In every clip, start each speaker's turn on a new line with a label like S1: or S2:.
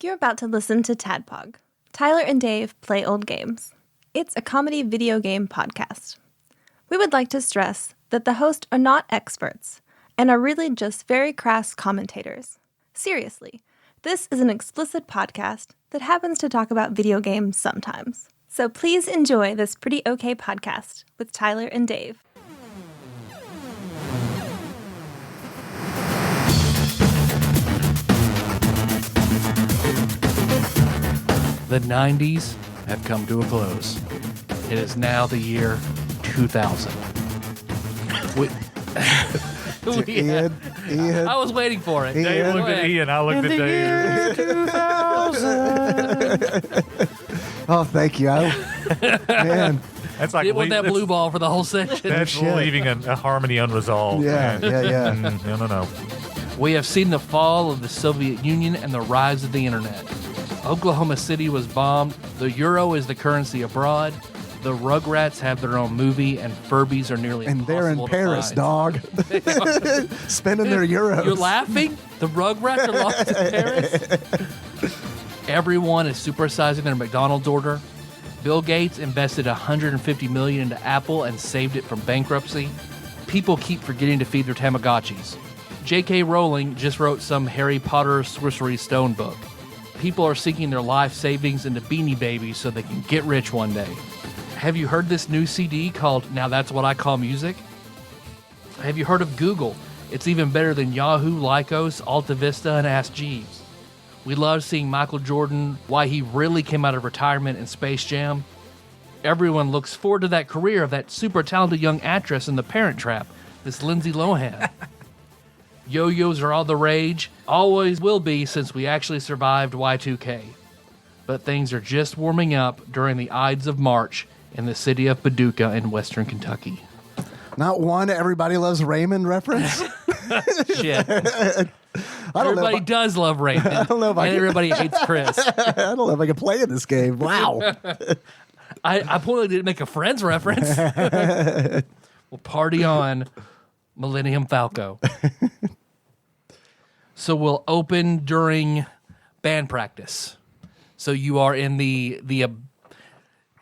S1: You're about to listen to TADPOG. Tyler and Dave play old games. It's a comedy video game podcast. We would like to stress that the hosts are not experts and are really just very crass commentators. Seriously, this is an explicit podcast that happens to talk about video games sometimes. So please enjoy this pretty okay podcast with Tyler and Dave.
S2: The 90s have come to a close. It is now the year 2000.
S3: Ian.
S2: I was waiting for it.
S4: Dave looked at Ian, I looked at Dave.
S2: 2000.
S3: Oh, thank you. Man.
S4: That's like
S2: Didn't want that blue ball for the whole section.
S4: That's
S3: Shit.
S4: leaving a harmony unresolved.
S3: Yeah.
S4: No.
S2: We have seen the fall of the Soviet Union and the rise of the internet. Oklahoma City was bombed. The euro is the currency abroad. The Rugrats have their own movie, and Furbies are nearly
S3: And they're in
S2: impossible to
S3: Paris,
S2: find.
S3: dog. Spending their euros.
S2: You're laughing? The Rugrats are lost in Paris? Everyone is supersizing their McDonald's order. Bill Gates invested $150 million into Apple and saved it from bankruptcy. People keep forgetting to feed their Tamagotchis. J.K. Rowling just wrote some Harry Potter Sorcery Stone book. People are sinking their life savings into Beanie Babies so they can get rich one day. Have you heard this new CD called Now That's What I Call Music? Have you heard of Google? It's even better than Yahoo, Lycos, AltaVista, and Ask Jeeves. We love seeing Michael Jordan, why he really came out of retirement in Space Jam. Everyone looks forward to that career of that super talented young actress in The Parent Trap, this Lindsay Lohan. Yo-yos are all the rage, always will be since we actually survived Y2K. But things are just warming up during the Ides of March in the city of Paducah in western Kentucky.
S3: Not one Everybody Loves Raymond reference.
S2: Shit.
S3: Everybody
S2: Does love Raymond. I
S3: don't know if I
S2: and
S3: can-
S2: everybody hates Chris.
S3: I don't know if I can play in this game. Wow.
S2: I pointedly didn't make a Friends reference. We'll party on Millennium Falco. So we'll open during band practice. So you are in the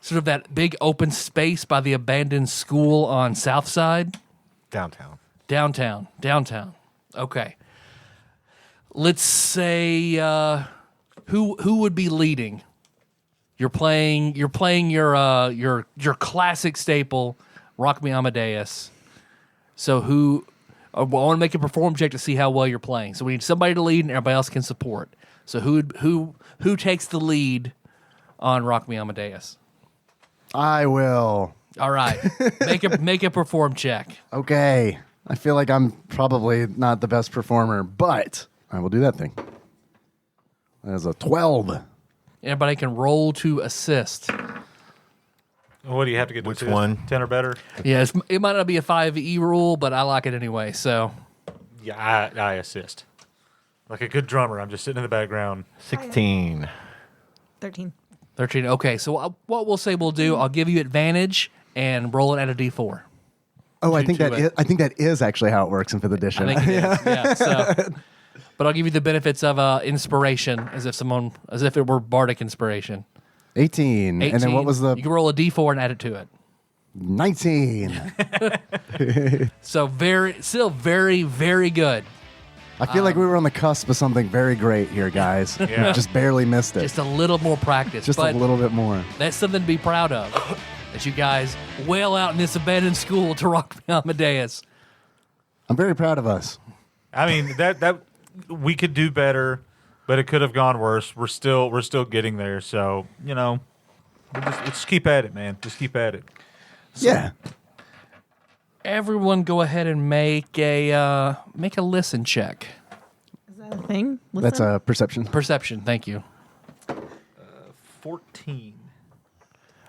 S2: sort of that big open space by the abandoned school on South Side. Downtown. Okay. Let's say who would be leading? You're playing your classic staple, Rock Me Amadeus. So who? I want to make a perform check to see how well you're playing. So we need somebody to lead, and everybody else can support. So who takes the lead on Rock Me Amadeus?
S3: I will.
S2: All right, make a perform check.
S3: Okay. I feel like I'm probably not the best performer, but I will do that thing. That is a 12.
S2: Everybody can roll to assist.
S4: What do you have to get?
S5: Which
S4: to
S5: one?
S4: 10 or better?
S2: Yeah, it might not be a 5E rule, but I like it anyway. So
S4: Yeah, I assist. Like a good drummer, I'm just sitting in the background.
S5: 16.
S1: 13.
S2: 13. Okay, so what we'll say we'll do, I'll give you advantage and roll it at a D4.
S3: Oh, I
S2: Two
S3: think
S2: to
S3: that
S2: it.
S3: I think that is actually how it works in 5th edition.
S2: I think it is. Yeah. So, but I'll give you the benefits of inspiration as if it were bardic inspiration.
S3: 18.
S2: 18.
S3: And then what was the
S2: You can roll a D4 and add it to it.
S3: 19?
S2: So still very, very good.
S3: I feel like we were on the cusp of something very great here, guys.
S4: Yeah.
S3: Just barely missed it.
S2: Just a little more practice.
S3: Just
S2: but
S3: a little bit more.
S2: That's something to be proud of. That you guys wail out in this abandoned school to Rock Me Amadeus.
S3: I'm very proud of us.
S4: I mean that we could do better, but it could have gone worse. We're still getting there. So let's keep at it, man. Just keep at it.
S3: Yeah.
S2: Everyone, go ahead and make a listen check.
S1: Is that a thing?
S3: That's a perception.
S2: Perception. Thank you.
S4: 14.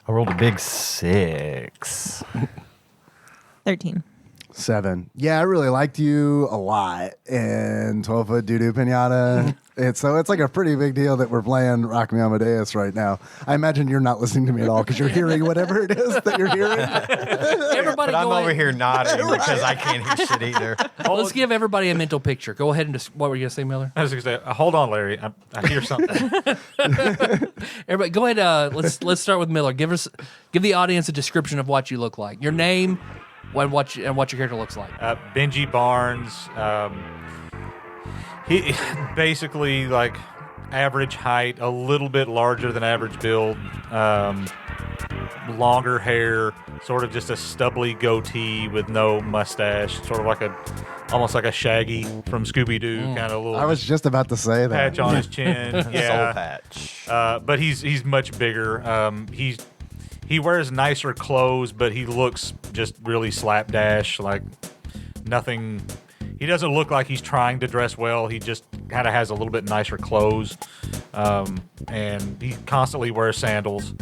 S5: I rolled a big 6.
S1: 13.
S3: 7. Yeah, I really liked you a lot in 12-foot doo-doo pinata. It's like a pretty big deal that we're playing Rock Me Amadeus right now. I imagine you're not listening to me at all because you're hearing whatever it is that you're hearing.
S2: Everybody,
S5: But I'm
S2: go
S5: over
S2: ahead.
S5: here nodding because I can't hear shit either.
S2: Let's give everybody a mental picture. Go ahead and what were you gonna say, Miller?
S4: I was going to say, hold on, Larry. I hear something.
S2: Everybody, go ahead. Let's start with Miller. Give the audience a description of what you look like. Your name, what your character looks like.
S4: Benji Barnes. He basically like average height, a little bit larger than average build, longer hair, sort of just a stubbly goatee with no mustache, sort of like almost like a Shaggy from Scooby-Doo kind of little
S3: I was just about to say that.
S4: patch on his chin. Yeah.
S5: Soul patch.
S4: But he's much bigger. He wears nicer clothes, but he looks just really slapdash, like nothing. He doesn't look like he's trying to dress well. He just kind of has a little bit nicer clothes, and he constantly wears sandals.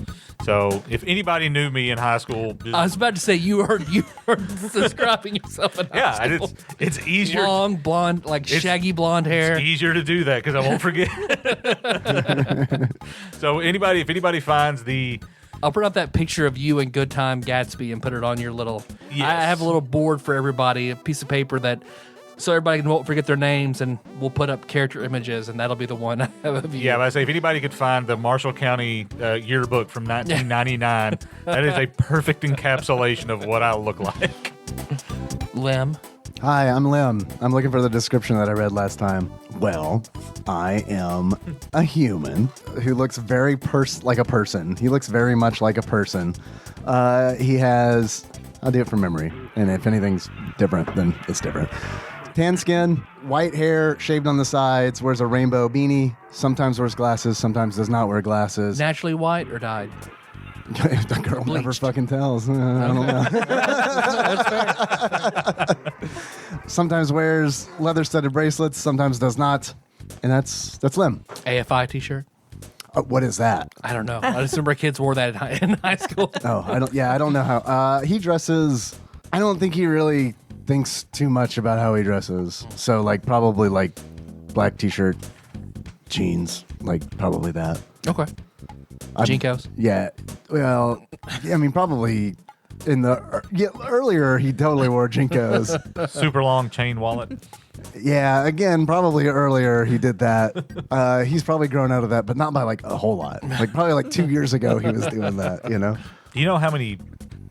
S4: So if anybody knew me in high school, just,
S2: I was about to say you are describing yourself in high school.
S4: it's easier.
S2: Long blonde, like shaggy blonde hair.
S4: It's easier to do that because I won't forget. So if anybody finds the
S2: I'll put up that picture of you and Good Time Gatsby and put it on your little.
S4: Yes.
S2: I have a little board for everybody, a piece of paper so everybody won't forget their names, and we'll put up character images, and that'll be the one I have of you.
S4: Yeah, but I say if anybody could find the Marshall County yearbook from 1999, that is a perfect encapsulation of what I look like.
S2: Lim.
S3: Hi, I'm Lim. I'm looking for the description that I read last time. Well, I am a human who looks very like a person. He looks very much like a person. He has, I'll do it from memory, and if anything's different, then it's different. Tan skin, white hair, shaved on the sides, wears a rainbow beanie, sometimes wears glasses, sometimes does not wear glasses.
S2: Naturally white or dyed?
S3: The girl never
S2: Bleached.
S3: fucking tells. I don't know.
S2: That's fair.
S3: Sometimes wears leather-studded bracelets, sometimes does not, and that's Lim.
S2: AFI t-shirt?
S3: What is that?
S2: I don't know. I just remember kids wore that in high school.
S3: Oh, I don't know how. He dresses. I don't think he really thinks too much about how he dresses. So probably black t-shirt, jeans, probably that.
S2: Okay. Jinkos.
S3: Yeah. Well, I mean, probably earlier he totally wore Jinkos.
S4: Super long chain wallet.
S3: Yeah, again, probably earlier he did that. He's probably grown out of that, but not by a whole lot. Probably 2 years ago he was doing that, you know?
S4: Do you know how many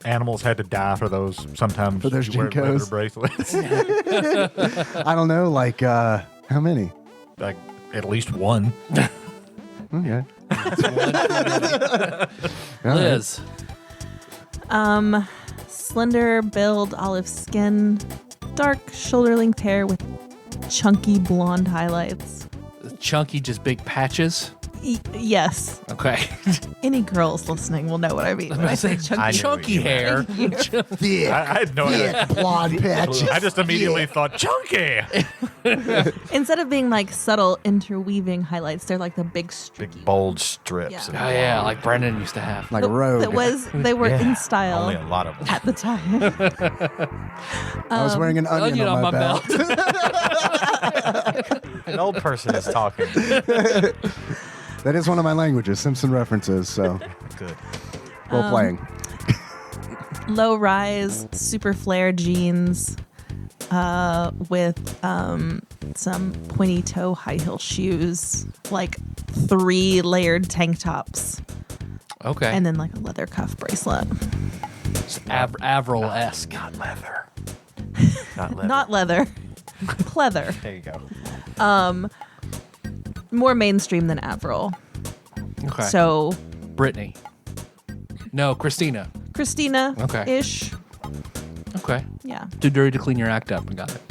S4: animals had to die for those? Sometimes
S3: For those
S4: you wear leather
S3: Jinkos?
S4: bracelets.
S3: I don't know, how many?
S4: Like at least one.
S3: Okay.
S2: Liz.
S1: Slender build, olive skin, dark shoulder-length hair with chunky blonde highlights.
S2: Chunky, just big patches.
S1: Yes.
S2: Okay.
S1: Any girls listening will know what I mean when I say chunky.
S5: I knew
S2: Chunky
S5: what you
S2: hair.
S3: Thick,
S4: I had no idea.
S3: blonde patches.
S4: I just immediately thought chunky.
S1: Instead of being subtle interweaving highlights, they're the big streaky.
S5: Big bold strips.
S1: Yeah.
S5: of
S2: Oh yeah, like Brendan used to have.
S3: Like a rogue.
S1: They were
S5: Yeah,
S1: in style
S5: Only a lot of them.
S1: at the time.
S3: I was wearing an onion on my belt.
S5: An old person is talking.
S3: That is one of my languages, Simpson references, so
S5: Good.
S3: role playing.
S1: Low rise, super flare jeans with some pointy toe high heel shoes, 3 layered tank tops,
S2: Okay.
S1: and then a leather cuff bracelet.
S2: Avril-esque.
S5: Not leather. Not leather.
S1: Not leather, pleather.
S5: There you go.
S1: More mainstream than Avril.
S2: Okay.
S1: So
S2: Brittany. No, Christina.
S1: Christina
S2: Okay.
S1: ish.
S2: Okay.
S1: Yeah.
S2: Too dirty to clean your act up. I got it.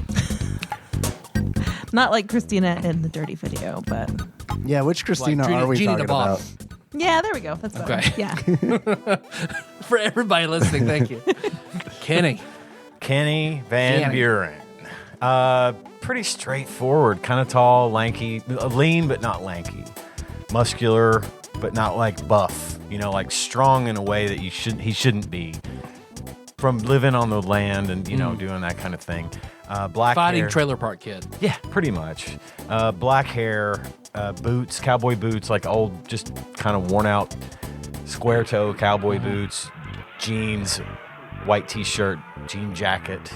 S1: Not like Christina in the Dirty video, but
S3: Yeah, which Christina
S2: Like
S3: are we
S2: Jeannie
S3: talking
S2: the Bob.
S3: about?
S1: yeah, there we go. That's better.
S2: Okay.
S1: Yeah.
S2: For everybody listening, thank you. Kenny.
S5: Kenny Van
S2: Kenny.
S5: Buren. Pretty straightforward, kind of tall, lanky, lean but not lanky, muscular but not buff. Strong in a way that he shouldn't be. from living on the land and doing that kind of thing. Black
S2: Fighting
S5: hair.
S2: Trailer Park Kid.
S5: Yeah, pretty much. Black hair, boots, cowboy boots, like old, just kind of worn out square toe cowboy boots, jeans, white t-shirt, jean jacket,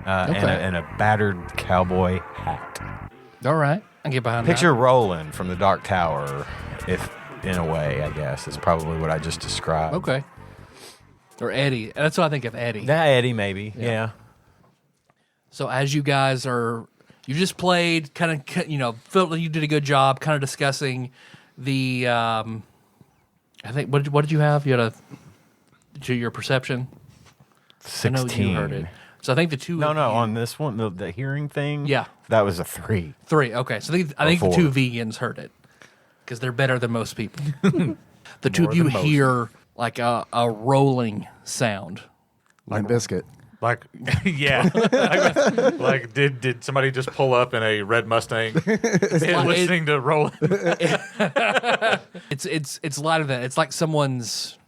S5: and a battered cowboy hat.
S2: All right. I get behind
S5: Picture Roland from the Dark Tower, if in a way, I guess, is probably what I just described.
S2: that. Okay. Or Eddie. That's what I think of Eddie.
S5: Yeah, Eddie, maybe. Yeah.
S2: So as you guys you just played, kind of, felt like you did a good job, kind of discussing the. I think what did you have? You had your perception.
S5: 16.
S2: I know you heard it. So I think the two.
S5: No, on this one, the hearing thing.
S2: Yeah.
S5: That was a 3.
S2: 3. Okay, so I think the
S5: 4.
S2: two vegans heard it because they're better than most people. The two
S4: More
S2: of you
S4: than most.
S2: hear like a rolling sound.
S3: Limp Biscuit.
S4: Like, yeah. like did somebody just pull up in a red Mustang and listening to Roland?
S2: It's lighter than it's like someone's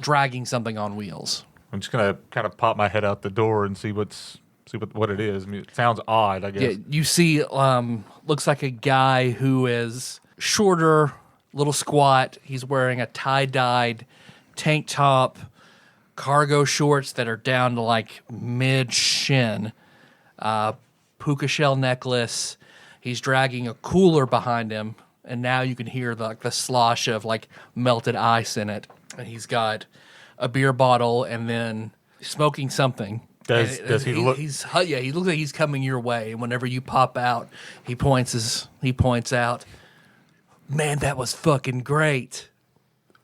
S2: dragging something on wheels.
S4: I'm just gonna kind of pop my head out the door and see what it is. I mean, it sounds odd, I guess.
S2: Yeah, you see, looks like a guy who is shorter, little squat. He's wearing a tie-dyed tank top, cargo shorts that are down to like mid-shin, puka shell necklace. He's dragging a cooler behind him, and now you can hear the slosh of like melted ice in it. And he's got a beer bottle and then smoking something.
S4: Does he look?
S2: He looks like he's coming your way. And whenever you pop out, he points out, "Man, that was fucking great."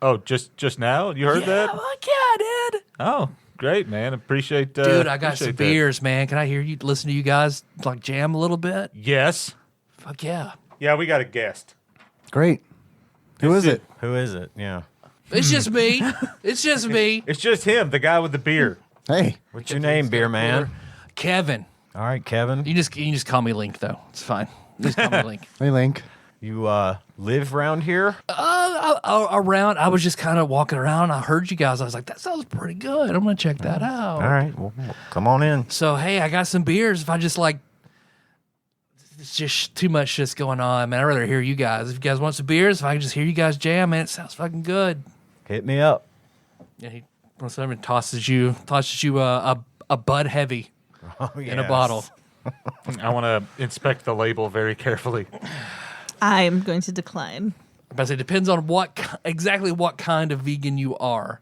S4: Oh, just now? You heard that?
S2: Fuck yeah, I did.
S4: Oh, great, man. Appreciate
S2: Dude, I got
S4: appreciate
S2: some
S4: that.
S2: beers, man. Can I hear you listen to you guys like jam a little bit?
S4: Yes.
S2: Fuck yeah.
S4: Yeah, we got a guest.
S3: Great. Who is it?
S5: Who is it? Yeah.
S2: It's just me. It's just me.
S4: It's just him, the guy with the beer.
S3: Hey.
S5: What's your name, beer man?
S2: Kevin.
S5: All right, Kevin.
S2: You can just call me Link though. It's fine. Just call me Link.
S3: Hey, Link.
S5: You live around here?
S2: Around, I was just kind of walking around. I heard you guys. I was like, that sounds pretty good. I'm gonna check that out.
S5: All right. Well, come on in.
S2: So hey, I got some beers. If I just like, it's just too much shit's going on, man. I'd rather hear you guys. If you guys want some beers, if I can just hear you guys jam, man, it sounds fucking good.
S5: Hit me up.
S2: Yeah, he tosses you a Bud Heavy in a bottle.
S4: I want to inspect the label very carefully.
S6: I'm going to decline.
S2: But it depends on exactly what kind of vegan you are.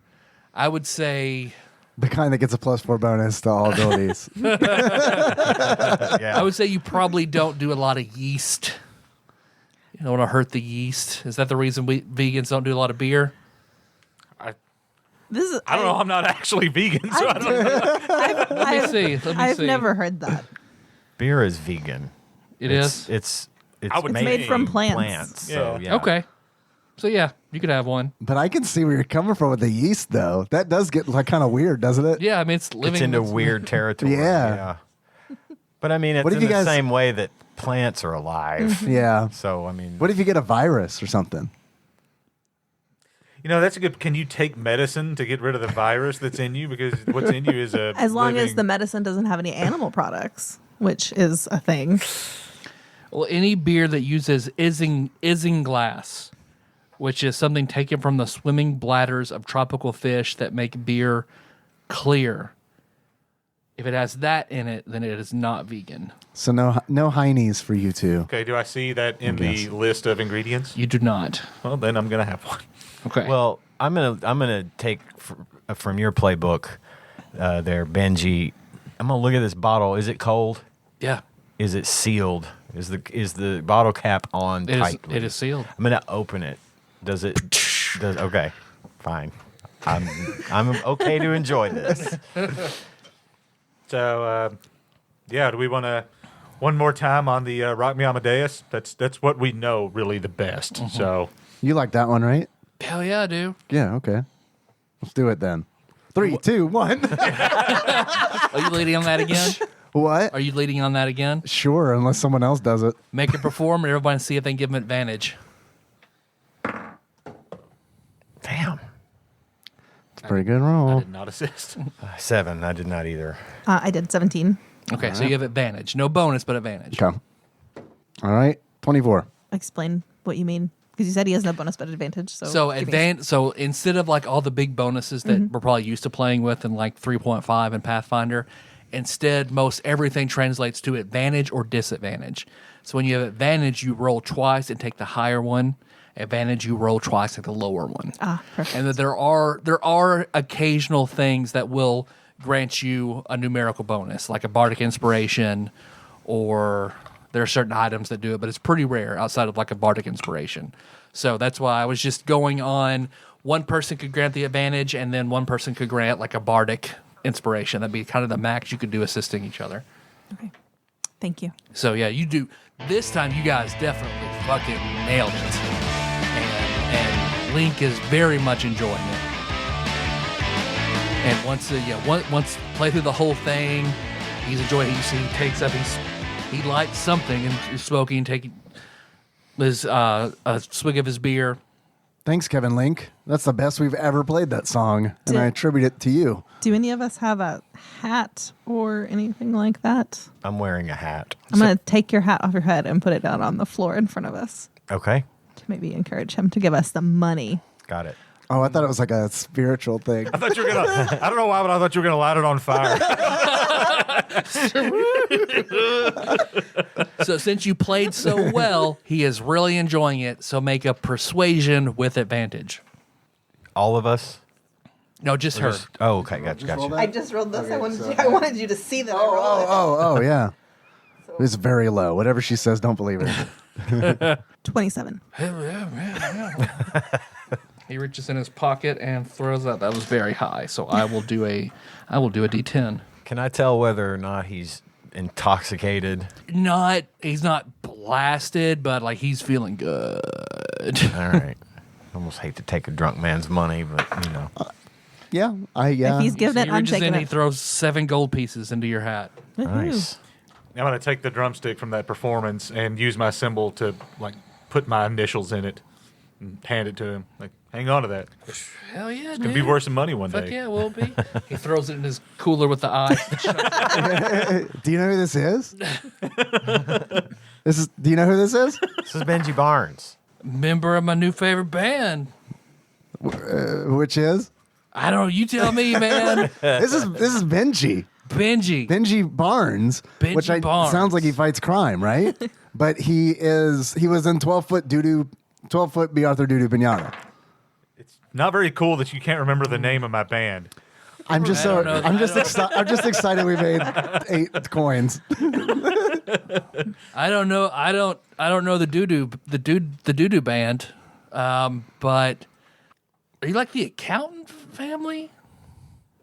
S2: I would say
S3: The kind that gets a +4 bonus to all abilities.
S5: Yeah.
S2: I would say you probably don't do a lot of yeast. You don't want to hurt the yeast. Is that the reason vegans don't do a lot of beer?
S6: This is.
S4: I don't know. I'm not actually vegan, so I don't know.
S2: Let me see.
S6: I've never heard that.
S5: Beer is vegan.
S2: It's
S5: It's
S4: I would
S6: made from plants.
S5: So, yeah.
S2: okay. So yeah, you could have one.
S3: But I can see where you're coming from with the yeast, though. That does get like kind of weird, doesn't it?
S2: Yeah, I mean it's living.
S5: It's into weird territory.
S3: Yeah.
S5: But I mean, it's
S3: What if
S5: in
S3: you
S5: the
S3: guys-
S5: same way that plants are alive.
S3: Yeah.
S5: So, I mean,
S3: What if you get a virus or something?
S4: You know, that's a good. Can you take medicine to get rid of the virus that's in you? Because what's in you is a.
S6: As long as
S4: living-
S6: the medicine doesn't have any animal products, which is a thing.
S2: Well, any beer that uses isinglass, which is something taken from the swimming bladders of tropical fish that make beer clear. If it has that in it, then it is not vegan.
S3: So no heinies for you two.
S4: Okay, do I see that in the
S3: Yes.
S4: list of ingredients?
S2: You do not.
S4: Well, then I'm gonna have one.
S2: Okay.
S5: well, I'm gonna take from your playbook there, Benji. I'm gonna look at this bottle. Is it cold?
S2: yeah,
S5: Is it sealed? Is the bottle cap on tightly?
S2: it is sealed.
S5: I'm gonna open it. Does it? Okay, fine. I'm okay to enjoy this.
S4: So, yeah, do we want to one more time on the Rock Me Amadeus? That's what we know really the best. So,
S3: You like that one, right?
S2: Hell yeah, I do.
S3: Yeah, okay. Let's do it then. 3, 2, 1.
S2: Are you leading on that again?
S3: What?
S2: Are you leading on that again?
S3: Sure, unless someone else does it.
S2: Make it perform and everybody see if they can give them advantage.
S5: Damn.
S3: Pretty good
S4: I
S3: roll.
S4: did not assist.
S5: 7. I did not either.
S6: I did 17.
S2: Okay, so you have advantage. No bonus, but advantage.
S3: Okay. All right. 24.
S6: Explain what you mean. Because you said he has no bonus but advantage. So give me-
S2: So instead of like all the big bonuses that we're probably used to playing with in like 3.5 and Pathfinder, instead most everything translates to advantage or disadvantage. So when you have advantage, you roll twice and take the higher one. Advantage, you roll twice, take the lower one.
S6: Perfect.
S2: And that there are occasional things that will grant you a numerical bonus, like a bardic inspiration, or there are certain items that do it, but it's pretty rare outside of like a bardic inspiration. So that's why I was just going on. One person could grant the advantage, and then one person could grant like a bardic inspiration. That'd be kind of the max you could do assisting each other.
S6: Okay. Thank you.
S2: So yeah, you do. This time you guys definitely fucking nailed it. And Link is very much enjoying it. And once play through the whole thing, he's enjoying it. He takes up, he lights something and is smoking, taking his a swig of his beer.
S3: Thanks, Kevin Link. That's the best we've ever played that song, and I attribute it to you.
S6: Do any of us have a hat or anything like that?
S5: I'm wearing a hat.
S6: I'm going to take your hat off your head and put it down on the floor in front of us
S5: Okay.
S6: to maybe encourage him to give us the money.
S5: Got it.
S3: Oh, I thought it was like a spiritual thing.
S4: I thought you were gonna. I don't know why, but I thought you were gonna light it on fire.
S2: So since you played so well, he is really enjoying it. So make a persuasion with advantage.
S5: All of us?
S2: No, just her.
S5: Oh, okay. Gotcha.
S6: I just rolled this. I wanted you to see that I rolled it.
S3: Oh, yeah. It's very low. Whatever she says, don't believe it.
S6: 27.
S2: He reaches in his pocket and throws out. That was very high. So I will do a D10.
S5: Can I tell whether or not he's intoxicated?
S2: He's not blasted, but like he's feeling good.
S5: All right. Almost hate to take a drunk man's money, but you know.
S3: Yeah.
S6: If he's
S2: So
S6: giving it,
S2: he
S6: I'm
S2: reaches
S6: taking
S2: in, he
S6: it.
S2: throws 7 gold pieces into your hat.
S5: Nice.
S4: I'm gonna take the drumstick from that performance and use my symbol to like put my initials in it and hand it to him. Like, hang on to that. It's
S2: Hell yeah,
S4: gonna be worth some money one
S2: Fuck
S4: day.
S2: yeah, it will be. He throws it in his cooler with the eye.
S3: Do you know who this is? Do you know who this is?
S5: This is Benji Barnes.
S2: Member of my new favorite band.
S3: Which is?
S2: I don't know. You tell me, man.
S3: This is Benji.
S2: Benji.
S3: Benji Barnes,
S2: Benji Barnes.
S3: sounds like he fights crime, right? But he was in 12-foot B. Arthur Doo-Doo Pinata.
S4: It's not very cool that you can't remember the name of my band.
S3: I'm just I'm just excited we made 8 coins.
S2: I don't know. I don't know the doo-doo band. But are you like the accountant family?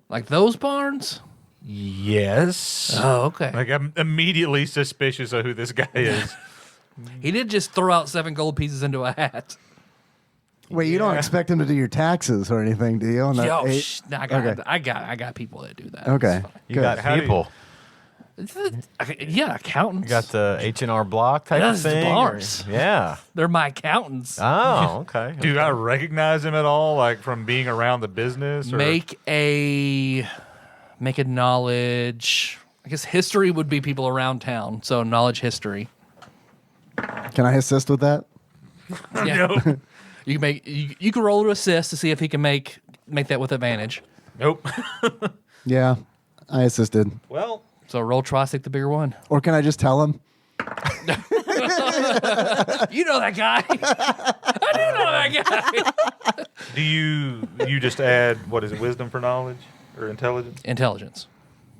S2: Like those Barnes?
S4: Yes.
S2: Oh, okay.
S4: Like, I'm immediately suspicious of who this guy is.
S2: He did just throw out 7 gold pieces into a hat.
S3: Wait, you don't expect him to do your taxes or anything, do you? On that
S2: Yo,
S3: 8?
S2: I got people that do that.
S3: Okay.
S2: It's fine.
S5: You
S3: Good.
S5: got
S4: How do you-
S5: people.
S2: Yeah, accountants.
S5: You got the H&R Block type
S2: That's
S5: of thing?
S2: Barnes.
S5: Yeah.
S2: They're my accountants.
S5: Oh, okay.
S4: Do I recognize him at all, like from being around the business? Or?
S2: Make a knowledge. I guess history would be people around town. So knowledge history.
S3: Can I assist with that?
S2: Yeah.
S4: No.
S2: You can roll to assist to see if he can make that with advantage.
S4: Nope.
S3: Yeah, I assisted.
S4: Well,
S2: So roll twice, take the bigger one.
S3: Or can I just tell him?
S2: You know that guy. I do know that guy.
S4: do you just add what is it, wisdom for knowledge or intelligence?
S2: Intelligence.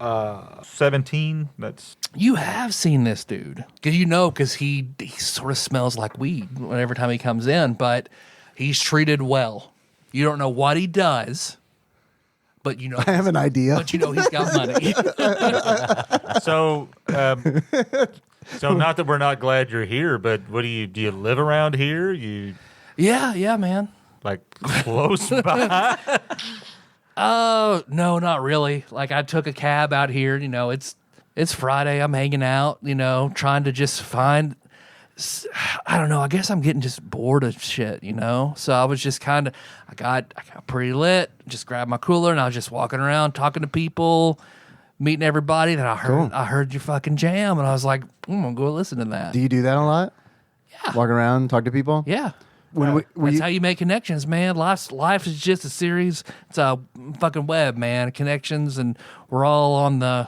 S4: 17. That's
S2: You have seen this dude because he sort of smells like weed every time he comes in, but he's treated well. You don't know what he does, but you know
S3: I have an idea.
S2: But you know he's got money.
S4: so. So not that we're not glad you're here, but what do you live around here? You
S2: yeah, man.
S4: like close by?
S2: Oh no, not really. Like I took a cab out here. It's Friday. I'm hanging out. Trying to just find I don't know. I guess I'm getting just bored of shit, you know? So I was just kind of, I got pretty lit, just grabbed my cooler and I was just walking around talking to people, meeting everybody. Then I heard your fucking jam and I was like, I'm going to go listen to that.
S3: Do you do that a lot?
S2: Yeah.
S3: Walk around, talk to people?
S2: Yeah.
S3: When
S2: That's how you make connections, man. Life is just a series. It's a fucking web, man. Connections, and we're all on the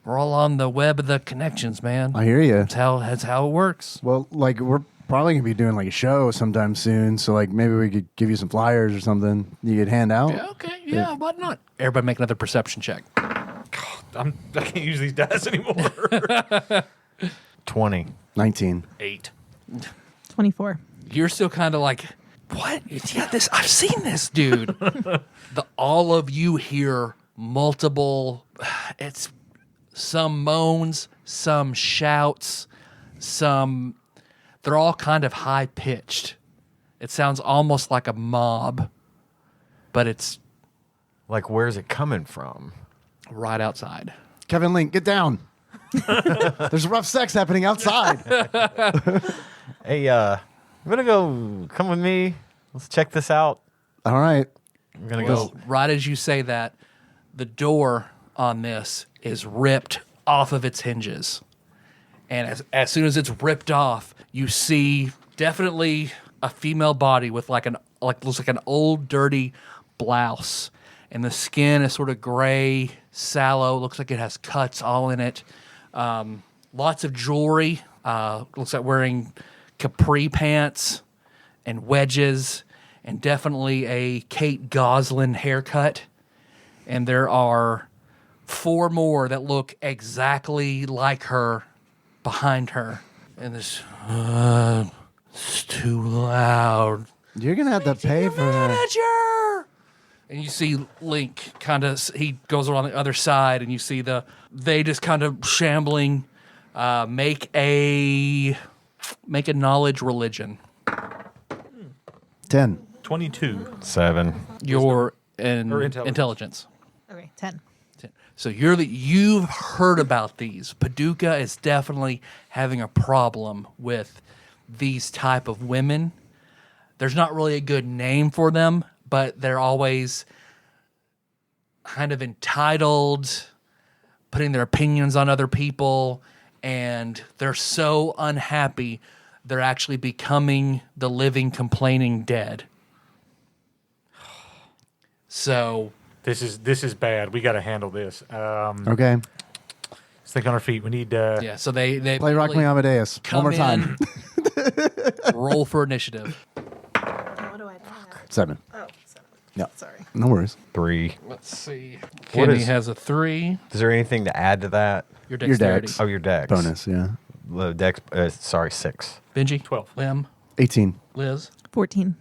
S2: web of the connections, man.
S3: I hear you.
S2: That's how it works.
S3: Well, like we're probably gonna be doing like a show sometime soon, so like maybe we could give you some flyers or something you could hand out.
S2: Yeah, okay, yeah, why not? Everybody make another perception check.
S4: I can't use these dice anymore.
S5: 20.
S3: 19.
S4: 8.
S6: 24.
S2: You're still kind of like, what? Yeah, I've seen this, dude. All of you hear multiple. It's some moans, some shouts, some. They're all kind of high pitched. It sounds almost like a mob, but it's
S5: Like, where's it coming from?
S2: right outside.
S3: Kevin Link, get down. There's rough sex happening outside.
S5: Hey, I'm gonna go. Come with me. Let's check this out.
S3: All right.
S5: I'm gonna
S2: Well,
S5: go.
S2: right as you say that, the door on this is ripped off of its hinges. And as soon as it's ripped off, you see definitely a female body with looks like an old dirty blouse. And the skin is sort of gray, sallow, looks like it has cuts all in it. Lots of jewelry. Looks like wearing capri pants and wedges, and definitely a Kate Goslin haircut. And there are 4 more that look exactly like her behind her. And this, it's too loud.
S3: You're gonna have to pay for that.
S2: Manager! And you see Link he goes around the other side, and you see they just kind of shambling. Make a knowledge religion.
S3: 10.
S4: 22.
S5: 7.
S2: Your
S4: Or
S2: intelligence.
S6: Okay, 10.
S2: So you've heard about these. Paducah is definitely having a problem with these type of women. There's not really a good name for them, but they're always kind of entitled, putting their opinions on other people, and they're so unhappy they're actually becoming the living, complaining dead. So
S4: This is bad. We got to handle this.
S3: Okay.
S4: Let's think on our feet. We need.
S2: yeah, so they
S3: Play Rock Me Amadeus.
S2: come
S3: One more time.
S2: in, roll for initiative.
S6: What do I do?
S3: 7.
S6: Oh, 7.
S3: Yeah.
S6: Sorry.
S3: No worries.
S5: 3.
S2: Let's see.
S5: What
S2: Kenny
S5: is-
S2: has a 3.
S5: Is there anything to add to that?
S2: Your
S3: Your
S2: dexterity.
S3: dex.
S5: Oh, your dex.
S3: Bonus, yeah.
S5: Dex. Sorry, 6.
S2: Benji.
S4: 12.
S2: Lim.
S3: 18.
S2: Liz.
S6: 14.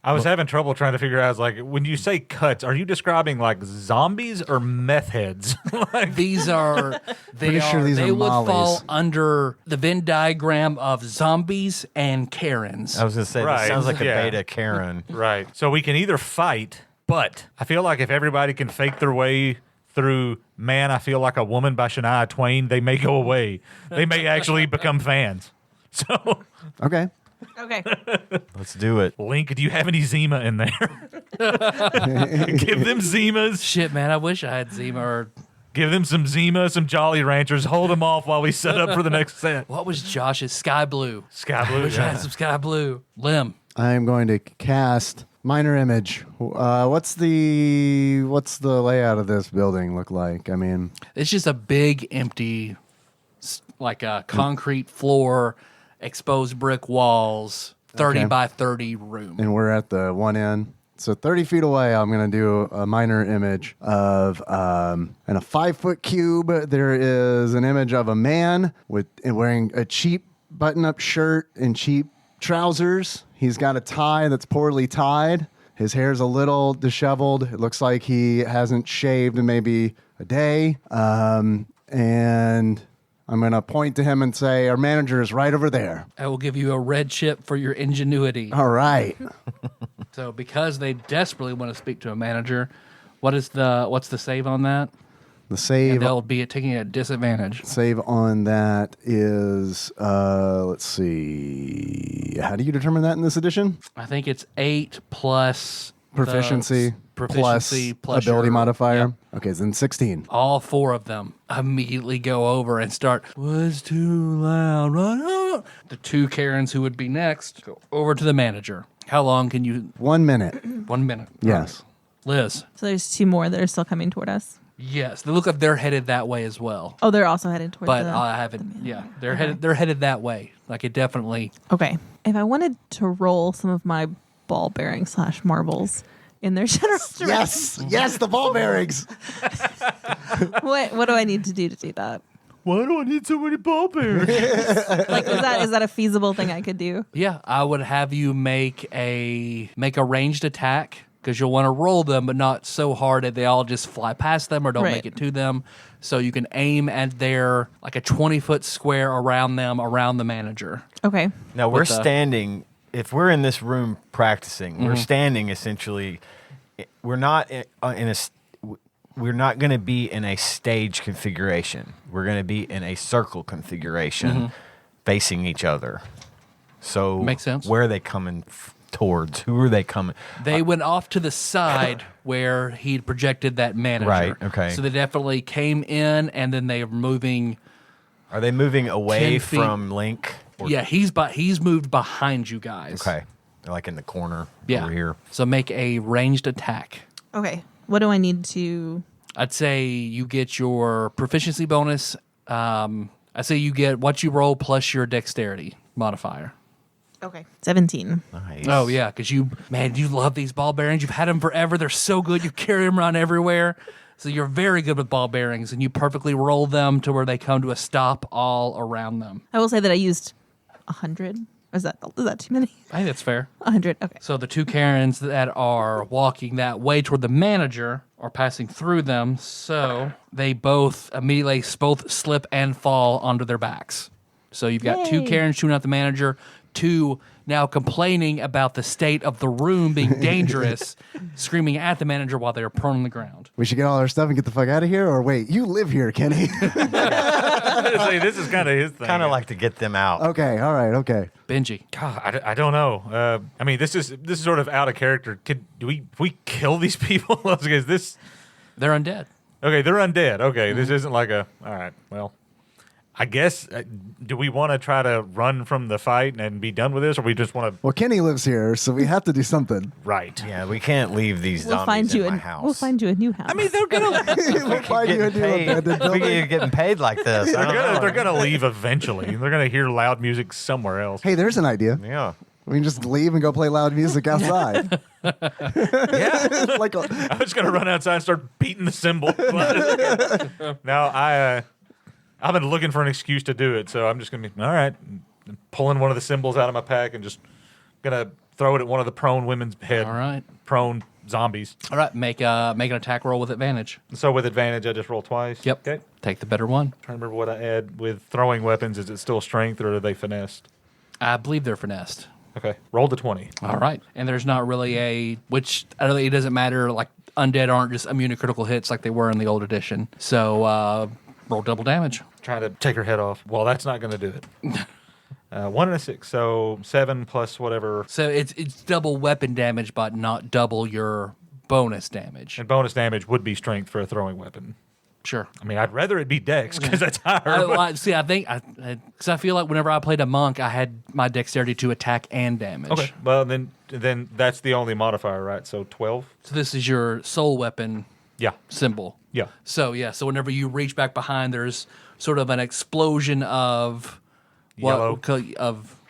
S4: I was having trouble trying to figure out. I was like, when you say cuts, are you describing like zombies or meth heads? Like,
S2: These are
S3: Pretty sure these
S2: they
S3: are
S2: would fall
S3: mollies.
S2: under the Venn diagram of zombies and Karens.
S5: I was gonna say
S4: Right.
S5: this sounds like a
S4: Yeah.
S5: beta Karen.
S4: right. So we can either fight, but I feel like if everybody can fake their way through "Man, I Feel Like a Woman" by Shania Twain, they may go away. They may actually become fans. So,
S3: Okay.
S6: Okay.
S5: Let's do it.
S4: Link, do you have any Zima in there? Give them Zimas.
S2: Shit, man, I wish I had Zima. Or
S4: Give them some Zima, some Jolly Ranchers. Hold them off while we set up for the next set.
S2: what was Josh's Sky Blue?
S4: Sky
S2: I
S4: Blue.
S2: wish I had some Sky Blue. Lim.
S3: I am going to cast minor image. What's the layout of this building look like? I mean,
S2: It's just a big, empty, like a concrete floor, exposed brick walls, 30
S3: Okay.
S2: by 30 room.
S3: and we're at the one end. So 30 feet away, I'm going to do a minor image of, in a 5-foot cube, there is an image of a man wearing a cheap button-up shirt and cheap trousers. He's got a tie that's poorly tied. His hair's a little disheveled. It looks like he hasn't shaved in maybe a day. And I'm going to point to him and say, our manager is right over there.
S2: I will give you a red chip for your ingenuity.
S3: All right.
S2: So because they desperately want to speak to a manager, what's the save on that?
S3: The
S2: And
S3: save
S2: they'll be taking a disadvantage.
S3: save on that is let's see. How do you determine that in this edition?
S2: I think it's 8 plus
S3: Proficiency,
S2: proficiency plus
S3: ability
S2: your-
S3: modifier.
S2: Yep.
S3: Okay, then 16.
S2: All 4 of them immediately go over and start, was too loud. Run out. The 2 Karens who would be next go over to the manager. How long can you?
S3: 1 minute.
S2: 1 minute.
S3: Yes.
S2: Liz.
S6: So there's 2 more that are still coming toward us.
S2: Yes. They look like they're headed that way as well.
S6: Oh, they're also headed toward
S2: But
S6: the...
S2: I haven't. Yeah, they're headed that way. Like it definitely.
S6: Okay. If I wanted to roll some of my ball bearings / marbles in their generous direction,
S3: Yes, the ball bearings.
S6: what do I need to do that?
S4: Why do I need so many ball bearings?
S6: Like, is that a feasible thing I could do?
S2: Yeah, I would have you make a ranged attack because you'll want to roll them, but not so hard that they all just fly past them or don't
S6: Right.
S2: make it to them. So you can aim at their like a 20-foot square around them, around the manager.
S6: Okay.
S5: Now we're
S2: With the-
S5: standing. If we're in this room practicing, we're standing essentially. We're not we're not going to be in a stage configuration. We're going to be in a circle configuration, facing each other. So
S2: Makes sense.
S5: Where are they coming towards? Who are they coming?
S2: They went off to the side where he'd projected that manager.
S5: Right, okay.
S2: So they definitely came in, and then they were moving.
S5: Are they moving away
S2: 10 feet.
S5: from Link? Or-
S2: Yeah, he's moved behind you guys.
S5: Okay. They're like in the corner
S2: Yeah.
S5: over here.
S2: So make a ranged attack.
S6: Okay. What do I need to...
S2: I'd say you get your proficiency bonus. I'd say you get what you roll plus your dexterity modifier.
S6: Okay. 17.
S5: Nice.
S2: Oh yeah, because you love these ball bearings. You've had them forever. They're so good. You carry them around everywhere. So you're very good with ball bearings, and you perfectly roll them to where they come to a stop all around them.
S6: I will say that I used 100. Is that too many?
S2: I think that's fair.
S6: 100. Okay.
S2: So the 2 Karens that are walking that way toward the manager are passing through them, so they both immediately both slip and fall onto their backs. So you've got 2
S6: Yay.
S2: Karens shooting at the manager, 2 now complaining about the state of the room being dangerous, screaming at the manager while they're prone on the ground.
S3: We should get all our stuff and get the fuck out of here? Or wait, you live here, Kenny.
S4: Say, this is kind of his thing.
S5: Kind of like to get them out.
S3: Okay, all right, okay.
S2: Benji.
S4: God, I don't know. I mean, this is sort of out of character. Do we kill these people? Is this
S2: They're undead.
S4: okay? They're undead. Okay, this isn't like a. All right, well, I guess. Do we want to try to run from the fight and be done with this, or we just want to?
S3: Well, Kenny lives here, so we have to do something.
S4: Right.
S5: Yeah, we can't leave these
S6: We'll
S5: zombies
S6: find you
S5: in my
S6: a
S5: house.
S6: We'll find you a new house.
S2: I mean, they're gonna.
S3: We'll find you a
S5: Getting
S3: new
S5: paid.
S3: abandoned
S5: We
S3: building.
S5: get getting paid like this. I don't know.
S4: They're gonna leave eventually. They're gonna hear loud music somewhere else.
S3: Hey, there's an idea.
S5: Yeah.
S3: We can just leave and go play loud music outside.
S4: Yeah.
S3: like a,
S4: I'm just gonna run outside and start beating the cymbal. Now I've been looking for an excuse to do it, so I'm just gonna be all right. Pulling one of the cymbals out of my pack and just gonna throw it at one of the prone women's head.
S2: All right.
S4: Prone zombies.
S2: All right, make an attack roll with advantage.
S4: So with advantage, I just roll twice.
S2: Yep.
S4: Okay.
S2: Take the better one.
S4: Trying to remember what I add with throwing weapons. Is it still strength or are they finessed?
S2: I believe they're finessed.
S4: Okay. Roll the 20.
S2: All right. And there's not really which I don't think it doesn't matter. Like undead aren't just immune to critical hits like they were in the old edition. So roll double damage.
S4: Trying to take her head off. Well, that's not going to do it. 1 and a 6, so 7 plus whatever.
S2: So it's double weapon damage, but not double your bonus damage.
S4: And bonus damage would be strength for a throwing weapon.
S2: Sure.
S4: I mean, I'd rather it be dex because that's higher.
S2: I think because I feel like whenever I played a monk, I had my dexterity to attack and damage.
S4: Okay. Well, then that's the only modifier, right? So 12?
S2: So this is your soul weapon
S4: Yeah.
S2: symbol.
S4: Yeah.
S2: So yeah. So whenever you reach back behind, there's sort of an explosion of
S4: Yellow.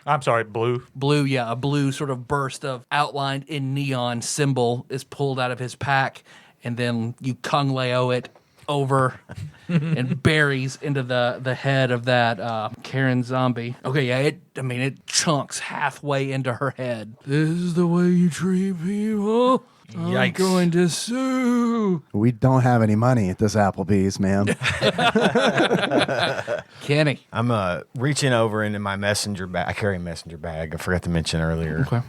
S4: I'm sorry, blue.
S2: Blue, yeah, a blue sort of burst of outlined in neon symbol is pulled out of his pack, and then you Kung Lao it over and buries into the head of that Karen zombie. Okay, yeah, it chunks halfway into her head. This is the way you treat people. I'm
S5: Yikes.
S2: going to sue.
S3: we don't have any money at this Applebee's, ma'am.
S2: Kenny.
S5: I'm reaching over into my messenger bag. I carry a messenger bag. I forgot to mention earlier.
S2: Okay.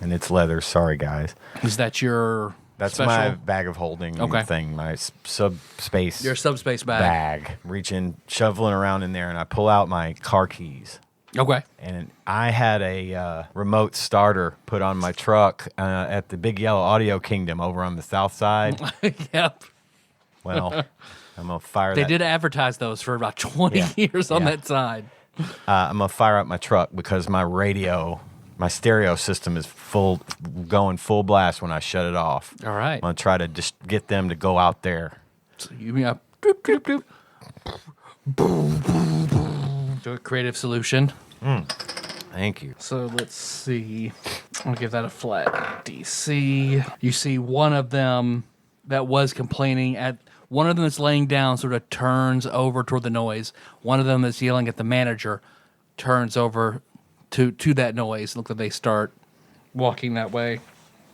S5: And it's leather. Sorry, guys.
S2: Is that your
S5: That's
S2: special?
S5: my bag of holding thing, my subspace
S2: Your subspace bag.
S5: Reaching, shoveling around in there, and I pull out my car keys.
S2: Okay.
S5: And I had a remote starter put on my truck at the Big Yellow Audio Kingdom over on the south side.
S2: Yep.
S5: Well, I'm going to fire
S2: They
S5: that.
S2: did advertise those for about 20 years on that side.
S5: I'm going to fire up my truck because my stereo system is going full blast when I shut it off.
S2: All right.
S5: I'm going to try to just get them to go out there.
S2: So you mean a doop, doop, doop. Boom, boom, boom. Do a creative solution.
S5: Thank you.
S2: So let's see. I'll give that a flat DC. You see one of them that was complaining at one of them that's laying down sort of turns over toward the noise. One of them that's yelling at the manager turns over to that noise. Look like they start walking that way.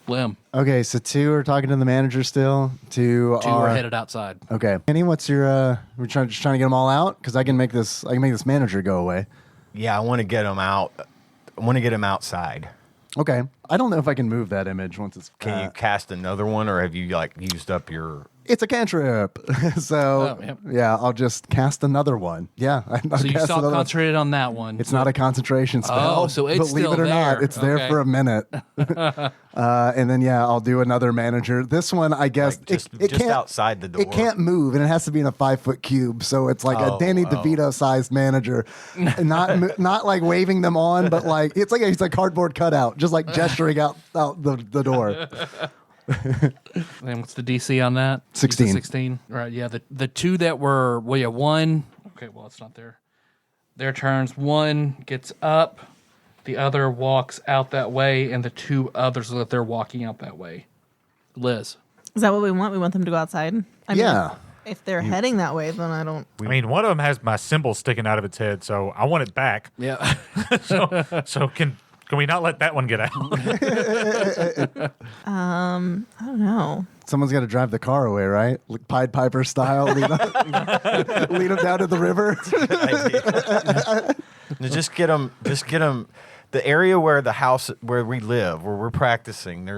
S2: Lim.
S3: Okay, so 2 are talking to the manager still. 2
S2: Are headed outside.
S3: Okay. Kenny, what's your we're just trying to get them all out? Because I can make this manager go away.
S5: Yeah, I want to get them out. I want to get them outside.
S3: Okay. I don't know if I can move that image once it's
S5: Can you cast another one, or have you used up your?
S3: It's a cantrip. So
S2: Oh, yep.
S3: yeah, I'll just cast another one. Yeah. I'll
S2: So you
S3: cast
S2: stop
S3: another one.
S2: concentrated on that one.
S3: It's not a concentration spell.
S2: Oh, so it's
S3: believe
S2: still
S3: it or not,
S2: there.
S3: it's there
S2: Okay.
S3: for a minute. And then I'll do another manager. This one, I guess,
S5: Like just
S3: it can't
S5: outside the door.
S3: It can't move, and it has to be in a 5-foot cube. So it's like a Danny DeVito sized manager, not like waving them on, but like it's a cardboard cutout, just like gesturing out the door.
S2: And what's the DC on that?
S3: 16.
S2: 16. Right. Yeah. The 2 that were one. Okay. Well, it's not there. Their turns. One gets up, the other walks out that way, and the 2 others look like they're walking out that way. Liz.
S6: Is that what we want? We want them to go outside? I mean,
S3: Yeah.
S6: if they're heading that way, then I don't.
S4: I mean, one of them has my symbol sticking out of its head, so I want it back.
S2: Yeah.
S4: So can we not let that one get out?
S6: I don't know.
S3: Someone's got to drive the car away, right? Like Pied Piper style, lead them down to the river.
S5: Just get them. The area where the house where we live, where we're practicing,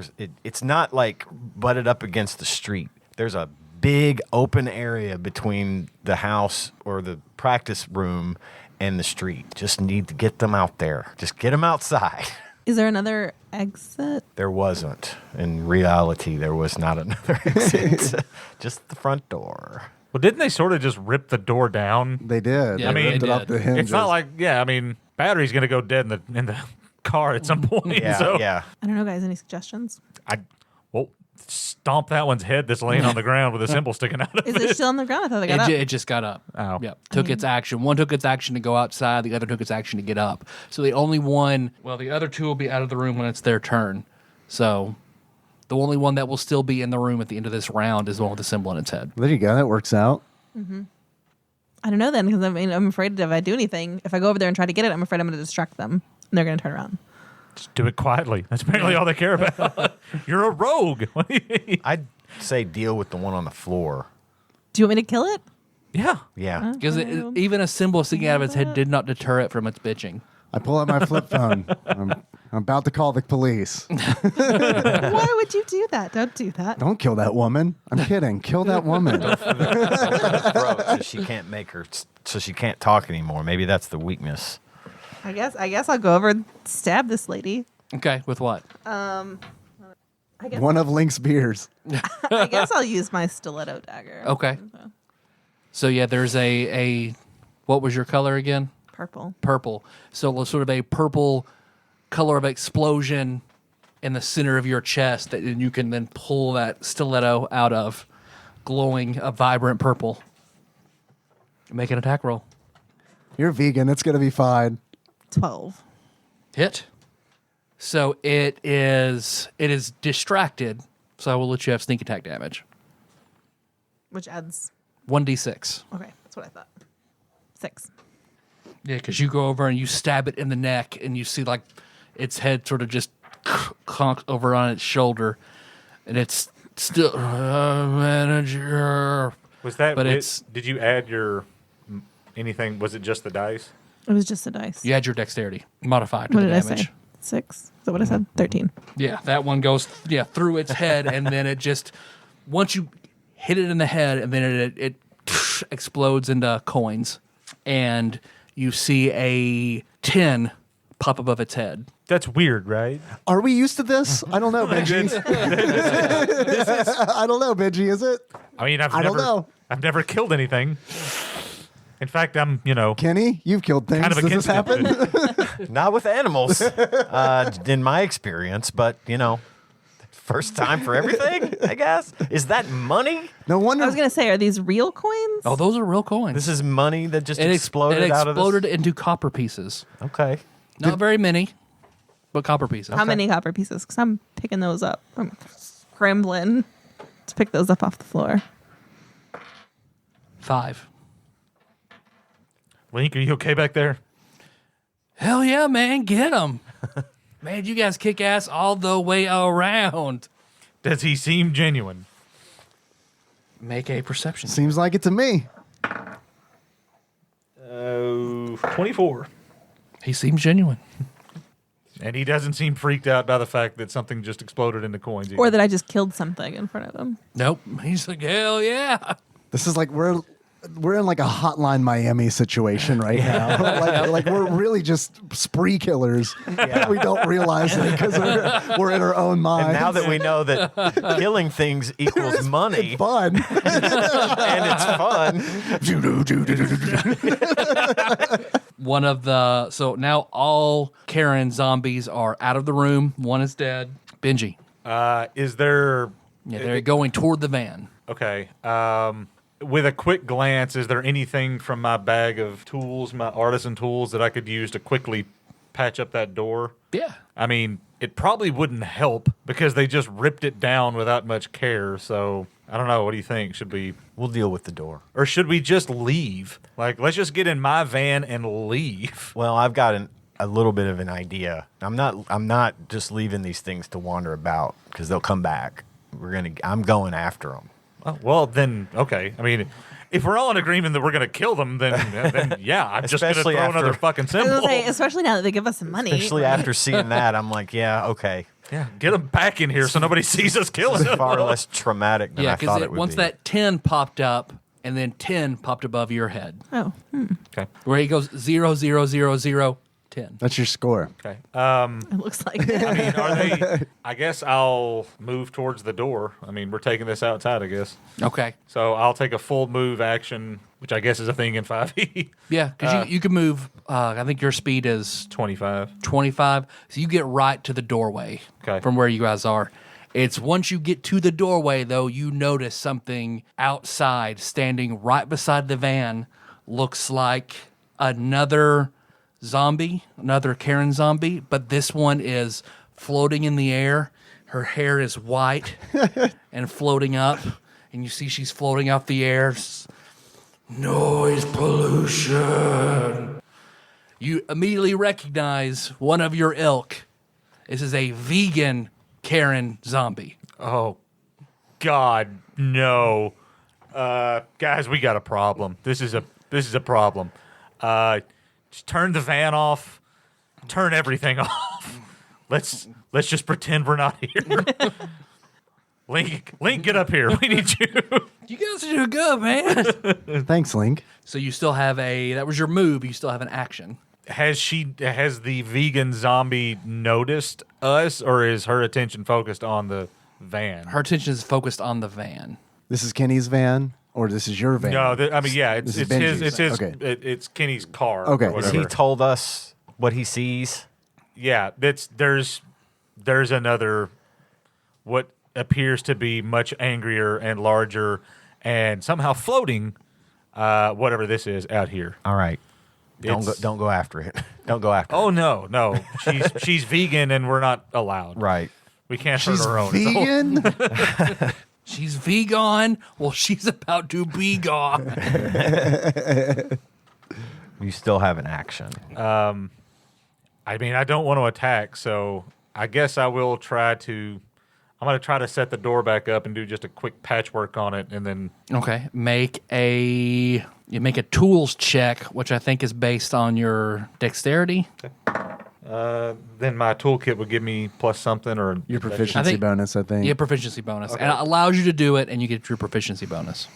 S5: it's not like butted up against the street. There's a big open area between the house or the practice room and the street. Just need to get them out there. Just get them outside.
S6: Is there another exit?
S5: There wasn't. In reality, there was not another exit. Just the front door.
S4: Well, didn't they sort of just rip the door down?
S3: They did.
S2: Yeah,
S3: They
S2: they
S3: ripped it off
S2: did.
S3: the hinges.
S4: It's not like, battery's going to go dead in the car at some point.
S5: Yeah,
S4: so
S5: yeah.
S6: I don't know, guys. Any suggestions?
S4: Stomp that one's head that's laying on the ground with a symbol sticking out of
S6: Is
S4: it.
S6: it still on the ground? I thought they got up.
S2: It just got up.
S4: Oh.
S2: Yep. Took its action. One took its action to go outside. The other took its action to get up. So the only one, the other 2 will be out of the room when it's their turn. So the only one that will still be in the room at the end of this round is the one with the symbol on its head.
S3: There you go. That works out.
S6: I don't know then, because I'm afraid if I do anything, if I go over there and try to get it, I'm afraid I'm going to distract them. And they're going to turn around.
S4: Just do it quietly. That's apparently all they care about. You're a rogue.
S5: I'd say deal with the one on the floor.
S6: Do you want me to kill it?
S4: Yeah.
S5: Yeah.
S2: Because even a symbol sticking out of its head did not deter it from its bitching.
S3: I pull out my flip phone. I'm about to call the police.
S6: Why would you do that? Don't do that.
S3: Don't kill that woman. I'm kidding. Kill that woman.
S5: Throat, so she can't so she can't talk anymore. Maybe that's the weakness.
S6: I guess I'll go over and stab this lady.
S2: Okay, with what?
S6: I guess
S3: One of Link's beers.
S6: I guess I'll use my stiletto dagger.
S2: Okay. So yeah, there's a what was your color again?
S6: Purple.
S2: Purple. So sort of a purple color of explosion in the center of your chest that you can then pull that stiletto out of, glowing a vibrant purple. Make an attack roll.
S3: You're vegan. It's going to be fine.
S6: 12.
S2: Hit. So it is distracted. So I will let you have sneak attack damage.
S6: Which adds.
S2: 1d6.
S6: Okay, that's what I thought. 6.
S2: Yeah, because you go over and you stab it in the neck, and you see like its head sort of just conk over on its shoulder, and it's still manager.
S4: Was that?
S2: But it's
S4: Did you add your anything? Was it just the dice?
S6: It was just a dice.
S2: you add your dexterity modified to
S6: What
S2: the
S6: did I
S2: damage.
S6: say? 6. Is that what I said? 13.
S2: Yeah, that one goes through its head, and then it just once you hit it in the head, and then it explodes into coins, and you see a 10 pop above its head.
S4: That's weird, right?
S3: Are we used to this? I don't know, Benji. I don't know, Benji. Is it?
S4: I mean,
S3: I don't know.
S4: I've never killed anything. In fact, I'm,
S3: Kenny, you've killed things.
S4: kind of
S3: Does this
S4: against
S3: happen?
S5: Not with animals, in my experience, but first time for everything, I guess. Is that money?
S3: No wonder.
S6: I was going to say, are these real coins?
S2: Oh, those are real coins.
S5: This is money that just
S2: it
S5: exploded out of this?
S2: exploded into copper pieces.
S5: Okay.
S2: Not very many, but copper pieces.
S6: How many copper pieces? Because I'm picking those up. I'm scrambling to pick those up off the floor.
S2: 5.
S4: Link, are you okay back there?
S2: Hell yeah, man, get them. Man, you guys kick ass all the way around.
S4: Does he seem genuine?
S2: Make a perception.
S3: Seems like it to me.
S4: 24.
S2: He seems genuine.
S4: And he doesn't seem freaked out by the fact that something just exploded into coins. Either.
S6: Or that I just killed something in front of them.
S2: Nope. He's like, hell yeah.
S3: This is like we're in like a Hotline Miami situation right now. like we're really just spree killers.
S5: Yeah.
S3: We don't realize it because we're in our own minds.
S5: And now that we know that killing things equals money
S3: fun.
S5: and it's fun,
S2: So now all Karen zombies are out of the room. One is dead. Benji.
S4: Is there...
S2: Yeah, they're going toward the van.
S4: Okay. With a quick glance, is there anything from my bag of tools, my artisan tools, that I could use to quickly patch up that door?
S2: Yeah.
S4: I mean, it probably wouldn't help because they just ripped it down without much care. So I don't know. What do you think?
S5: we'll deal with the door.
S4: Or should we just leave? Like, let's just get in my van and leave.
S5: Well, I've got a little bit of an idea. I'm not just leaving these things to wander about because they'll come back. I'm going after them.
S4: Oh, well, then, okay. I mean, if we're all in agreement that we're going to kill them, then yeah, I'm just going to throw
S5: Especially after-
S4: another fucking
S6: I was
S4: symbol.
S6: gonna say, especially now that they give us some money.
S5: Especially after seeing that, I'm like, yeah, okay.
S4: Yeah, get them back in here so nobody sees us killing
S5: It's
S4: them.
S5: far less traumatic than
S2: Yeah,
S5: I thought it would
S2: once
S5: be.
S2: that 10 popped up, and then 10 popped above your head,
S6: Oh,
S4: Okay.
S2: where he goes 0, 0, 0, 0, 10.
S3: That's your score.
S4: Okay.
S6: it looks like it.
S4: I mean, are they? I guess I'll move towards the door. I mean, we're taking this outside, I guess.
S2: Okay.
S4: So I'll take a full move action, which I guess is a thing in 5e.
S2: Yeah, because you can move. I think your speed is
S4: 25.
S2: 25, so you get right to the doorway
S4: Okay.
S2: from where you guys are. It's once you get to the doorway, though, you notice something outside standing right beside the van. Looks like another zombie, another Karen zombie, but this one is floating in the air. Her hair is white and floating up, and you see she's floating off the air. Noise pollution. You immediately recognize one of your ilk. This is a vegan Karen zombie.
S4: Oh, God, no. Guys, we got a problem. This is a problem. Just turn the van off. Turn everything off. Let's just pretend we're not here. Link, get up here. We need you.
S2: You guys are doing good, man.
S3: Thanks, Link.
S2: So you still have that was your move. You still have an action.
S4: Has the vegan zombie noticed us, or is her attention focused on the van?
S2: Her attention is focused on the van.
S3: This is Kenny's van, or this is your van?
S4: No, I mean, yeah, it's
S3: This is
S4: his. It's
S3: Benji's.
S4: his.
S3: Okay.
S4: It's Kenny's car.
S3: Okay.
S4: Or
S3: Has
S5: Has
S4: whatever.
S5: he told us what he sees?
S4: Yeah, there's another what appears to be much angrier and larger and somehow floating whatever this is out here.
S5: All right.
S4: It's-
S5: Don't go after it. Don't go after it.
S4: Oh no. She's vegan and we're not allowed.
S5: Right.
S4: We can't
S3: She's
S4: hurt her own.
S3: vegan?
S2: She's vegan. Well, she's about to be gone.
S5: You still have an action.
S4: I mean, I don't want to attack, so I guess I will try to. I'm going to try to set the door back up and do just a quick patchwork on it, and then
S2: Okay, make a tools check, which I think is based on your dexterity.
S4: Then my toolkit would give me plus something or
S3: Your proficiency bonus, I think.
S2: Yeah, proficiency bonus.
S4: Okay.
S2: And it allows you to do it, and you get your proficiency bonus.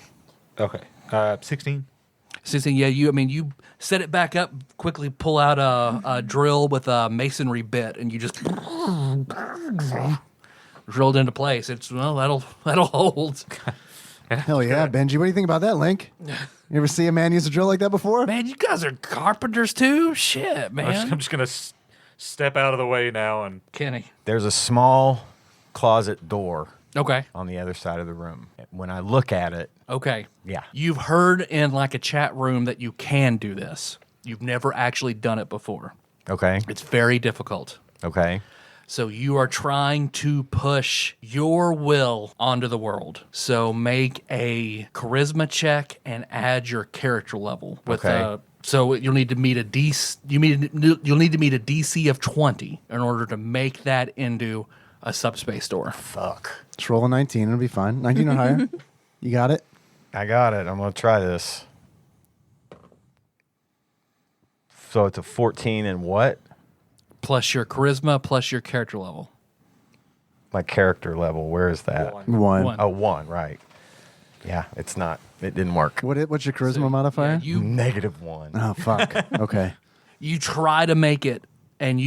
S4: Okay. 16.
S2: 16, yeah, you set it back up, quickly pull out a drill with a masonry bit, and you just drilled into place. That'll hold.
S3: Hell yeah, Benji. What do you think about that, Link? You ever see a man use a drill like that before?
S2: Man, you guys are carpenters too? Shit, man.
S4: I'm just going to step out of the way now and
S2: Kenny.
S5: There's a small closet door
S2: Okay.
S5: on the other side of the room. When I look at it,
S2: Okay.
S5: yeah.
S2: You've heard in like a chat room that you can do this. You've never actually done it before.
S5: Okay.
S2: It's very difficult.
S5: Okay.
S2: So you are trying to push your will onto the world. So make a charisma check and add your character level.
S5: Okay.
S2: So you'll need to meet a DC. You'll need to meet a DC of 20 in order to make that into a subspace door.
S5: Fuck.
S3: Just roll a 19. It'll be fine. 19 or higher. You got it?
S5: I got it. I'm going to try this. So it's a 14 and what?
S2: Plus your charisma, plus your character level.
S5: My character level. Where is that?
S3: One.
S2: One.
S5: Oh, 1, right. Yeah, it's not. It didn't work.
S3: What's your charisma modifier?
S2: You
S5: -1.
S3: Oh, fuck. Okay.
S2: you try to make it, and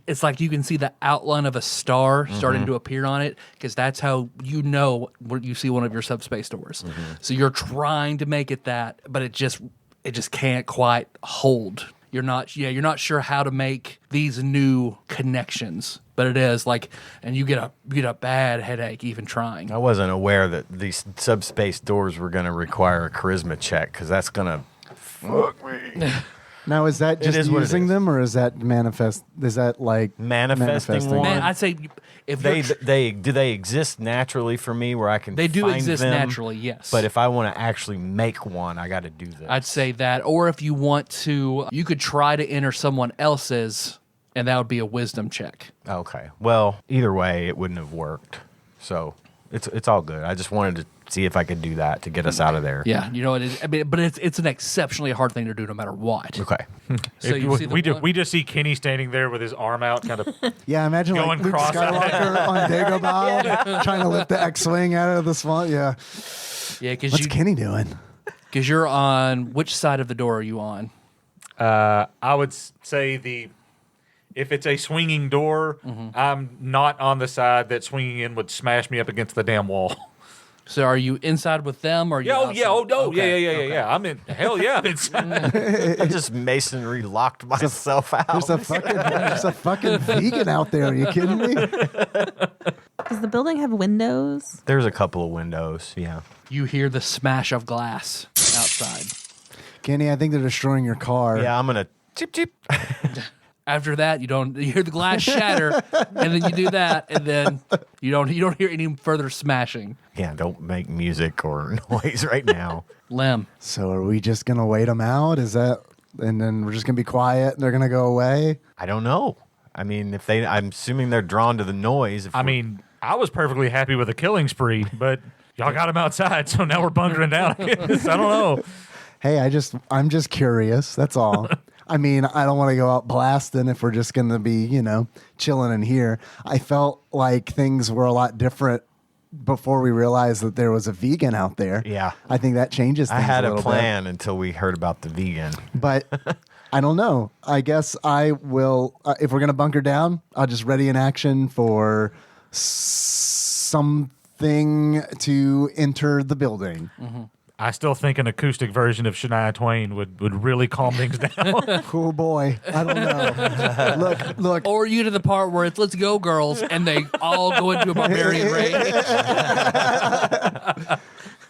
S2: it's like you can see the outline of a star starting to appear on it, because that's how you know when you see one of your subspace doors. So you're trying to make it that, but it just can't quite hold. You're not sure how to make these new connections, but it is like, and you get a bad headache even trying.
S5: I wasn't aware that these subspace doors were going to require a charisma check, because that's going to fuck me.
S3: Now, is that just
S5: is what it
S3: using
S5: is.
S3: them, or is that manifest? Is that like
S5: Manifesting one?
S2: Man, I'd say if
S5: Do they exist naturally for me where I can
S2: they do
S5: find
S2: exist
S5: them?
S2: naturally, yes.
S5: But if I want to actually make one, I got to do this.
S2: I'd say that, or if you want to, you could try to enter someone else's, and that would be a wisdom check.
S5: Okay. Well, either way, it wouldn't have worked. So it's all good. I just wanted to see if I could do that to get us out of there.
S2: Yeah, it is. I mean, but it's an exceptionally hard thing to do, no matter what.
S5: Okay.
S2: So you see the one-
S4: we just see Kenny standing there with his arm out, kind of.
S3: Yeah, imagine like
S4: Going
S3: Luke
S4: cross-eyed.
S3: Skywalker on Dagobah trying to lift the X-wing out of the swamp. Yeah.
S2: Yeah,
S3: What's Kenny doing?
S2: because you're on which side of the door are you on?
S4: I would say if it's a swinging door, I'm not on the side that swinging in would smash me up against the damn wall.
S2: So are you inside with them, or are you outside?
S4: Okay. I'm in. Hell yeah, I'm inside.
S5: I just masonry locked myself out.
S3: There's a fucking vegan out there. Are you kidding me?
S6: Does the building have windows?
S5: There's a couple of windows, yeah.
S2: You hear the smash of glass outside.
S3: Kenny, I think they're destroying your car.
S5: Yeah, I'm going to chip chip.
S2: After that, you hear the glass shatter, and then you do that, and then you don't hear any further smashing.
S5: Yeah, don't make music or noise right now.
S2: Lem,
S3: So are we just gonna wait them out? Is that, and then we're just gonna be quiet and they're gonna go away?
S5: I don't know. I mean, I'm assuming they're drawn to the noise.
S4: I mean, I was perfectly happy with a killing spree, but y'all got him outside, so now we're bunkering down. I guess. I don't know.
S3: Hey, I'm just curious. That's all. I mean, I don't want to go out blasting if we're just going to be, chilling in here. I felt like things were a lot different before we realized that there was a vegan out there.
S5: Yeah.
S3: I think that changes things
S5: I had
S3: a
S5: a
S3: little
S5: plan until we heard about the vegan.
S3: bit. But I don't know. I guess I will, if we're going to bunker down, I'll just ready in action for something to enter the building.
S4: I still think an acoustic version of Shania Twain would really calm things down.
S3: Oh boy, I don't know. Look.
S2: or you to the part where it's "Let's go, girls," and they all go into a barbarian rage.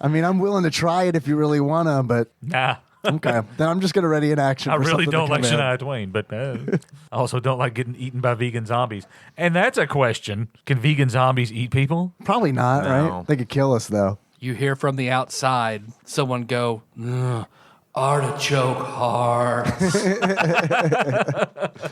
S3: I mean, I'm willing to try it if you really wanna, but
S4: Nah.
S3: okay. Then I'm just gonna ready in action.
S4: I
S3: for
S4: really
S3: something to
S4: don't like
S3: come in.
S4: Shania Twain, but I also don't like getting eaten by vegan zombies. And that's a question. Can vegan zombies eat people?
S3: Probably not,
S5: No.
S3: right? They could kill us though.
S2: You hear from the outside someone go, "Ugh, artichoke hearts."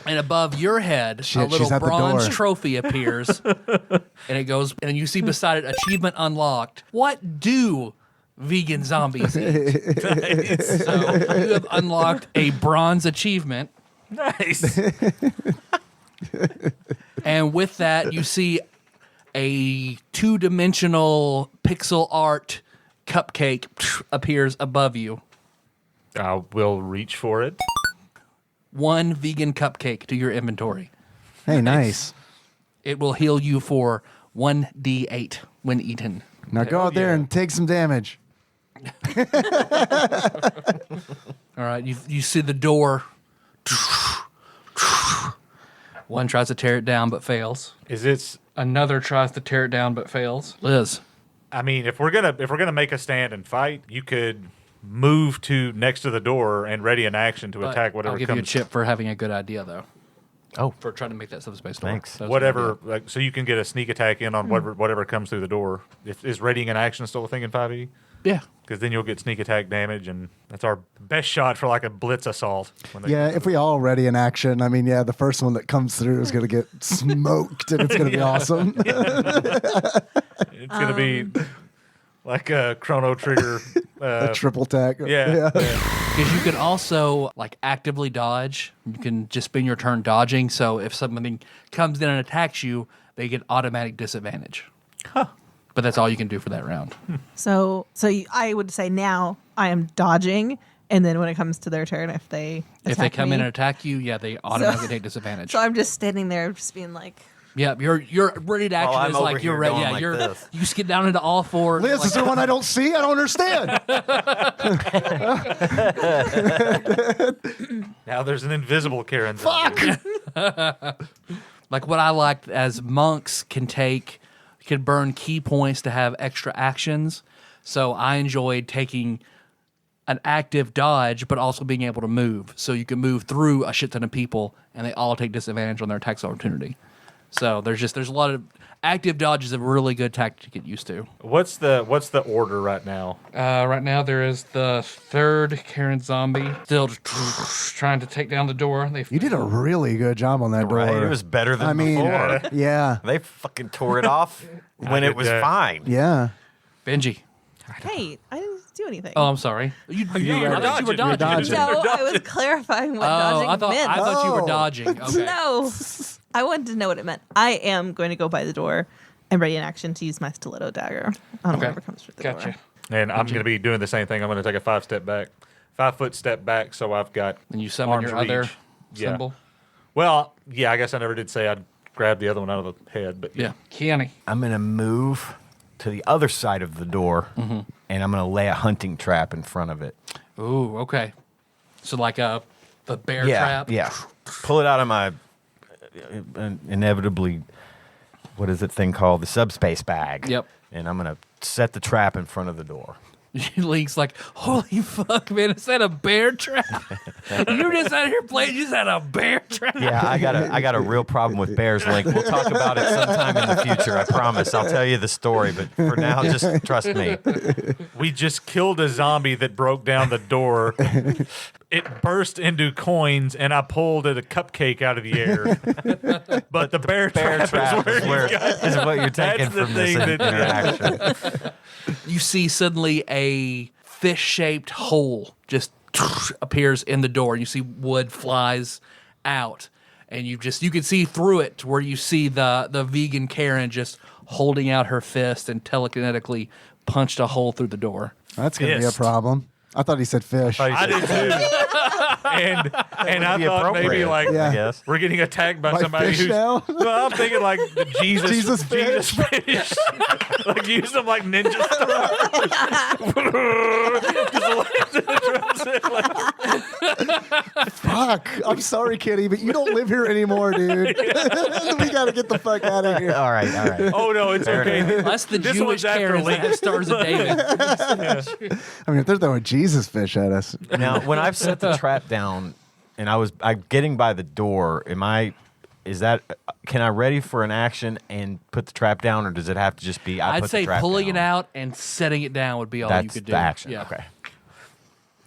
S2: And above your head,
S3: Shit,
S2: a little
S3: she's at the
S2: bronze
S3: door.
S2: trophy appears. And it goes, and you see beside it, achievement unlocked. What do vegan zombies eat? So you have unlocked a bronze achievement.
S4: Nice.
S2: And with that, you see a 2-dimensional pixel art cupcake appears above you.
S4: I will reach for it.
S2: 1 vegan cupcake to your inventory.
S3: Hey, nice.
S2: It will heal you for 1d8 when eaten.
S3: Now go out there and take some damage.
S2: All right, you see the door. One tries to tear it down but fails.
S4: Is it?
S2: Another tries to tear it down but fails. Liz.
S4: I mean, if we're gonna make a stand and fight, you could move to next to the door and ready an action to attack whatever
S2: I'll give
S4: comes.
S2: you a chip for having a good idea, though.
S5: Oh,
S2: For trying to make that subspace door.
S5: Thanks.
S2: That was a good
S4: Whatever,
S2: idea.
S4: like, so you can get a sneak attack in on whatever comes through the door. Is readying an action still a thing in 5e?
S2: Yeah.
S4: Because then you'll get sneak attack damage, and that's our best shot for like a blitz assault. When they
S3: Yeah, if we all ready in action, I mean, yeah, the first one that comes through is going to get smoked, and it's going to be awesome.
S4: it's gonna be like a Chrono Trigger.
S3: A triple tack.
S4: Yeah.
S2: Because you can also like actively dodge. You can just spend your turn dodging. So if something comes in and attacks you, they get automatic disadvantage. But that's all you can do for that round.
S6: So I would say now I am dodging, and then when it comes to their turn, if they
S2: Come
S6: me,
S2: in and attack you, yeah, they automatically take disadvantage.
S6: so I'm just standing there, just being like,
S2: Yeah, your ready to action
S5: I'm
S2: is
S5: over
S2: like you're
S5: here
S2: ready.
S5: going
S2: Yeah,
S5: like
S2: you're
S5: this.
S2: you just get down into all fours.
S3: Liz,
S2: like,
S3: is there one I don't see? I don't understand.
S4: Now there's an invisible Karen.
S3: Fuck.
S2: like what I liked as monks can burn key points to have extra actions. So I enjoyed taking an active dodge, but also being able to move. So you can move through a shit ton of people, and they all take disadvantage on their attacks opportunity. So there's a lot of active dodge is a really good tactic to get used to.
S4: What's the order right now?
S2: Right now there is the 3rd Karen zombie still trying to take down the door.
S3: You did a really good job on that door.
S5: right. It was better than
S3: I mean,
S5: before.
S3: yeah.
S5: They fucking tore it off when
S4: did
S5: it was
S4: that.
S5: fine.
S3: Yeah.
S2: Benji.
S6: "Hey, I didn't do anything."
S2: Oh, I'm sorry. I thought you were
S3: You're
S2: dodging.
S3: dodging.
S6: No, I was clarifying what dodging
S2: I thought you were
S3: Oh.
S2: dodging. Okay.
S6: No, I wanted to know what it meant. I am going to go by the door and ready in action to use my stiletto dagger on whatever comes through the door.
S2: Gotcha.
S4: And I'm going to be doing the same thing. I'm going to take a 5-foot step back, so I've got.
S2: And you summon
S4: arm's
S2: your other
S4: reach. Yeah.
S2: symbol.
S4: Well, yeah, I guess I never did say I'd grab the other one out of the head, but
S2: Yeah. Kiani.
S5: I'm going to move to the other side of the door, and I'm going to lay a hunting trap in front of it.
S2: Ooh, okay. So like the bear
S5: yeah,
S2: trap.
S5: Yeah. Pull it out of my inevitably, what is that thing called? The subspace bag.
S2: Yep.
S5: And I'm going to set the trap in front of the door.
S2: Link's like, holy fuck, man! Is that a bear trap? You just out here playing. You just had a bear trap.
S5: Yeah, I got a real problem with bears, Link. We'll talk about it sometime in the future. I promise. I'll tell you the story, but for now, just trust me.
S4: we just killed a zombie that broke down the door. It burst into coins, and I pulled a cupcake out of the air. But the bear
S5: Bear trap
S4: is where you got.
S5: is what you're taking
S4: That's the
S5: from this
S4: thing that-
S5: interaction.
S2: You see suddenly a fish-shaped hole just appears in the door. You see wood flies out, and you can see through it to where you see the vegan Karen just holding out her fist and telekinetically punched a hole through the door.
S3: That's going to be a
S4: Pissed.
S3: problem. I thought he said fish.
S4: I did too. and I
S5: Be
S4: thought maybe
S5: appropriate,
S4: like
S3: Yeah.
S5: I guess.
S4: we're getting attacked by
S3: By
S4: somebody
S3: fish
S4: who's.
S3: now?
S4: Well, I'm thinking like the Jesus
S3: fish.
S4: fish. Like use them like ninja stars.
S3: Fuck. I'm sorry, Kitty, but you don't live here anymore, dude. We got to get the fuck out of here.
S5: All right, all right.
S4: Oh no, it's okay.
S2: That's the
S4: This
S2: Jewish
S4: one's after
S2: Karen
S4: Link.
S2: that stars of David.
S3: I mean, if they're throwing Jesus fish at us.
S5: Now, when I've set the trap down and I'm getting by the door, can I ready for an action and put the trap down, or does it have to just be I
S2: I'd
S5: put
S2: say
S5: the trap
S2: pulling
S5: down?
S2: it out and setting it down would be all
S5: That's
S2: you could do.
S5: the action.
S2: Yeah.
S5: Okay.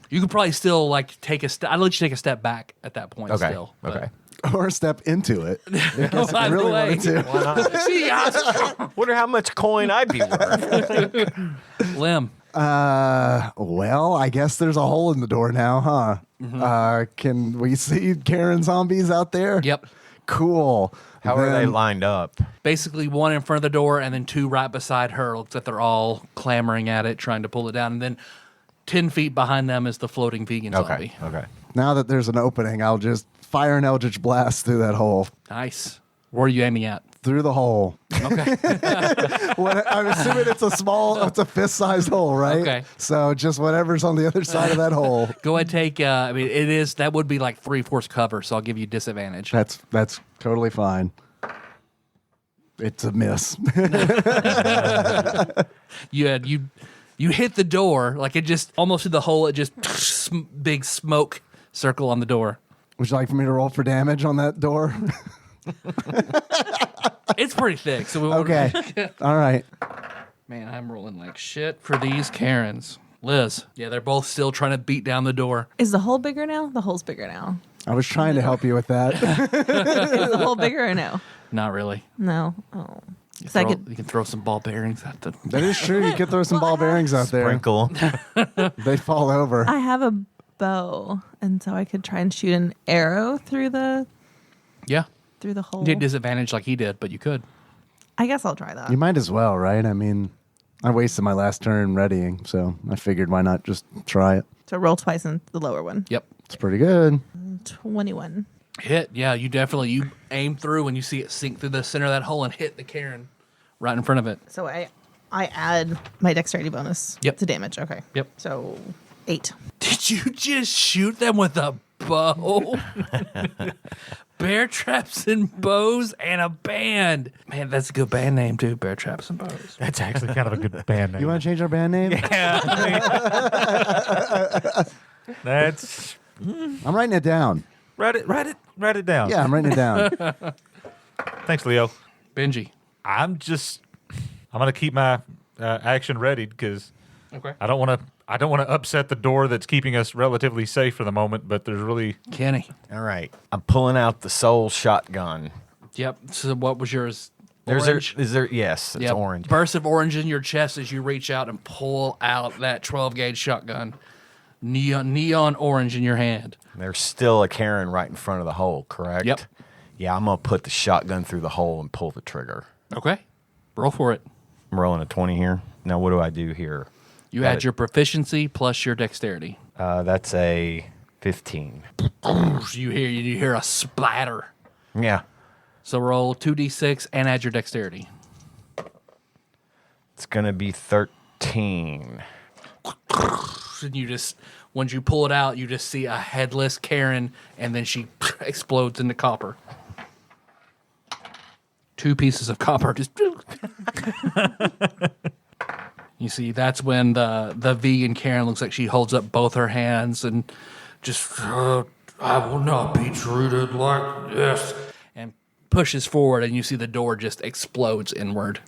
S2: You could probably still like take a step. I'd let you take a step back at that point.
S5: Okay.
S2: Still. but-
S5: Okay.
S3: Or step into it. If
S2: By
S3: you
S2: the
S3: really
S2: way.
S3: wanted to.
S5: Why not?
S2: See,
S5: Wonder how much coin I'd be worth.
S2: Lim.
S3: Well, I guess there's a hole in the door now, huh? Can we see Karen zombies out there?
S2: Yep.
S3: Cool.
S5: How are they
S3: Then-
S5: lined up?
S2: Basically, one in front of the door and then two right beside her. Looks like they're all clamoring at it, trying to pull it down. And then 10 feet behind them is the floating vegan zombie.
S5: Okay.
S3: Now that there's an opening, I'll just fire an Eldritch Blast through that hole.
S2: Nice. Where are you aiming at?
S3: Through the hole.
S2: Okay.
S3: I'm assuming it's a fist-sized hole, right?
S2: Okay.
S3: So just whatever's on the other side of that hole.
S2: Go ahead, take. That would be like 3/4 cover, so I'll give you disadvantage.
S3: That's totally fine. It's a miss.
S2: You hit the door, like it just almost through the hole. It just big smoke circle on the door.
S3: Would you like for me to roll for damage on that door?
S2: It's pretty thick, so we won't.
S3: Okay. All right.
S2: Man, I'm rolling like shit for these Karens. Liz, yeah, they're both still trying to beat down the door.
S6: Is the hole bigger now? The hole's bigger now.
S3: I was trying to help you with that.
S6: Is the hole bigger or no?
S2: Not really.
S6: No. Oh. So
S2: You can throw some ball bearings at the.
S3: That is true. You could throw some ball bearings out there.
S5: Sprinkle.
S3: They fall over.
S6: I have a bow, and so I could try and shoot an arrow through the
S2: Yeah.
S6: hole.
S2: You did disadvantage like he did, but you could.
S6: I guess I'll try that.
S3: You might as well, right? I mean, I wasted my last turn readying, so I figured why not just try it.
S6: So roll twice in the lower one.
S2: Yep.
S3: It's pretty good.
S6: 21.
S2: Hit. Yeah, you aim through and you see it sink through the center of that hole and hit the Karen right in front of it.
S6: So I add my dexterity bonus
S2: Yep.
S6: to damage. Okay.
S2: Yep.
S6: So 8.
S2: Did you just shoot them with a bow? Bear Traps and Bows and a band. Man, that's a good band name too. Bear Traps and Bows.
S4: That's actually kind of a good band name.
S3: You want to change our band name?
S4: That's
S3: I'm writing it down.
S4: write it down.
S3: Yeah, I'm writing it down.
S4: Thanks, Leo.
S2: Benji.
S4: I'm gonna keep my action ready because
S2: Okay.
S4: I don't want to upset the door that's keeping us relatively safe for the moment. But there's really
S2: Kenny.
S5: All right. I'm pulling out the soul shotgun.
S2: Yep. So what was yours?
S5: Yes, it's
S2: Yep.
S5: orange.
S2: Burst of orange in your chest as you reach out and pull out that 12 gauge shotgun. Neon orange in your hand.
S5: There's still a Karen right in front of the hole, correct?
S2: Yep.
S5: Yeah, I'm going to put the shotgun through the hole and pull the trigger.
S2: Okay. Roll for it.
S5: I'm rolling a 20 here. Now, what do I do here?
S2: You
S5: Got
S2: add
S5: it.
S2: your proficiency plus your dexterity.
S5: That's a 15.
S2: You hear a splatter.
S5: Yeah.
S2: So roll 2d6 and add your dexterity.
S5: It's going to be 13.
S2: And you just, once you pull it out, you just see a headless Karen, and then she explodes into copper. 2 pieces of copper just. You see, that's when the vegan Karen looks like she holds up both her hands and just, I will not be treated like this, and pushes forward, and you see the door just explodes inward.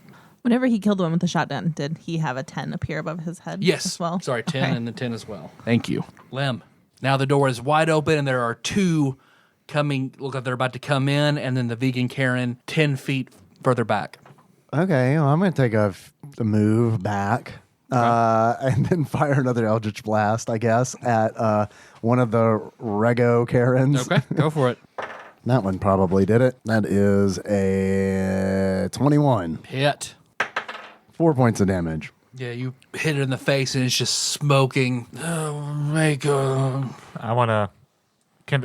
S6: Whenever he killed the one with the shotgun, did he have a 10 appear above his head
S2: Yes.
S6: as well?
S2: Sorry, 10
S6: Okay.
S2: and the 10 as well. Thank you. Lem. Now the door is wide open and there are 2 coming, look like they're about to come in, and then the vegan Karen 10 feet further back.
S3: Okay, well, I'm going to take a move back and then fire another Eldritch Blast, I guess, at one of the Rego Karens.
S2: Okay, go for it.
S3: That one probably did it. That is a 21.
S2: Hit.
S3: 4 points of damage.
S2: Yeah, you hit it in the face and it's just smoking. Oh my God.
S4: I want to.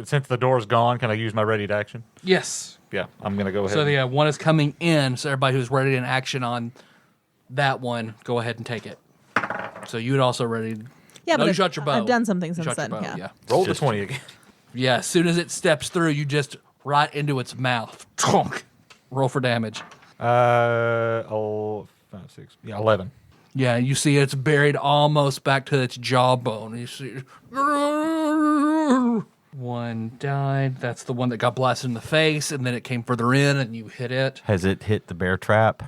S4: Since the door's gone, can I use my ready to action?
S2: Yes.
S4: Yeah, I'm gonna go ahead.
S2: So the one is coming in, so everybody who's ready in action on that one, go ahead and take it. So you would also ready.
S6: Yeah,
S2: No,
S6: but
S2: you shot your bow.
S6: I've done something
S2: You
S6: since
S2: shot your
S6: then.
S2: bow,
S6: Yeah.
S4: roll the 20 again.
S2: Yeah, as soon as it steps through, you just right into its mouth. Tonk. Roll for damage.
S4: 11.
S2: Yeah, you see it's buried almost back to its jawbone. You see, one died. That's the one that got blasted in the face, and then it came further in, and you hit it.
S5: Has it hit the bear trap?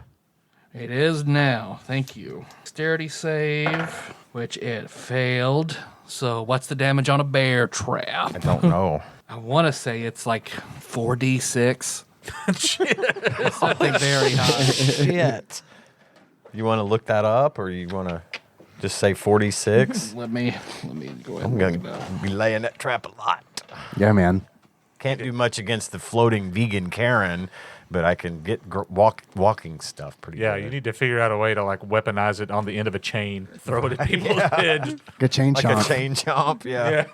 S2: It is now. Thank you. Dexterity save, which it failed. So what's the damage on a bear trap?
S5: I don't know.
S2: I want to say it's like 4d6. Something very high.
S5: Shit. You want to look that up, or you want to just say 46?
S2: Let me go ahead
S5: I'm
S2: and
S5: going
S2: look it up.
S5: to be laying that trap a lot.
S3: Yeah, man.
S5: Can't do much against the floating vegan Karen, but I can get walking stuff pretty
S4: Yeah,
S5: good.
S4: you need to figure out a way to like weaponize it on the end of a chain, throw it at people's heads.
S3: Good chain
S5: like
S3: chomp.
S5: a chain chomp, yeah.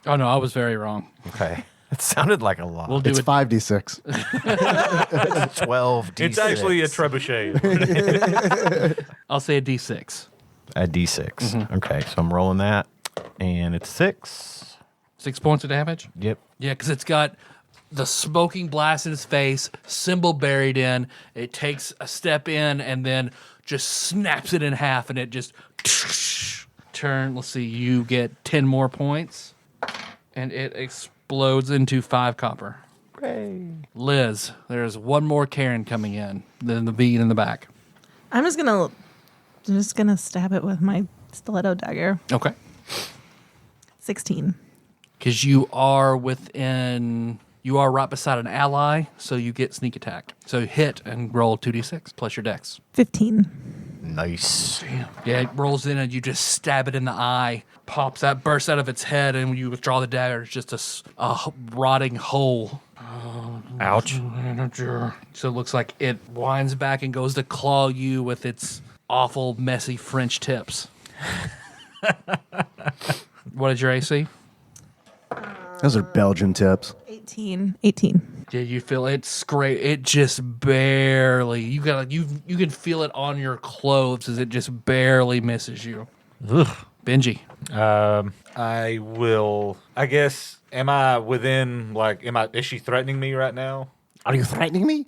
S2: Oh no, I was very wrong.
S5: Okay. It sounded like a lot.
S2: We'll do
S3: It's
S2: it.
S3: 5d6.
S5: 12 D6.
S4: It's actually a trebuchet.
S2: I'll say a D6.
S5: A D6. Okay, so I'm rolling that, and it's 6.
S2: 6 points of damage.
S5: Yep.
S2: Yeah, because it's got the smoking blast in his face, symbol buried in. It takes a step in and then just snaps it in half, and it just turn. Let's see, you get 10 more points, and it explodes into 5 copper.
S5: Hooray.
S2: Liz, there's one more Karen coming in, then the vegan in the back.
S6: I'm just gonna stab it with my stiletto dagger.
S2: Okay.
S6: 16.
S2: Because you are right beside an ally, so you get sneak attack. So hit and roll 2d6 plus your dex.
S6: 15.
S5: Nice.
S2: Yeah, it rolls in and you just stab it in the eye, bursts out of its head, and when you withdraw the dagger, it's just a rotting hole.
S4: Ouch.
S2: So it looks like it winds back and goes to claw you with its awful, messy French tips. What is your AC?
S3: Those are Belgian tips.
S6: 18.
S2: Yeah, you feel it scrape. It just barely. You can feel it on your clothes as it just barely misses you.
S4: Ugh.
S2: Benji.
S4: I will. I guess. Am I within? Like, is she threatening me right now?
S3: Are you threatening me?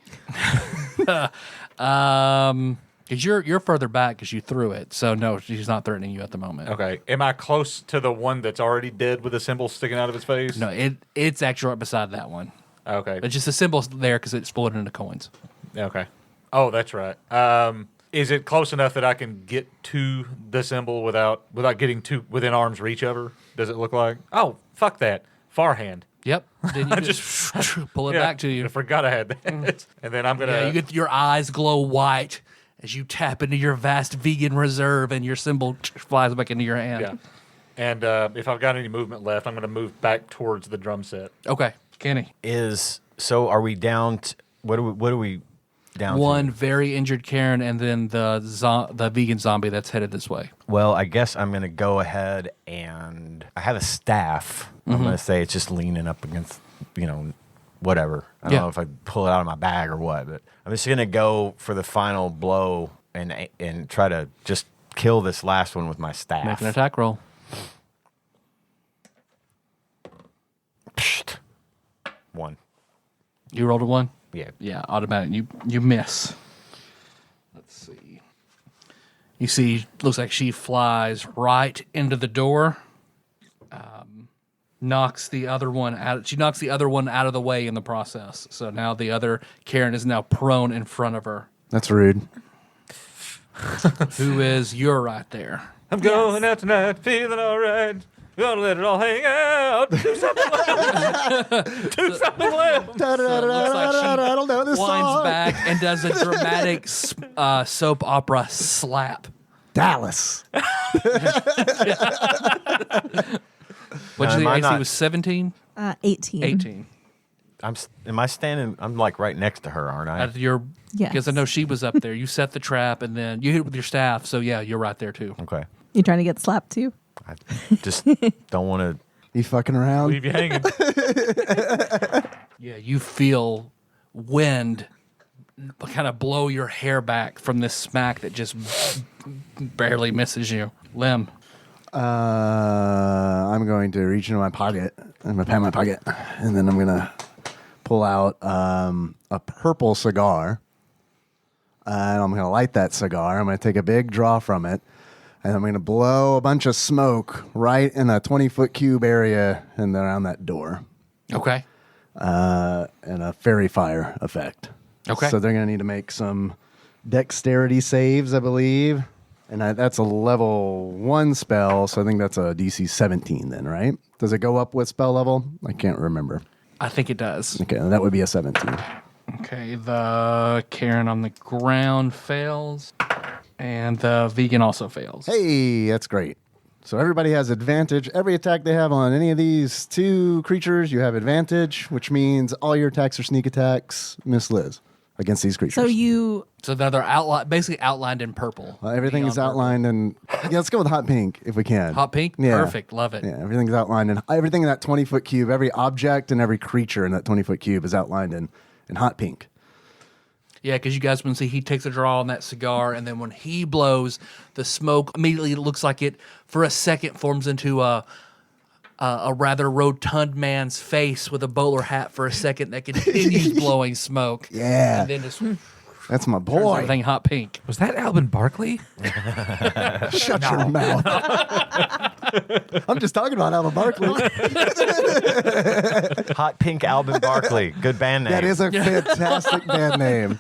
S2: Because you're further back because you threw it. So no, she's not threatening you at the moment.
S4: Okay. Am I close to the one that's already dead with a symbol sticking out of his face?
S2: No, it's actually right beside that one.
S4: Okay.
S2: It's just the symbol's there because it exploded into coins.
S4: Okay. Oh, that's right. Is it close enough that I can get to the symbol without getting too within arm's reach of her? Does it look like? Oh, fuck that. Far hand.
S2: Yep. Then you just pull it back to you.
S4: I forgot I had that. And then I'm gonna.
S2: Yeah, you get your eyes glow white as you tap into your vast vegan reserve, and your symbol flies back into your hand.
S4: Yeah. And if I've got any movement left, I'm gonna move back towards the drum set.
S2: Okay, Kenny.
S5: Are we down? What are we down
S2: One
S5: to?
S2: very injured Karen, and then the vegan zombie that's headed this way.
S5: Well, I guess I'm going to go ahead and I have a staff. I'm going to say it's just leaning up against, whatever. I don't know if I pull it out of my bag or what, but I'm just going to go for the final blow and try to just kill this last one with my staff.
S2: Make an attack roll.
S5: Psht. 1.
S2: You rolled a 1?
S5: Yeah.
S2: Yeah, automatic. You miss. Let's see. You see, looks like she flies right into the door. Knocks the other one out. She knocks the other one out of the way in the process. So now the other Karen is now prone in front of her.
S3: That's rude.
S2: You're right there.
S4: I'm going out tonight, feeling all right. Gonna let it all hang out. Do something left. Do something left.
S2: So it looks like she
S3: I don't know this
S2: winds
S3: song.
S2: back and does a dramatic soap opera slap.
S3: Dallas.
S2: What'd you say?
S5: Am I
S2: AC
S5: not-
S2: was 17?
S6: 18.
S2: 18.
S5: Am I standing? I'm like right next to her, aren't I?
S6: Yes.
S2: Because I know she was up there. You set the trap and then you hit it with your staff. So yeah, you're right there too.
S5: Okay.
S6: You trying to get slapped too?
S5: I just don't want to.
S3: You fucking around?
S4: Leave you hanging.
S2: Yeah, you feel wind kind of blow your hair back from this smack that just barely misses you. Lim.
S3: I'm going to reach into my pocket. I'm going to pat my pocket. And then I'm going to pull out a purple cigar. And I'm going to light that cigar. I'm going to take a big draw from it. And I'm going to blow a bunch of smoke right in a 20-foot cube area and around that door.
S2: Okay.
S3: And a fairy fire effect.
S2: Okay.
S3: So they're going to need to make some dexterity saves, I believe. And that's a level 1 spell, so I think that's a DC 17 then, right? Does it go up with spell level? I can't remember.
S2: I think it does.
S3: Okay, that would be a 17.
S2: Okay, the Karen on the ground fails. And the vegan also fails.
S3: Hey, that's great. So everybody has advantage. Every attack they have on any of these 2 creatures, you have advantage, which means all your attacks are sneak attacks, Miss Liz, against these creatures.
S2: So now they're basically outlined in purple.
S3: Everything is
S2: Neon purple.
S3: outlined in. Yeah, let's go with hot pink if we can.
S2: Hot pink?
S3: Yeah.
S2: Perfect. Love it.
S3: Yeah, everything's outlined in everything in that 20-foot cube. Every object and every creature in that 20-foot cube is outlined in hot pink.
S2: Yeah, because you guys can see he takes a draw on that cigar, and then when he blows, the smoke immediately looks like it, for a second, forms into a rather rotund man's face with a bowler hat for a second that continues blowing smoke.
S3: Yeah.
S2: And then just
S3: That's my
S2: turns
S3: boy.
S2: everything hot pink.
S4: Was that Alben Barkley?
S3: Shut your mouth. I'm just talking about Alben Barkley.
S5: Hot Pink Alben Barkley. Good band name.
S3: That is a fantastic band name.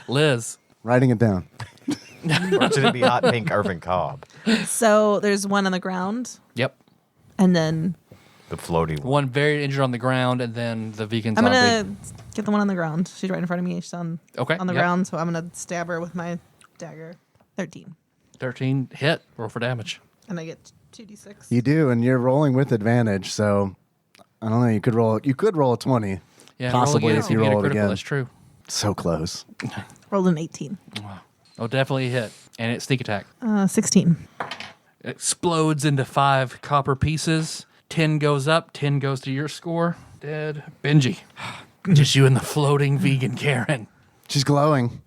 S2: Liz.
S3: Writing it down.
S5: Or should it be Hot Pink Irvin Cobb?
S6: So there's one on the ground,
S2: Yep.
S6: and then
S5: The floaty one.
S2: One very injured on the ground, and then the vegan
S6: I'm
S2: zombie.
S6: gonna get the one on the ground. She's right in front of me. She's on the
S2: yep.
S6: ground, so I'm gonna stab her with my dagger. 13,
S2: 13 hit. Roll for damage.
S6: and I get 2d6.
S3: You do, and you're rolling with advantage, so I don't know. You could roll a 20.
S2: Yeah,
S3: Possibly
S2: roll again,
S3: if you
S2: get a
S3: roll it
S2: critical.
S3: again.
S2: That's true.
S3: So close.
S6: Rolled an 18.
S2: Oh, definitely a hit. And it's sneak attack.
S6: 16.
S2: It explodes into 5 copper pieces. 10 goes up, 10 goes to your score. Dead. Benji. Just you and the floating vegan Karen.
S3: She's glowing.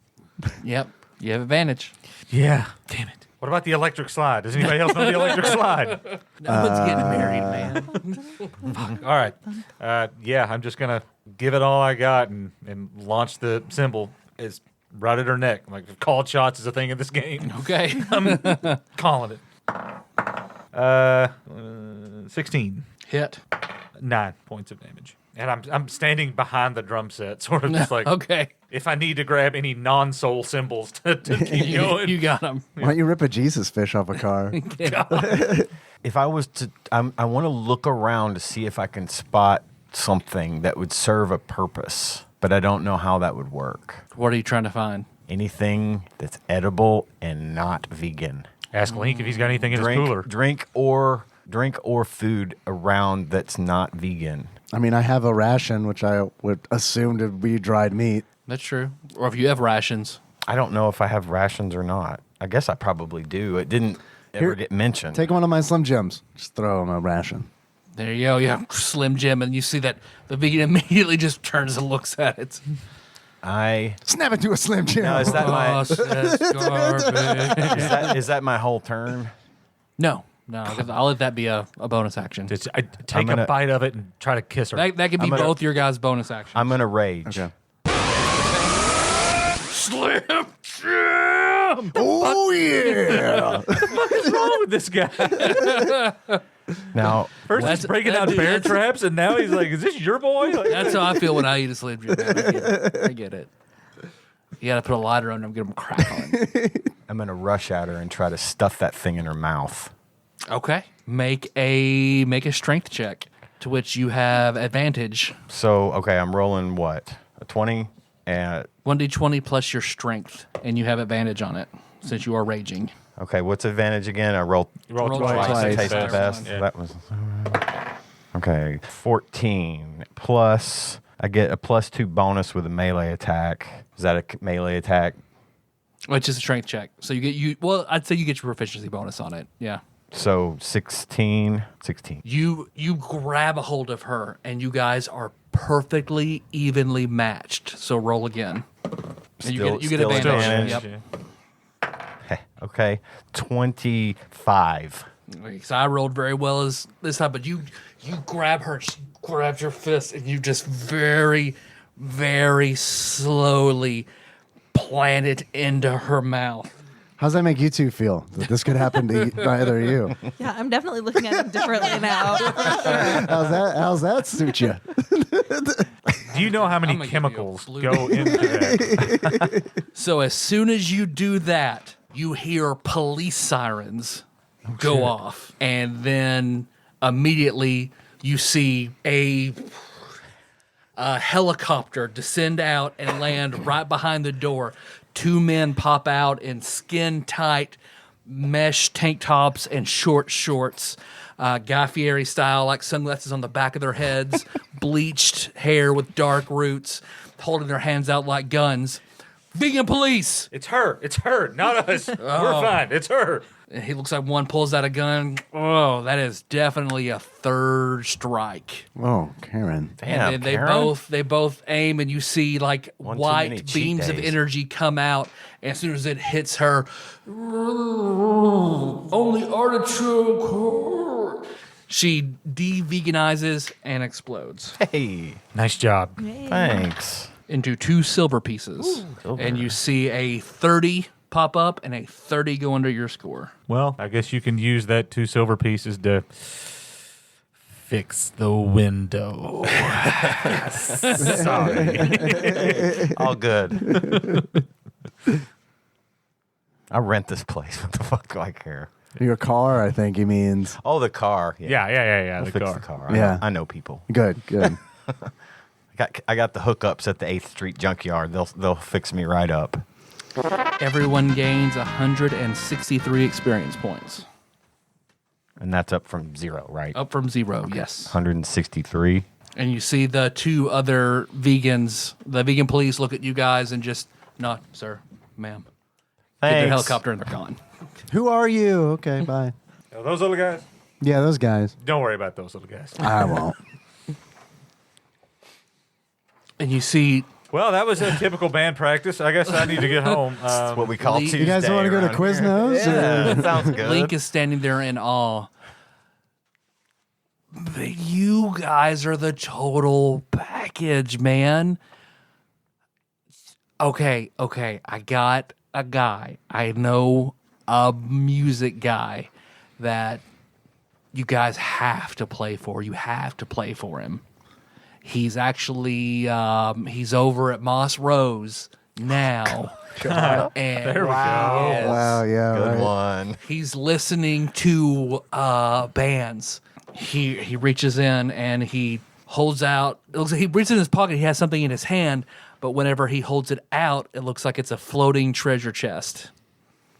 S2: Yep. You have advantage.
S4: Yeah. Damn it. What about the electric slide? Does anybody else know the electric slide?
S2: No one's getting married, man.
S4: All right. Yeah, I'm just going to give it all I got and launch the symbol. It's right at her neck. Like, called shots is a thing in this game.
S2: Okay.
S4: I'm calling it. 16.
S2: Hit.
S4: 9 points of damage. And I'm standing behind the drum set, sort of just like,
S2: Okay.
S4: if I need to grab any non-soul symbols to keep going.
S2: You got him.
S3: Why don't you rip a Jesus fish off a car?
S5: If I was to, I want to look around to see if I can spot something that would serve a purpose, but I don't know how that would work.
S2: What are you trying to find?
S5: Anything that's edible and not vegan.
S4: Ask Link if he's got anything in his cooler.
S5: Drink or food around that's not vegan.
S3: I mean, I have a ration, which I would assume to be dried meat.
S2: That's true. Or if you have rations.
S5: I don't know if I have rations or not. I guess I probably do. It didn't ever
S3: Here,
S5: get mentioned.
S3: Take one of my Slim Jims. Just throw him a ration.
S2: There you go. Yeah. Slim Jim. And you see that the vegan immediately just turns and looks at it.
S3: Snap it to a Slim Jim.
S5: Now, is that my
S2: Processed garbage.
S5: is that my whole turn?
S2: No. 'Cause I'll let that be a bonus action.
S4: I take a bite of it and try to kiss her.
S2: That could be
S5: I'm gonna-
S2: both your guys' bonus actions.
S5: I'm gonna rage.
S3: Okay.
S2: Slim Jim!
S3: Oh, yeah.
S4: What is wrong with this guy?
S5: Now,
S4: First
S2: That's-
S4: he's breaking
S2: that
S4: out
S2: dude-
S4: bear
S2: that's-
S4: traps, and now he's like, is this your boy? Like,
S2: That's how I feel when I eat a Slim Jim. Man. I get it. You got to put a lighter on them, get them crackling.
S5: I'm gonna rush at her and try to stuff that thing in her mouth.
S2: Okay. Make a strength check, to which you have advantage.
S5: So, okay, I'm rolling what? A 20? And
S2: 1d20 plus your strength, and you have advantage on it since you are raging.
S5: okay, what's advantage again? I rolled
S2: Roll
S4: twice.
S2: twice.
S5: taste the
S2: Best.
S5: best.
S4: Yeah.
S5: That was okay. 14 plus. I get a +2 bonus with a melee attack. Is that a melee attack?
S2: Which is a strength check. So well, I'd say you get your proficiency bonus on it. Yeah.
S5: So 16.
S2: You grab a hold of her, and you guys are perfectly evenly matched. So roll again. And you get
S5: Still
S2: advantage.
S5: advantage.
S2: Yep.
S5: Okay, 25.
S2: Okay, so I rolled very well this time, but you grab her, she grabs your fist, and you just very, very slowly plant it into her mouth.
S3: How's that make you two feel? That this could happen to either of you?
S6: Yeah, I'm definitely looking at him differently now.
S3: How's that suit you?
S4: Do you know how
S2: I'm
S4: many
S2: gonna give you a
S4: chemicals
S2: flute.
S4: go into that?
S2: So as soon as you do that, you hear police sirens go off, and then immediately you see a helicopter descend out and land right behind the door. 2 men pop out in skin-tight mesh tank tops and short shorts, Guy Fieri style, like sunglasses on the back of their heads, bleached hair with dark roots, holding their hands out like guns. Vegan police!
S4: It's her, not us. We're fine. It's her.
S2: And he looks like one pulls out a gun. Oh, that is definitely a third strike.
S3: Oh, Karen.
S5: Damn,
S2: And then
S5: Karen.
S2: they both aim, and you see like
S5: One too many
S2: white
S5: cheat
S2: beams of
S5: days.
S2: energy come out. And as soon as it hits her, only artichoke. She de-veganizes and explodes
S5: Hey,
S4: Nice job.
S5: thanks.
S2: into 2 silver pieces.
S5: silver.
S2: And you see a 30 pop up and a 30 go under your score.
S4: Well, I guess you can use that 2 silver pieces to fix the window. Sorry.
S5: All good. I rent this place. What the fuck do I care?
S3: Your car, I think he means.
S5: Oh, the car.
S4: Yeah.
S5: We'll
S4: The
S5: fix
S4: car.
S5: the car.
S3: Yeah.
S5: I know people.
S3: Good.
S5: I got the hookups at the 8th Street junkyard. They'll fix me right up.
S2: Everyone gains 163 experience points.
S5: And that's up from 0, right?
S2: Up from 0, yes.
S5: 163.
S2: And you see the 2 other vegans, the vegan police look at you guys and just, no, sir, ma'am. Get their
S5: Thanks.
S2: helicopter and they're gone.
S3: Who are you? Okay, bye.
S4: Are those little guys?
S3: Yeah, those guys.
S4: Don't worry about those little guys.
S3: I won't.
S2: And you see
S4: Well, that was a typical band practice. I guess I need to get home.
S5: That's what we call
S2: Lee-
S5: Tuesday.
S3: You guys want to go to
S5: around
S3: Quiznos?
S5: here. Yeah,
S3: or-
S5: that sounds good.
S2: Link is standing there in awe. But you guys are the total package, man. Okay. I got a guy. I know a music guy that you guys have to play for. You have to play for him. He's actually he's over at Moss Rose now. And
S4: There we go.
S2: yes,
S3: Wow, yeah,
S5: Good
S3: right.
S5: one.
S2: he's listening to bands. He reaches in and he holds out. It looks like he reaches in his pocket. He has something in his hand, but whenever he holds it out, it looks like it's a floating treasure chest.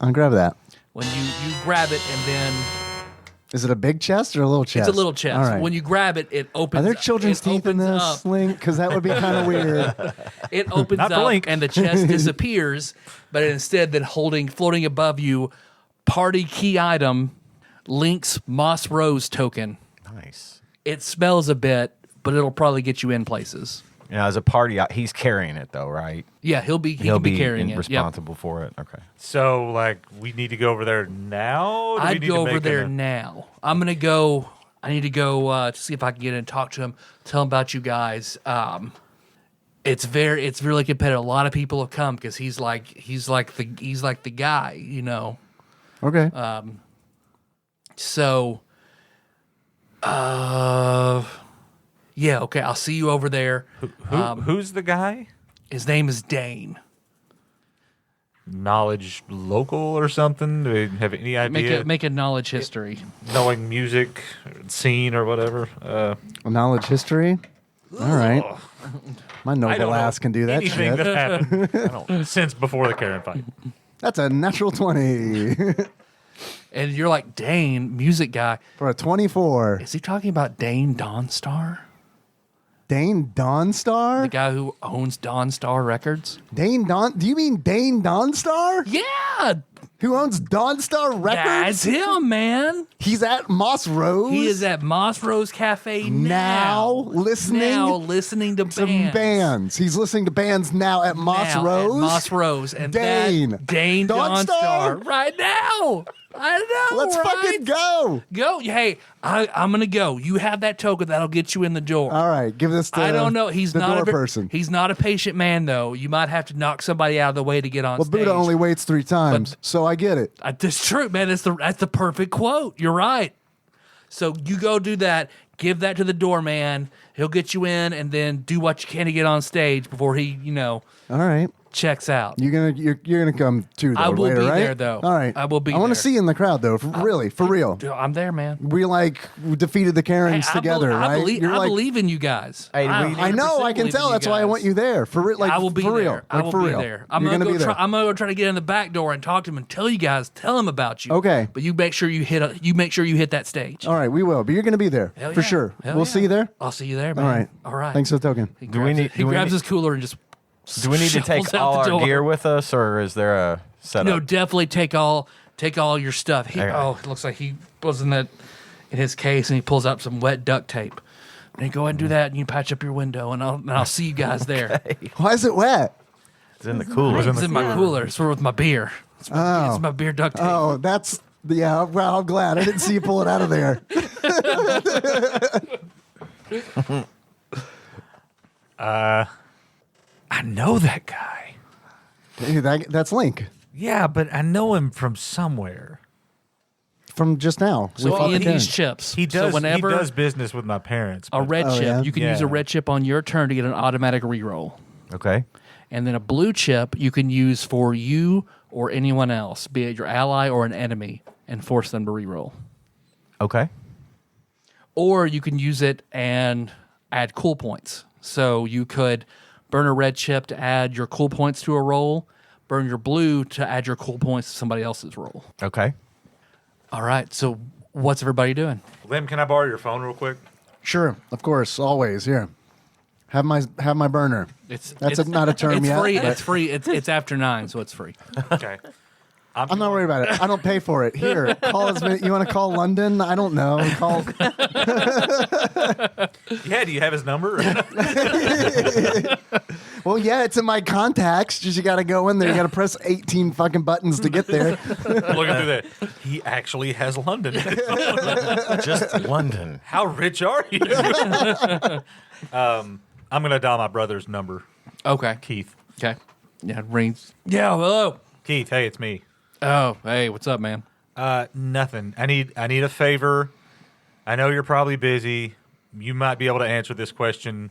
S3: I'll grab that.
S2: When you grab it and then
S3: Is it a big chest or a little chest?
S2: it's a little chest.
S3: All right.
S2: When you grab it, it opens.
S3: Are there children's
S2: it
S3: teeth in
S2: opens
S3: this
S2: up.
S3: Link? Because that would be kind of weird.
S2: It opens
S4: Not for
S2: up
S4: Link.
S2: and the chest disappears, but instead, then floating above you, party key item, Link's Moss Rose token.
S5: Nice.
S2: It smells a bit, but it'll probably get you in places.
S5: You know, as a party, he's carrying it though, right?
S2: Yeah, he'll be carrying it. Yep.
S5: responsible for it. Okay.
S4: So, like, we need to go over there now? Do we
S2: I'd
S4: need
S2: go
S4: to
S2: over
S4: make
S2: there
S4: a-
S2: now. I need to go to see if I can get in and talk to him. Tell him about you guys. It's really competitive. A lot of people have come because he's like the guy, you know.
S3: Okay.
S2: So, yeah, okay. I'll see you over there.
S4: Who's the guy?
S2: His name is Dane.
S4: Knowledge local or something? Do we have any idea?
S2: Make a knowledge history.
S4: Knowing music, scene, or whatever?
S3: Knowledge history. All right. My
S4: I don't
S3: noble
S4: know
S3: ass can do that
S4: anything
S3: shit.
S4: that happened since before the Karen fight.
S3: That's a natural 20
S2: And you're like, Dane, music guy.
S3: for a 24.
S2: Is he talking about Dane Dawnstar?
S3: Dane Dawnstar?
S2: The guy who owns Dawnstar Records?
S3: Dane Don? Do you mean Dane Dawnstar?
S2: Yeah!
S3: Who owns Dawnstar Records?
S2: That's him, man.
S3: He's at Moss Rose.
S2: He is at Moss Rose Cafe
S3: Now listening
S2: Now listening to
S3: to
S2: bands.
S3: bands. He's listening to bands now at Moss
S2: Now
S3: Rose.
S2: At Moss Rose. And
S3: Dane.
S2: that Dane
S3: Dawnstar?
S2: Dawnstar. Right now. I know,
S3: Let's
S2: right?
S3: fucking go.
S2: Go. Hey, I'm going to go. You have that token. That'll get you in the door.
S3: All right, give this to
S2: I don't know. He's
S3: the
S2: not
S3: door
S2: a
S3: person.
S2: He's not a patient man, though. You might have to knock somebody out of the way to get on
S3: Well,
S2: stage.
S3: Buddha only waits 3 times, so I get it.
S2: That's true, man. That's the perfect quote. You're right. So you go do that. Give that to the doorman. He'll get you in, and then do what you can to get on stage before he,
S3: All right.
S2: checks out.
S3: You're gonna come too. Though,
S2: I will
S3: later,
S2: be
S3: right?
S2: there, though.
S3: All right,
S2: I will be
S3: I want to
S2: there.
S3: see you in the crowd though. Really, for real.
S2: Dude, I'm there, man.
S3: We defeated the Karens
S2: Hey,
S3: together,
S2: I
S3: right?
S2: believe,
S3: You're
S2: I
S3: like,
S2: believe in you guys.
S5: Hey,
S3: I know. I can
S2: believe
S3: tell.
S2: in
S3: That's
S2: you
S3: why I
S2: guys.
S3: want you there. For real. Like
S2: I will be
S3: for
S2: there.
S3: real.
S2: I
S3: Like
S2: will
S3: for
S2: be
S3: real.
S2: there.
S3: You're gonna be there.
S2: I'm gonna go try to get in the back door and talk to him and tell them about you.
S3: Okay.
S2: But you make sure you hit that stage.
S3: All right, we will. But you're gonna be there
S2: Hell
S3: for
S2: yeah.
S3: sure.
S2: Hell
S3: we'll
S2: yeah.
S3: see you there.
S2: I'll see you there, man.
S3: All right.
S2: All right.
S3: Thanks for the token.
S2: He
S5: Do we need- do we
S2: grabs
S5: need-
S2: his cooler and just.
S5: Do we need to take
S2: shuffles out
S5: all
S2: the
S5: our
S2: door.
S5: gear with us, or is there a setup?
S2: No, definitely take all your stuff.
S5: Okay.
S2: Oh, it looks like he was in his case, and he pulls out some wet duct tape. And you go ahead and do that, and you patch up your window, and I'll see you guys there.
S3: Why is it wet?
S5: It's in the cooler.
S2: It's in my cooler. It's with my beer. It's my beer duct tape.
S3: Oh, that's yeah. Well, I'm glad I didn't see you pull it out of there.
S4: I know that guy.
S3: Dude, that's Link
S4: Yeah, but I know him from somewhere.
S3: from just now.
S2: So
S3: fought
S2: he
S3: the
S2: needs
S3: Karens.
S2: chips.
S4: He does.
S2: So whenever
S4: he does business with my parents.
S2: a
S4: but-
S2: red
S3: Oh,
S2: chip,
S3: yeah?
S2: you can use a
S4: Yeah.
S2: red chip on your turn to get an automatic reroll.
S5: Okay.
S2: And then a blue chip you can use for you or anyone else, be it your ally or an enemy, and force them to reroll.
S5: Okay.
S2: Or you can use it and add cool points. So you could burn a red chip to add your cool points to a roll, burn your blue to add your cool points to somebody else's roll.
S5: Okay.
S2: All right, so what's everybody doing?
S4: Lim, can I borrow your phone real quick?
S3: Sure, of course, always. Here, have my burner.
S2: It's
S3: Not a term
S2: it's
S3: yet.
S2: free.
S3: but
S2: It's free. It's after 9, so it's free.
S4: Okay.
S3: I'm not worried about it. I don't pay for it. Here, call us. You want to call London? I don't know. Call.
S4: Yeah. Do you have his number?
S3: Well, yeah, it's in my contacts. Just you got to go in there. You got to press 18 fucking buttons to get there.
S4: Looking through that, he actually has London.
S5: Just London.
S4: How rich are you? I'm gonna dial my brother's number,
S2: Okay.
S4: Keith.
S2: Okay. Yeah, it rings. Yeah. Hello.
S4: Keith, hey, it's me.
S2: Oh, hey, what's up, man?
S4: Nothing. I need a favor. I know you're probably busy. You might be able to answer this question,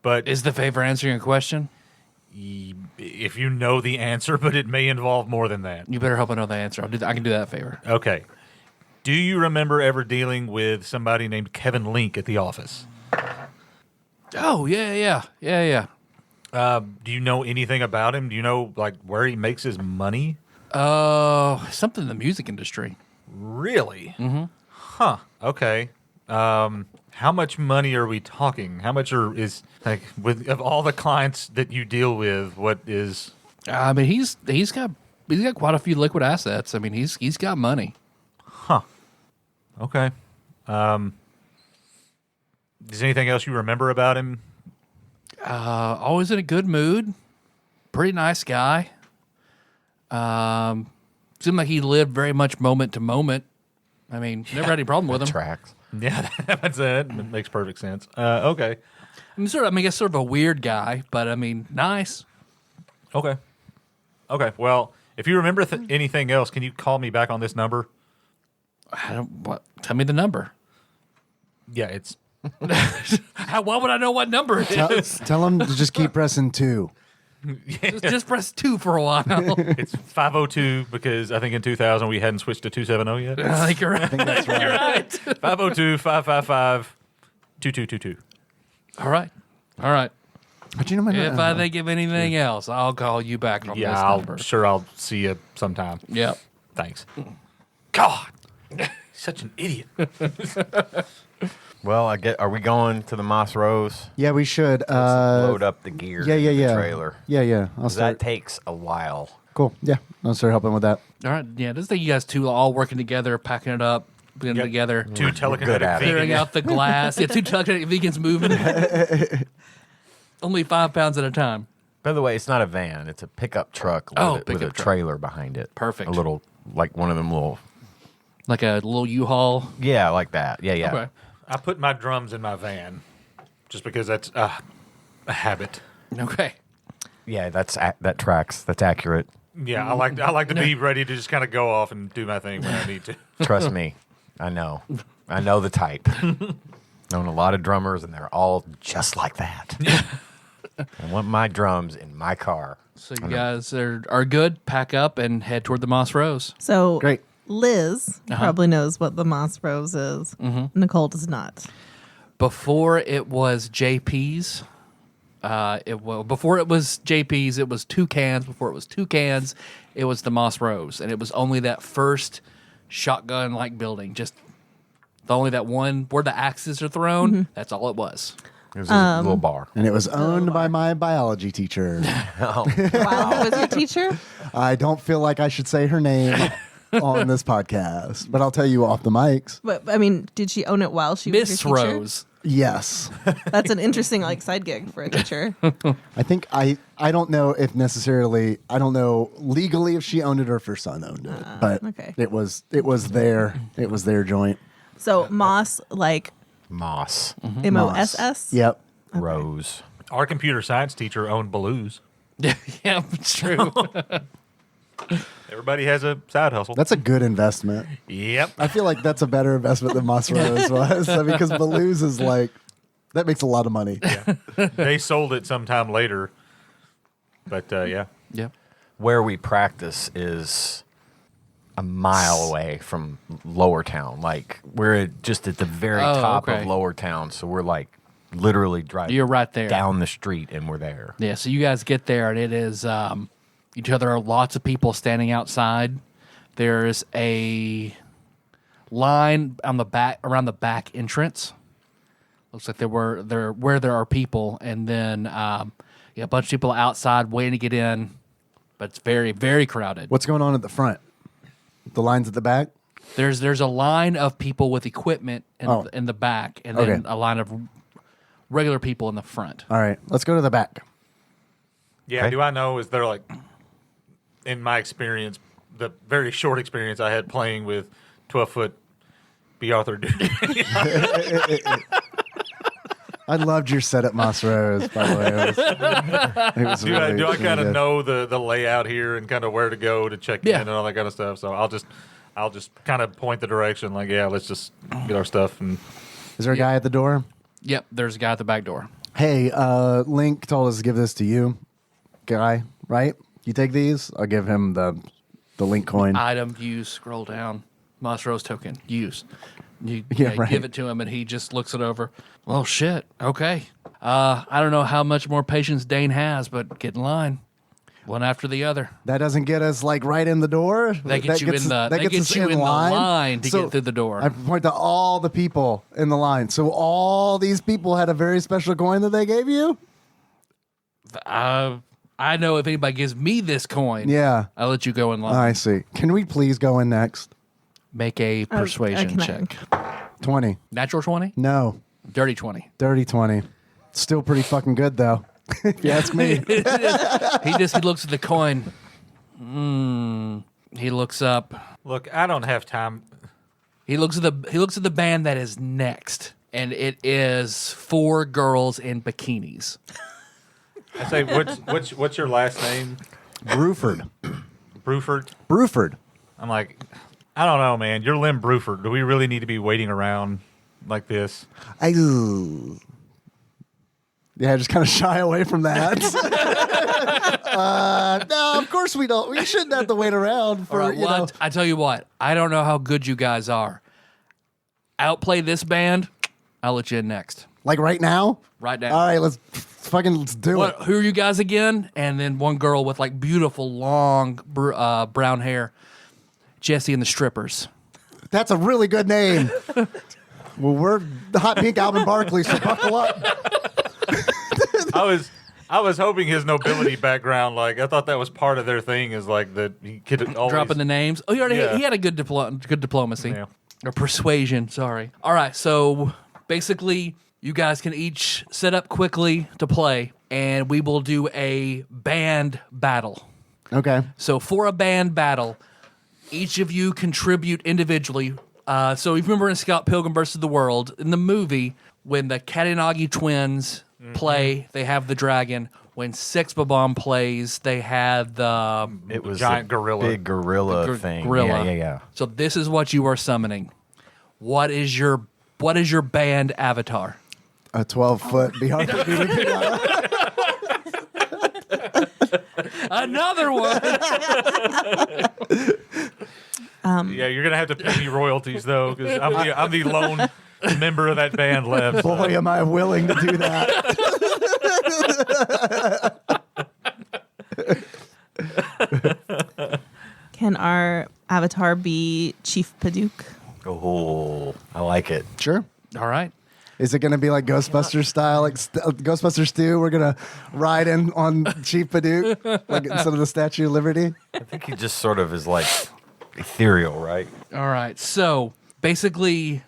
S4: but
S2: Is the favor answering a question?
S4: if you know the answer, but it may involve more than that.
S2: You better hope I know the answer. I can do that favor.
S4: Okay. Do you remember ever dealing with somebody named Kevin Link at the office?
S2: Oh, yeah.
S4: Do you know anything about him? Do you know like where he makes his money?
S2: Something in the music industry.
S4: Really? Mm-hmm. Huh. Okay. How much money are we talking? How much is like of all the clients that you deal with? What is?
S2: I mean, he's got quite a few liquid assets. I mean, he's got money.
S4: Okay. Is anything else you remember about him?
S2: Always in a good mood. Pretty nice guy. Seemed like he lived very much moment to moment. I mean, never had any problem with him.
S5: Tracks.
S4: Yeah, that's it. It makes perfect sense. Okay.
S2: I guess sort of a weird guy, but I mean, nice.
S4: Okay. Well, if you remember anything else, can you call me back on this number?
S2: Tell me the number.
S4: Yeah, it's
S2: Why would I know what number it is?
S3: Tell him to just keep pressing 2.
S2: Just press 2 for a while.
S4: it's 502 because I think in 2000 we hadn't switched to 270 yet.
S2: I think you're right.
S3: I think that's right.
S2: You're right.
S4: 502-555-2222.
S2: All right.
S3: But you know my
S2: If I think of anything else, I'll call you back on this number.
S4: I'll see you sometime.
S2: Yep.
S4: Thanks. God, such an idiot.
S5: Well, are we going to the Moss Rose?
S3: Yeah, we should.
S5: Load up the gear.
S3: Yeah.
S5: in the trailer.
S3: Yeah. I'll
S5: 'Cause
S3: start.
S5: that takes a while.
S3: Cool. Yeah, I'll start helping with that.
S2: All right. Yeah. This thing, you guys two all working together, packing it up, putting it
S4: Yep.
S2: together,
S4: Two
S5: good
S4: telekinetic
S5: at it.
S2: clearing
S4: vegans.
S2: out the glass. Yeah, 2 telekinetic vegans moving. Only 5 pounds at a time.
S5: By the way, it's not a van. It's a pickup truck with,
S2: Oh,
S5: with a
S2: pickup truck.
S5: trailer behind it.
S2: Perfect.
S5: A little, like one of them little,
S2: Like a little U-Haul.
S5: yeah, like that. Yeah.
S2: Okay.
S4: I put my drums in my van just because that's a habit.
S2: Okay.
S5: Yeah, that tracks. That's accurate.
S4: Yeah, I like to be ready to just kind of go off and do my thing when I need to.
S5: Trust me. I know the type. Known a lot of drummers, and they're all just like that. I want my drums in my car.
S2: So you guys are good. Pack up and head toward the Moss Rose.
S6: So
S3: Great.
S6: Liz probably knows what the Moss Rose is. Nicole does not.
S2: Before it was JP's, before it was JP's, it was Toucans. Before it was Toucans, it was the Moss Rose, and it was only that first shotgun-like building, just only that one where the axes are thrown. That's all it was.
S5: It was a little bar.
S3: And it was owned by my biology teacher.
S6: Wow, who was your teacher?
S3: I don't feel like I should say her name on this podcast, but I'll tell you off the mics.
S6: But I mean, did she own it while she was
S2: Miss
S6: your teacher?
S2: Rose.
S3: Yes.
S6: That's an interesting side gig for a teacher.
S3: I think I don't know if necessarily, I don't know legally if she owned it or if her son owned it, but
S6: okay.
S3: it was their joint.
S6: So Moss, like
S5: Moss.
S6: MOSS.
S3: Yep.
S5: Rose.
S4: Our computer science teacher owned Baloo's.
S2: Yeah, it's true.
S4: Everybody has a side hustle.
S3: That's a good investment.
S4: Yep.
S3: I feel like that's a better investment than Moss Rose was because Baloo's is like, that makes a lot of money.
S4: They sold it sometime later. But yeah.
S2: Yeah.
S5: Where we practice is a mile away from Lower Town. Like, we're just at the very top of Lower Town. So we're like literally driving
S2: You're right there.
S5: down the street and we're there.
S2: Yeah, so you guys get there, and it is, there are lots of people standing outside. There's a line on the back, around the back entrance. Looks like where there are people, and then a bunch of people outside waiting to get in, but it's very, very crowded.
S3: What's going on at the front? The lines at the back?
S2: There's a line of people with equipment in the back, and then a line of regular people in the front.
S3: All right, let's go to the back.
S4: Yeah,
S5: Okay.
S4: do I know, is there like, in my experience, the very short experience I had playing with 12-foot B. Arthur dude.
S3: I loved your set at Moss Rose, by the way. It was
S4: Do I
S3: really
S4: kind of
S3: good.
S4: know the layout here and kind of where to go to check in and all that kind of stuff? So I'll just kind of point the direction, like, yeah, let's just get our stuff. And
S3: Is there a guy at the door?
S2: Yep, there's a guy at the back door.
S3: Hey, Link told us to give this to you, guy, right? You take these, I'll give him the Link coin.
S2: Item, use, scroll down. Moss Rose token, use. You
S3: right.
S2: give it to him, and he just looks it over. Well, shit. Okay. I don't know how much more patience Dane has, but get in line. One after the other.
S3: That doesn't get us like right in the door.
S2: They get you in the.
S3: That
S2: They
S3: gets us
S2: get you in the line to
S3: So
S2: get through the door.
S3: I point to all the people in the line. So all these people had a very special coin that they gave you?
S2: I know if anybody gives me this coin,
S3: Yeah.
S2: I'll let you go in line.
S3: I see. Can we please go in next?
S2: Make a persuasion
S6: can I?
S2: check.
S3: 20.
S2: Natural 20?
S3: No.
S2: Dirty 20.
S3: Dirty 20. Still pretty fucking good though. If you ask me.
S2: He looks at the coin. He looks up.
S4: look, I don't have time.
S2: He looks at the band that is next, and it is 4 girls in bikinis.
S4: I say, what's your last name?
S3: Bruford.
S4: Bruford?
S3: Bruford.
S4: I'm like, I don't know, man. You're Lim Bruford. Do we really need to be waiting around like this?
S3: Yeah, just kind of shy away from that. No, of course we don't. We shouldn't have to wait around for,
S2: All right,
S3: you know.
S2: I tell you what, I don't know how good you guys are. Outplay this band, I'll let you in next.
S3: Like right now?
S2: Right now.
S3: All right, let's do it.
S2: Who are you guys again? And then one girl with like beautiful long brown hair. Jessie and the Strippers.
S3: That's a really good name. Well, we're the Hot Pink Alben Barkley, so buckle up.
S4: I was hoping his nobility background, like I thought that was part of their thing, is like that he could always
S2: Dropping the names. Oh, he had a good diplomacy.
S4: Yeah.
S2: Or persuasion, sorry. All right, so basically you guys can each set up quickly to play, and we will do a band battle.
S3: Okay.
S2: So for a band battle, each of you contribute individually. So if you remember in Scott Pilgrim vs. the World, in the movie, when the Katanagi twins play, they have the dragon. When Sexbabomb plays, they had the
S5: It was
S4: giant
S5: a
S4: gorilla.
S5: big gorilla thing.
S2: gorilla.
S5: Yeah.
S2: So this is what you are summoning. What is your band avatar?
S3: A 12-foot behind
S2: Another one.
S4: Yeah, you're gonna have to pay me royalties though, because I'm the lone member of that band left.
S3: Boy, am I willing to do that.
S6: Can our avatar be Chief Paduke?
S5: Oh, I like it.
S3: Sure.
S2: All right.
S3: Is it going to be like Ghostbusters style, like Ghostbusters 2? We're going to ride in on Chief Paduke, like instead of the Statue of Liberty?
S5: I think he just sort of is like ethereal, right?
S2: All right. So basically,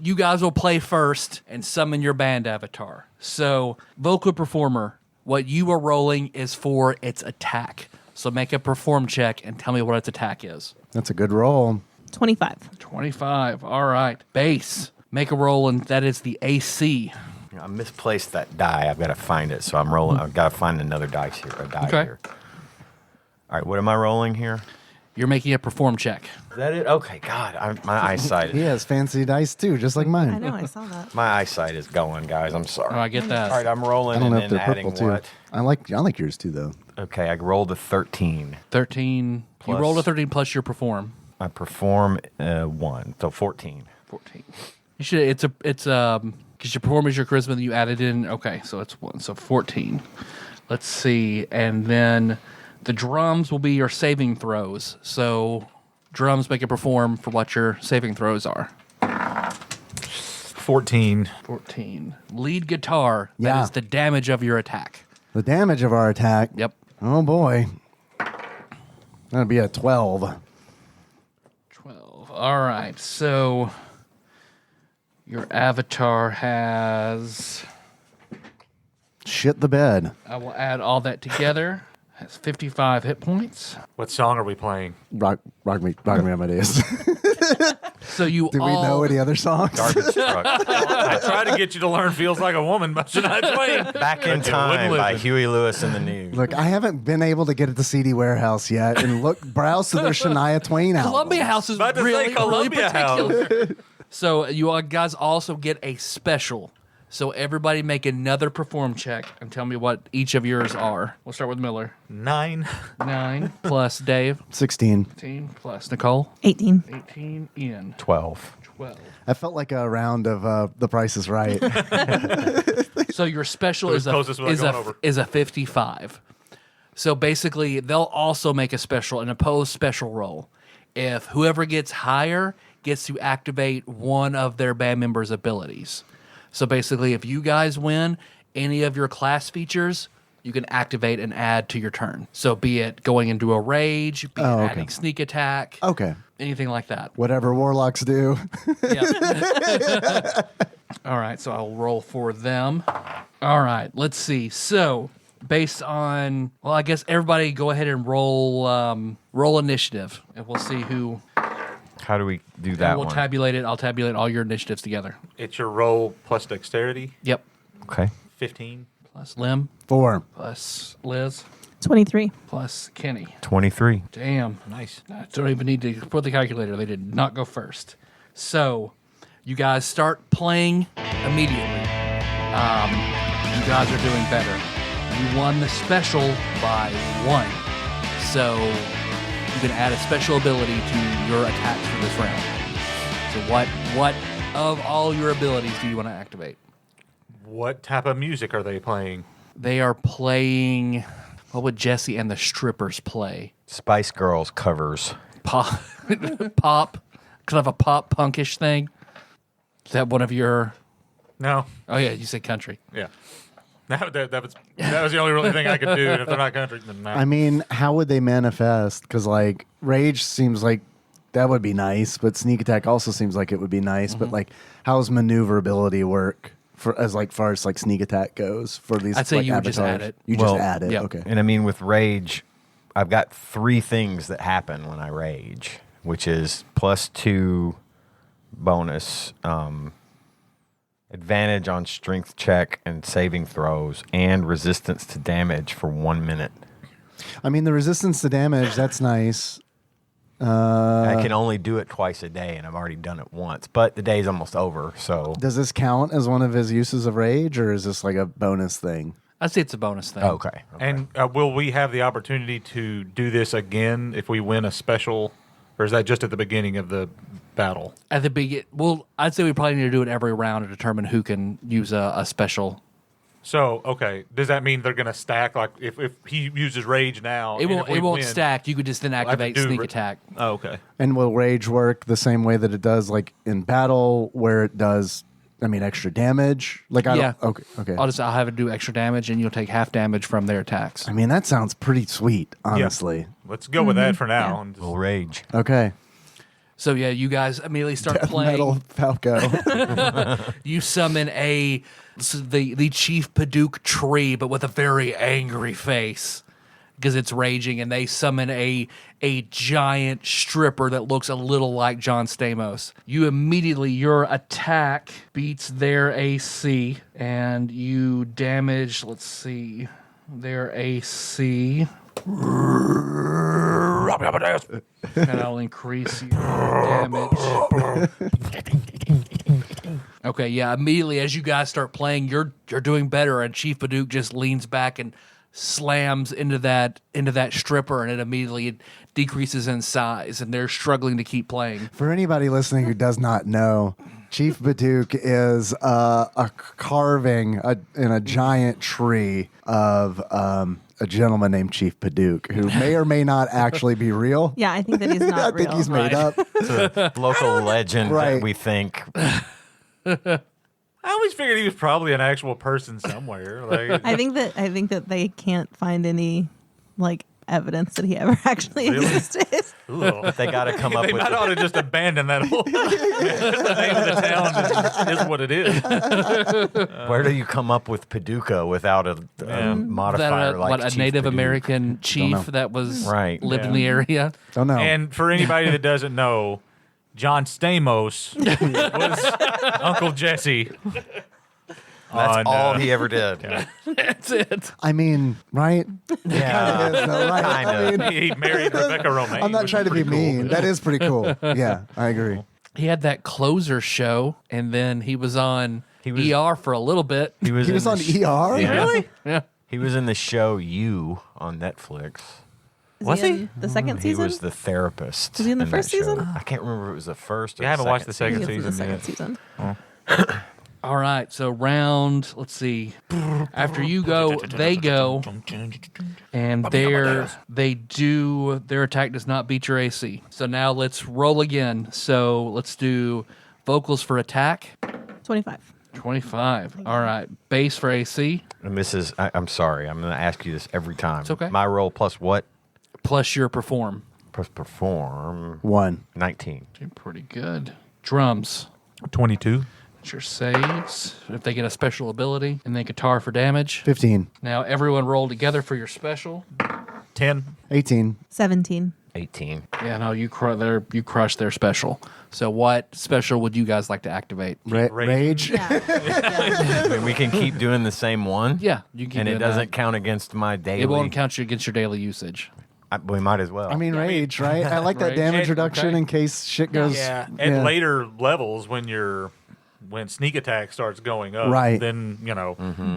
S2: you guys will play first and summon your band avatar. So vocal performer, what you are rolling is for its attack. So make a perform check and tell me what its attack is.
S3: That's a good roll.
S6: 25.
S2: 25. All right. Bass. Make a roll, and that is the AC.
S5: I misplaced that die. I've got to find it, so I'm rolling. I've got to find another dice here. A die
S2: Okay.
S5: here. All right, what am I rolling here?
S2: You're making a perform check.
S5: Is that it? Okay, God, my eyesight.
S3: He has fancy dice too, just like mine.
S6: I know, I saw that.
S5: My eyesight is going, guys. I'm sorry.
S2: Oh, I get that.
S5: All right, I'm rolling
S3: I don't know
S5: and
S3: if
S5: then
S3: they're
S5: adding
S3: purple too.
S5: what?
S3: I like yours too, though.
S5: Okay, I rolled a 13.
S2: 13.
S5: Plus-
S2: You rolled a 13 plus your perform.
S5: I perform 1, so 14.
S2: 14. You should. It's because your perform is your charisma. Then you added in. Okay, so it's 1. So 14. Let's see, and then the drums will be your saving throws. So drums make it perform for what your saving throws are.
S4: 14.
S2: 14. Lead guitar. That
S3: Yeah.
S2: is the damage of your attack.
S3: The damage of our attack.
S2: Yep.
S3: Oh boy. That'd be a 12.
S2: 12. All right. So your avatar has.
S3: Shit the bed.
S2: I will add all that together. Has 55 hit points.
S4: What song are we playing?
S3: Rock me Amadeus.
S2: So you
S3: Do we
S2: all
S3: know any other songs?
S5: Garbage truck.
S4: I tried to get you to learn "Feels Like a Woman" by Shania Twain.
S5: Back in
S4: But you
S5: Time
S4: wouldn't
S5: by
S4: listen.
S5: Huey Lewis and the News.
S3: Look, I haven't been able to get at the CD warehouse yet and browse to their Shania Twain album.
S2: Columbia House is
S4: About to say
S2: really, really
S4: Columbia House.
S2: particular. So you all guys also get a special. So everybody make another perform check and tell me what each of yours are. We'll start with Miller.
S4: 9.
S2: 9 plus Dave.
S3: 16.
S2: 15 plus Nicole.
S6: 18.
S2: 18 Ian.
S5: 12.
S2: 12.
S3: I felt like a round of The Price is Right.
S2: So your special
S4: Who's
S2: is a,
S4: closest without
S2: is,
S4: going
S2: a,
S4: over?
S2: is a 55. So basically, they'll also make a special, an opposed special roll. If whoever gets higher gets to activate one of their band members' abilities. So basically, if you guys win any of your class features, you can activate and add to your turn. So be it going into a rage, be it
S3: okay.
S2: adding sneak attack,
S3: Okay.
S2: anything like that.
S3: Whatever warlocks do.
S2: Yeah. All right, so I'll roll for them. All right, let's see. So based on, well, I guess everybody go ahead and roll initiative, and we'll see who.
S5: How do we do
S2: And
S5: that
S2: we'll
S5: one?
S2: tabulate it. I'll tabulate all your initiatives together.
S4: It's your roll plus dexterity.
S2: Yep.
S5: Okay.
S4: 15.
S2: Plus Lim,
S3: 4.
S2: plus Liz,
S6: 23.
S2: plus Kenny.
S5: 23.
S2: Damn.
S4: Nice.
S2: I don't even need to put the calculator. They did not go first. So, you guys start playing immediately. You guys are doing better. You won the special by 1. So, you can add a special ability to your attacks for this round. So, what of all your abilities do you want to activate?
S4: What type of music are they playing?
S2: They are playing. What would Jesse and the Strippers play?
S5: Spice Girls covers.
S2: Pop, pop, kind of a pop punkish thing. Is that one of your?
S4: No.
S2: Oh yeah, you said country.
S4: Yeah. That was the only really thing I could do. And if they're not country, then not.
S3: I mean, how would they manifest? Because, like, Rage seems like that would be nice, but Sneak Attack also seems like it would be nice. But, like, how's maneuverability work for as far as like Sneak Attack goes for these?
S2: I'd say
S3: like,
S2: you would just
S3: avatars?
S2: add it.
S3: You
S5: Well,
S3: just add it.
S2: yeah.
S3: Okay.
S5: And I mean, with Rage, I've got 3 things that happen when I rage, which is +2 bonus, advantage on strength check and saving throws, and resistance to damage for 1 minute.
S3: I mean, the resistance to damage, that's nice.
S5: I can only do it twice a day, and I've already done it once, but the day's almost over, so
S3: Does this count as one of his uses of Rage, or is this like a bonus thing?
S2: I'd say it's a bonus thing.
S5: Okay.
S4: And will we have the opportunity to do this again if we win a special, or is that just at the beginning of the battle?
S2: At the begin, well, I'd say we probably need to do it every round to determine who can use a special.
S4: So, okay, does that mean they're going to stack? Like, if he uses rage now,
S2: It
S4: and
S2: won't.
S4: if we
S2: It won't
S4: win-
S2: stack. You could just then
S4: have to
S2: activate
S4: do
S2: sneak
S4: ra-
S2: attack.
S4: Oh, okay.
S3: And will rage work the same way that it does, like in battle, where it does? I mean, extra damage. Like I
S2: Yeah.
S3: don't. Okay.
S2: I'll have it do extra damage, and you'll take half damage from their attacks.
S3: I mean, that sounds pretty sweet, honestly.
S4: Let's go with that for now. And
S5: We'll rage.
S3: Okay.
S2: So yeah, you guys immediately start
S3: Death
S2: playing.
S3: metal Falco.
S2: You summon the Chief Paduk tree, but with a very angry face because it's raging, and they summon a giant stripper that looks a little like John Stamos. Your attack beats their AC, and you damage. Let's see, their AC. And I'll increase your damage. Okay, yeah. Immediately as you guys start playing, you're doing better, and Chief Paduk just leans back and slams into that stripper, and it immediately decreases in size, and they're struggling to keep playing.
S3: For anybody listening who does not know, Chief Baduk is a carving in a giant tree of a gentleman named Chief Paduk, who may or may not actually be real.
S6: Yeah, I think that he's not
S3: I
S6: real.
S3: think he's made up.
S5: It's a local legend
S3: Right.
S5: that we think.
S4: I always figured he was probably an actual person somewhere. Like,
S6: I think that they can't find any like evidence that he ever actually
S4: Really?
S6: existed.
S4: ugh.
S5: They got to come up
S4: They
S5: with.
S4: might ought to just abandon that whole. The name of the town is what it is.
S5: Where do you come up with Paducah without a
S4: Yeah.
S5: modifier
S2: That,
S5: like
S2: what, a
S5: Chief
S2: Native
S5: Paduk?
S2: American chief
S3: know.
S2: that was
S5: Right.
S2: lived in
S4: Yeah.
S2: the area.
S3: Don't know.
S4: And for anybody that doesn't know, John Stamos was Uncle Jesse.
S5: That's
S4: on,
S5: all he ever did.
S2: That's it.
S3: I mean, right?
S5: Yeah.
S3: It is, though, right?
S5: Kinda.
S3: I mean,
S4: He married Rebecca Romaine.
S3: I'm not
S4: which
S3: trying
S4: is
S3: to be
S4: pretty cool.
S3: mean. That is pretty cool. Yeah, I agree.
S2: He had that closer show, and then he was on
S5: He was-
S2: ER for a little bit.
S5: He was,
S3: He
S5: in
S3: was
S5: the
S3: on ER?
S5: Yeah.
S4: Really?
S2: Yeah.
S5: He was in the show You on Netflix.
S6: Was he in the second
S5: He
S6: season?
S5: was the therapist.
S6: Was he in the
S5: that
S6: first
S5: show.
S6: season?
S5: I can't remember if it was the first. Or
S4: I haven't watched the
S6: I
S4: second
S6: think it's the
S4: season
S6: second
S4: yet.
S6: season.
S2: All right, so let's see. After you go, they go, and their attack does not beat your AC. So now let's roll again. So let's do vocals for attack.
S6: 25.
S2: 25. All right, bass for AC
S5: And this is. I'm sorry. I'm going to ask you this every time.
S2: It's okay.
S5: My roll plus what?
S2: plus your perform.
S5: Plus perform.
S3: 1.
S5: 19.
S2: Doing pretty good. Drums.
S4: 22.
S2: That's your saves. If they get a special ability, and then guitar for damage.
S3: 15.
S2: Now everyone roll together for your special.
S4: 10.
S3: 18.
S6: 17.
S5: 18.
S2: Yeah, no, you crushed their special. So what special would you guys like to activate?
S3: Rage.
S6: Yeah.
S5: I mean, we can keep doing the same one.
S2: Yeah, you can.
S5: And
S2: do
S5: it
S2: that.
S5: doesn't count against my daily.
S2: It won't count you against your daily usage.
S5: We might as well.
S3: I mean, rage, right? I like that
S2: Rage.
S3: damage
S4: And-
S3: reduction
S2: okay.
S3: in case shit goes.
S4: Yeah. At later levels, when sneak attack starts going up,
S3: Right.
S4: then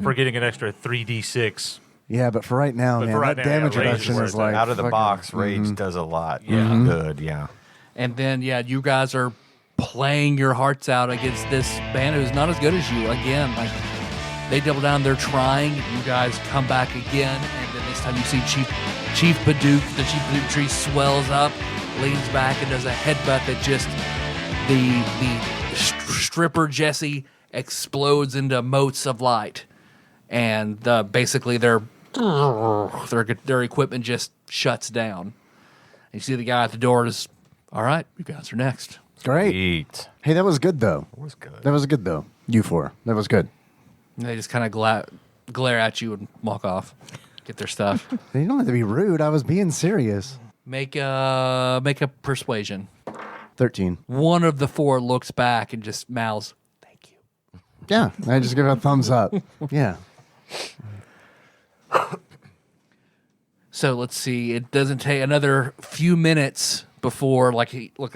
S4: for getting an extra 3d6.
S3: Yeah, but for right now,
S4: But
S3: man,
S4: for right
S3: that
S4: now, yeah,
S3: damage
S4: rage is
S3: reduction
S4: where
S3: is
S4: it's
S3: like
S5: out of the
S3: fucking-
S5: box, Rage does a lot. Yeah. Good. Yeah.
S2: And then, yeah, you guys are playing your hearts out against this band who's not as good as you. Again, like, they double down, they're trying. You guys come back again, and then this time you see Chief Paduk. The Chief Paduk tree swells up, leans back, and does a headbutt that just the stripper Jesse explodes into motes of light, and basically their equipment just shuts down. You see the guy at the door is, all right, you guys are next.
S3: Great.
S5: Eat.
S3: Hey, that was good though.
S5: It was good.
S3: That was good though. You four. That was good.
S2: And they just kind of glare at you and walk off, get their stuff.
S3: You don't have to be rude. I was being serious.
S2: Make a persuasion.
S3: 13.
S2: One of the four looks back and just mouths, "Thank you."
S3: Yeah, I just give it a thumbs up. Yeah.
S2: So let's see. It doesn't take another few minutes before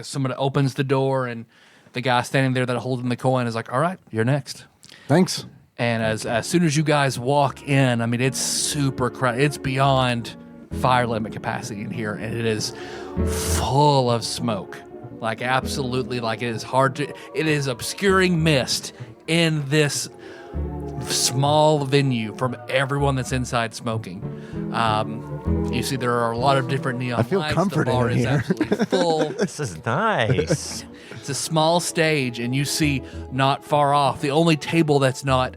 S2: someone opens the door and the guy standing there that holding the coin is like, "All right, you're next."
S3: Thanks.
S2: And as soon as you guys walk in, I mean, it's super crowded. It's beyond fire limit capacity in here, and it is full of smoke. Like, absolutely, like, it is obscuring mist in this small venue from everyone that's inside smoking. You see there are a lot of different neon lights.
S3: I feel comforted
S2: The bar
S3: in
S2: is
S3: here.
S2: absolutely full.
S5: This is nice.
S2: It's a small stage, and you see not far off, the only table that's not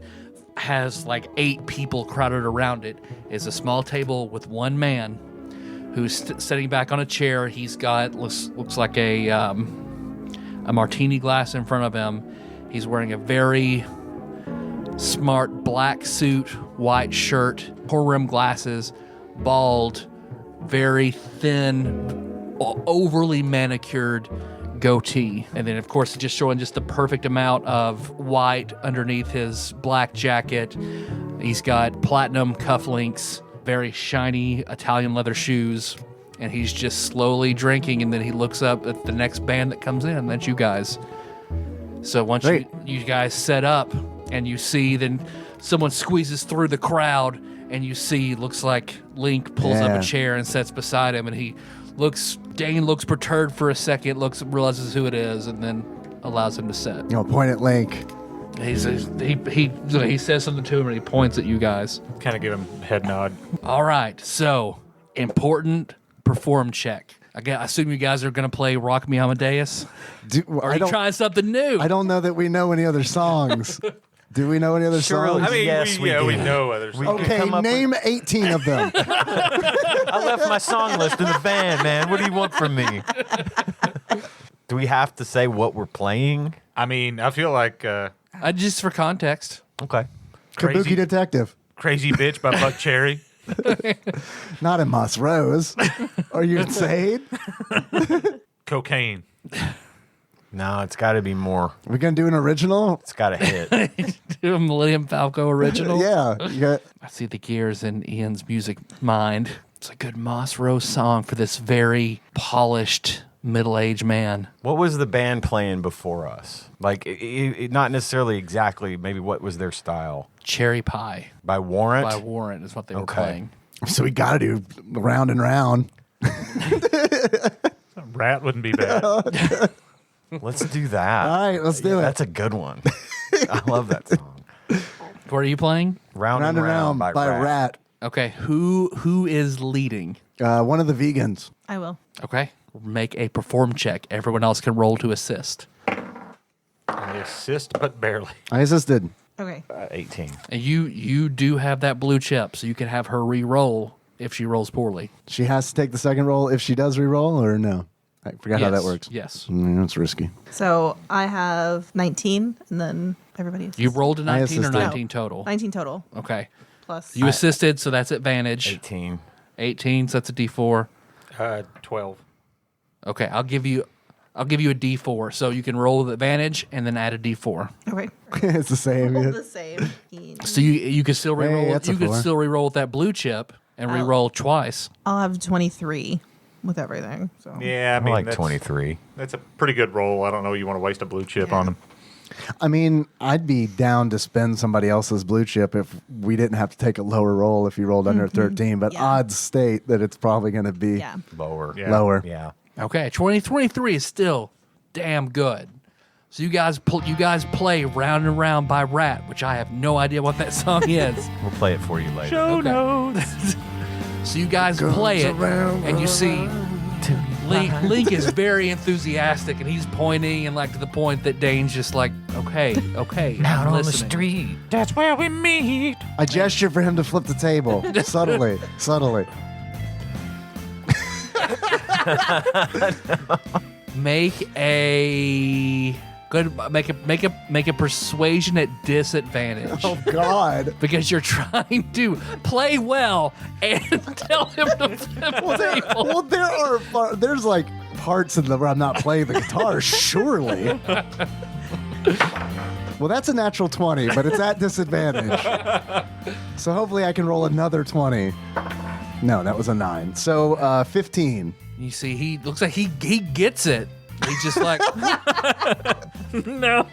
S2: has like 8 people crowded around it is a small table with one man who's sitting back on a chair. He's got looks like a martini glass in front of him. He's wearing a very smart black suit, white shirt, rim glasses, bald, very thin, overly manicured goatee. And then, of course, just showing just the perfect amount of white underneath his black jacket. He's got platinum cufflinks, very shiny Italian leather shoes, and he's just slowly drinking. And then he looks up at the next band that comes in. That's you guys. So once you guys set up and you see, then someone squeezes through the crowd, and you see, looks like Link pulls up a chair and sits beside him, and Dane looks perturbed for a second, realizes who it is, and then allows him to sit.
S3: Point at Link.
S2: He says something to him, and he points at you guys.
S4: Kind of give him a head nod.
S2: All right, so important perform check. I assume you guys are going to play Rock Me Amadeus? Or are you trying something new?
S3: I don't know that we know any other songs. Do we know any other songs?
S4: I mean,
S5: Yes,
S4: we
S5: do.
S4: know others.
S3: Okay, name 18 of them.
S5: I left my song list in the van, man. What do you want from me? Do we have to say what we're playing?
S4: I mean, I feel like
S2: Just for context.
S5: Okay.
S3: Kabuki Detective.
S4: Crazy Bitch by Buck Cherry.
S3: Not in Moss Rose. Are you insane?
S4: Cocaine.
S5: No, it's got to be more.
S3: We're going to do an original?
S5: It's got to hit.
S2: Do a Millennium Falco original.
S3: Yeah. You got,
S2: I see the gears in Ian's music mind. It's a good Moss Rose song for this very polished middle-aged man.
S5: What was the band playing before us? Like, not necessarily exactly. Maybe what was their style?
S2: Cherry Pie
S5: By Warrant?
S2: by Warrant is what they were
S5: Okay.
S2: playing.
S3: so we got to do Round and Round.
S4: Rat wouldn't be bad.
S5: Let's do that.
S3: All right, let's do it.
S5: That's a good one. I love that song.
S2: What are you playing?
S5: Round
S3: Round and Round by Rat.
S2: Okay, who is leading?
S3: One of the vegans.
S6: I will.
S2: Okay, make a perform check. Everyone else can roll to assist.
S4: I assist, but barely.
S3: I assisted.
S6: Okay.
S5: 18.
S2: And you do have that blue chip, so you can have her re-roll if she rolls poorly.
S3: She has to take the second roll if she does re-roll, or no? I forgot how that
S2: Yes,
S3: works.
S2: Yes.
S3: It's risky.
S6: So I have 19, and then everybody else.
S2: You rolled a 19 or
S3: assisted.
S2: 19 total?
S6: 19 total.
S2: Okay.
S6: Plus.
S2: You assisted, so that's advantage.
S5: 18.
S2: 18, so that's a D4.
S4: 12.
S2: Okay, I'll give you a D4, so you can roll with advantage and then add a D4.
S6: Okay.
S3: It's the same.
S6: Roll
S3: Yeah.
S6: the same.
S2: So you can still
S3: Hey,
S2: re-roll.
S3: that's a
S2: You could
S3: 4.
S2: still re-roll with that blue chip and re-roll twice.
S6: I'll have 23 with everything. So.
S4: Yeah, I
S5: I
S4: mean,
S5: like
S4: that's,
S5: 23.
S4: That's a pretty good roll. I don't know you want to waste a blue chip on him.
S3: I mean, I'd be down to spend somebody else's blue chip if we didn't have to take a lower roll if you rolled under 13, but
S6: Yeah.
S3: odds state that it's probably going to be
S6: Yeah.
S5: Lower.
S4: Yeah.
S3: lower.
S5: Yeah.
S2: Okay, 23 is still damn good. So you guys play Round and Round by Rat, which I have no idea what that song is.
S5: We'll play it for you later.
S4: Show
S2: Okay.
S4: notes.
S2: So you guys play it, and you see Link is very enthusiastic, and he's pointing, and like to the point that Dane's just like, okay,
S5: Out
S2: I'm
S5: on the
S2: listening.
S5: street.
S4: That's where we meet.
S3: I gesture for him to flip the table subtly.
S2: Make a persuasion at disadvantage.
S3: Oh God!
S2: Because you're trying to play well and tell him to flip the table.
S3: Well, there's like parts in where I'm not playing the guitar. Surely. Well, that's a natural 20, but it's at disadvantage. So hopefully I can roll another 20. No, that was a 9. So 15.
S2: You see, he looks like he gets it. He's just like, no.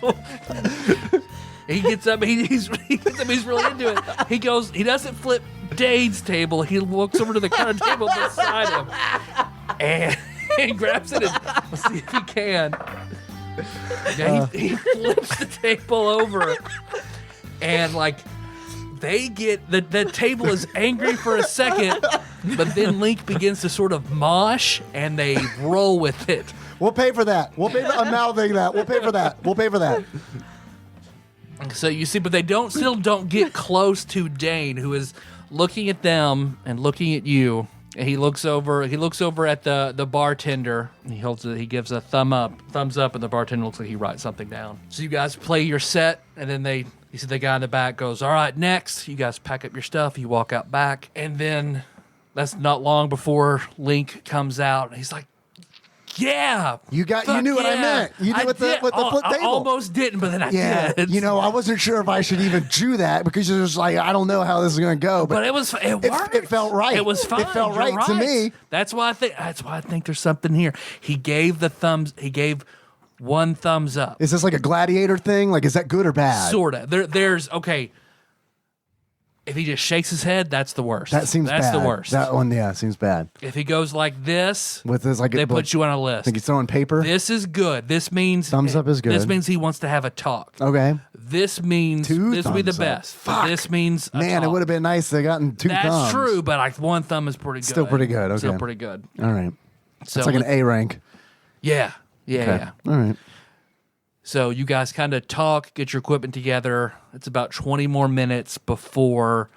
S2: He gets up. He gets up. He's really into it. He goes. He doesn't flip Dane's table. He walks over to the counter table beside him, and he grabs it. And let's see if he can. Yeah, he flips the table over, and like they get the table is angry for a second, but then Link begins to sort of mosh, and they roll with it.
S3: We'll pay for that. I'm mouthing that. We'll pay for that.
S2: So you see, but they still don't get close to Dane, who is looking at them and looking at you. And he looks over at the bartender. He gives a thumbs up, and the bartender looks like he writes something down. So you guys play your set, and then you see the guy in the back goes, "All right, next." You guys pack up your stuff. You walk out back, and then that's not long before Link comes out, and he's like, "Yeah,
S3: you knew what I meant. You knew with the flip table.
S2: I almost didn't, but then I did.
S3: I wasn't sure if I should even do that because it was like I don't know how this is going to go. But
S2: it worked.
S3: It felt right.
S2: It was fine.
S3: It felt right to me.
S2: That's why I think there's something here. He gave one thumbs up.
S3: Is this like a gladiator thing? Like, is that good or bad?
S2: Sorta. There's okay. If he just shakes his head, that's the worst.
S3: That's
S2: bad.
S3: the worst. That one, seems bad.
S2: If he goes like this,
S3: with this, like
S2: they put you on a list.
S3: I think he's throwing paper.
S2: This is good. This means
S3: thumbs up is good.
S2: This means he wants to have a talk.
S3: Okay.
S2: This means this will be the best.
S3: Fuck.
S2: This means a
S3: man,
S2: talk.
S3: It would have been nice to have gotten two thumbs.
S2: That's true, but like one thumb is pretty good.
S3: Still pretty good. Okay.
S2: Still pretty good.
S3: All right.
S2: So
S3: it's like an A rank.
S2: Yeah.
S3: Okay. All right.
S2: So you guys kind of talk, get your equipment together. It's about 20 more minutes before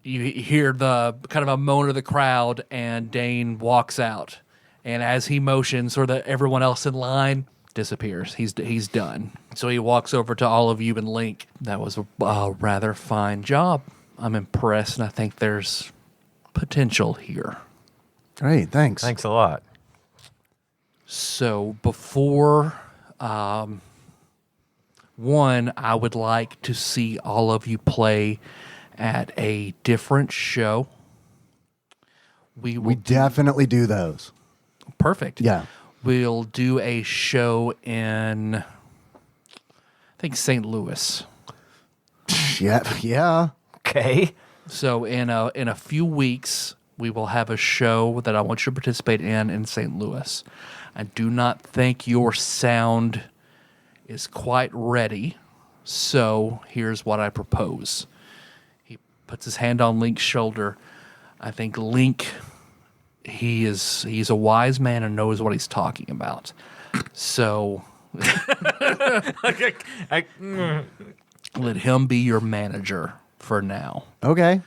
S2: you hear the kind of a moan of the crowd, and Dane walks out. And as he motions, sort of everyone else in line disappears. He's done. So he walks over to all of you and Link. That was a rather fine job. I'm impressed, and I think there's potential here.
S3: Great, thanks.
S5: Thanks a lot.
S2: So before one, I would like to see all of you play at a different show. We
S3: definitely do those.
S2: Perfect.
S3: Yeah.
S2: We'll do a show in, I think, St. Louis.
S3: Yeah.
S5: Okay.
S2: So in a few weeks, we will have a show that I want you to participate in St. Louis. I do not think your sound is quite ready, so here's what I propose. He puts his hand on Link's shoulder. I think Link, he's a wise man and knows what he's talking about. So let him be your manager for now.
S3: Okay.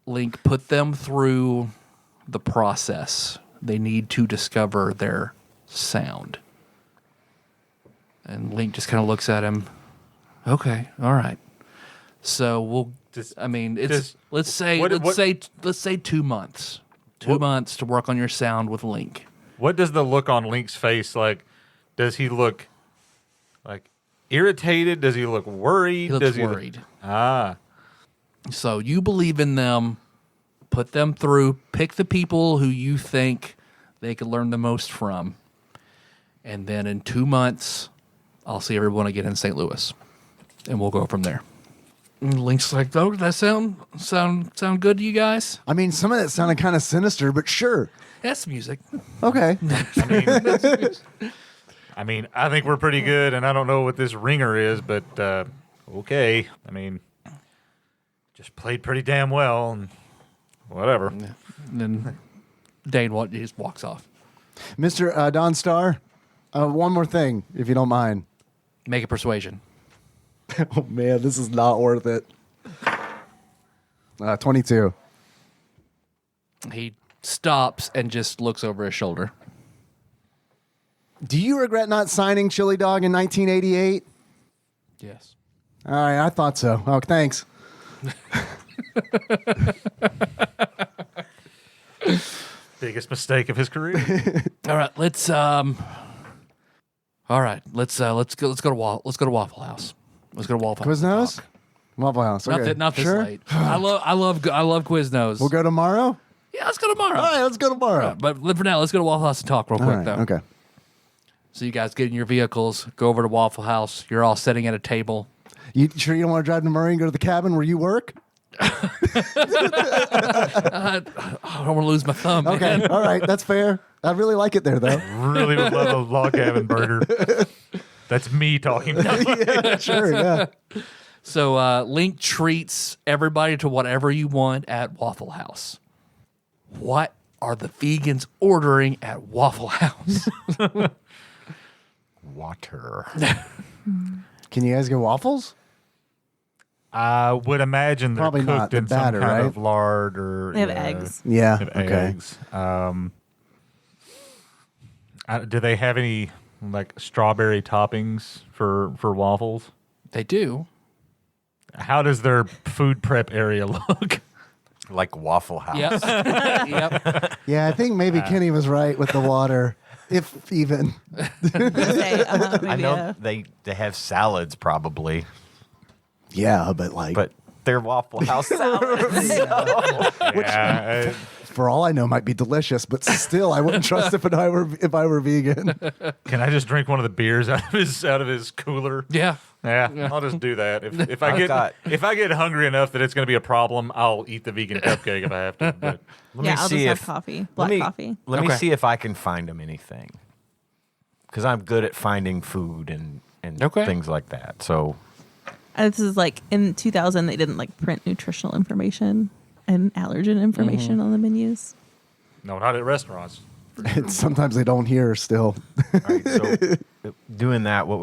S2: Link, put them through the process. They need to discover their sound. And Link just kind of looks at him. Okay, all right. So let's say 2 months. 2 months to work on your sound with Link.
S4: What does the look on Link's face like? Does he look like irritated? Does he look worried?
S2: He looks worried. So you believe in them. Put them through. Pick the people who you think they could learn the most from. And then in 2 months, I'll see everyone again in St. Louis. And we'll go from there. And Link's like, oh, that sound good to you guys?
S3: I mean, some of that sounded kind of sinister, but sure.
S2: That's music.
S3: Okay.
S4: I mean, I think we're pretty good, and I don't know what this ringer is, but okay. I mean, just played pretty damn well, and whatever.
S2: Yeah. And then Dane just walks off.
S3: Mr. Don Star, one more thing, if you don't mind.
S2: Make a persuasion.
S3: Oh, man, this is not worth it. 22.
S2: He stops and just looks over his shoulder.
S3: Do you regret not signing Chili Dog in 1988?
S2: Yes.
S3: All right, I thought so. Oh, thanks.
S4: Biggest mistake of his career.
S2: All right, let's go to Waffle House. Let's go to Waffle House.
S3: Quiznos? Waffle House. Okay.
S2: Not this
S3: sure?
S2: late. I love Quiznos.
S3: We'll go tomorrow?
S2: Yeah, let's go tomorrow.
S3: All right, let's go tomorrow.
S2: But for now, let's go to Waffle House and talk real quick, though.
S3: Okay.
S2: So you guys get in your vehicles, go over to Waffle House. You're all sitting at a table.
S3: You sure you don't want to drive to Murray and go to the cabin where you work?
S2: I don't want to lose my thumb.
S3: Okay,
S2: Man.
S3: all right, that's fair. I really like it there, though.
S4: Really would love a log cabin burger. That's me talking.
S3: Yeah, sure, yeah.
S2: So Link treats everybody to whatever you want at Waffle House. What are the vegans ordering at Waffle House?
S5: Water.
S3: Can you guys get waffles?
S4: I would imagine they're
S3: Probably
S4: cooked
S3: not. The
S4: in
S3: batter,
S4: some kind
S3: right?
S4: of lard or
S6: They have eggs.
S3: Yeah.
S4: They have
S3: Okay.
S4: eggs. Do they have any like strawberry toppings for waffles?
S2: They do.
S4: How does their food prep area look?
S5: Like Waffle House.
S2: Yep. Yep.
S3: Yeah, I think maybe Kenny was right with the water, if even.
S6: Say,
S5: I
S6: maybe,
S5: know they have salads probably,
S3: Yeah, but like,
S5: but they're Waffle House salads.
S4: Yeah,
S3: for all I know, might be delicious. But still, I wouldn't trust if I were vegan.
S4: can I just drink one of the beers out of his cooler?
S2: Yeah.
S4: Yeah, I'll just do that. If I
S5: I've
S4: get
S5: got-
S4: if I get hungry enough that it's going to be a problem, I'll eat the vegan cupcake if I have to. But
S5: Let
S6: yeah,
S5: me
S6: I'll
S5: see
S6: just
S5: if
S6: have coffee,
S5: let
S6: black
S5: me-
S6: coffee.
S5: Let me
S2: Okay.
S5: see if I can find them anything, because I'm good at finding food and
S2: Okay.
S5: things like that. So
S6: This is like in 2000, they didn't like print nutritional information and allergen information on the menus.
S4: no, not at restaurants.
S3: Sometimes they don't hear still.
S5: all right, so doing that, what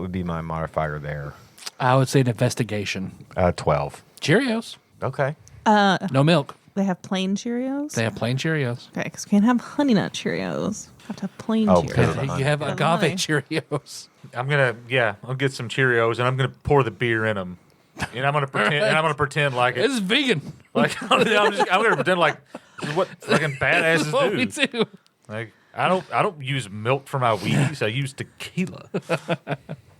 S5: would be my modifier there?
S2: I would say an investigation.
S5: 12.
S2: Cheerios.
S5: Okay.
S2: No milk.
S6: They have plain Cheerios.
S2: They have plain Cheerios.
S6: Okay, because we can't have Honey Nut Cheerios. We have to have plain
S5: Oh,
S6: Cheerios.
S5: because of the
S2: You have
S6: Doesn't
S2: agave
S6: matter.
S2: Cheerios.
S4: I'll get some Cheerios and I'm gonna pour the beer in them, and I'm gonna pretend like
S2: This
S4: it's
S2: is vegan.
S4: like I'm gonna pretend like this is what fucking badasses
S2: What we
S4: do.
S2: do.
S4: Like I don't use milk for my Wheaties. I use tequila.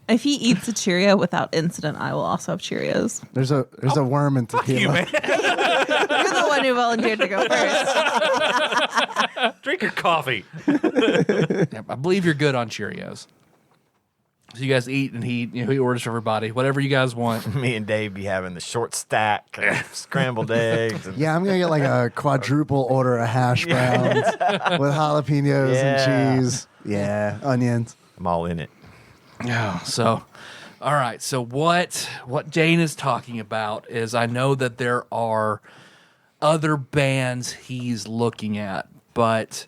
S6: If he eats a Cheerio without incident, I will also have Cheerios.
S3: There's a worm in tequila.
S4: You man,
S6: You're the one who volunteered to go first.
S4: drink your coffee.
S2: Yeah, I believe you're good on Cheerios. So you guys eat, and he orders for everybody whatever you guys want.
S5: Me and Dave be having the short stack of scrambled eggs. And
S3: Yeah, I'm gonna get like a quadruple order of hash browns with jalapenos
S5: Yeah.
S3: and cheese. Yeah, onions.
S5: I'm all in it.
S2: Yeah. So, all right. So what Jane is talking about is I know that there are other bands he's looking at, but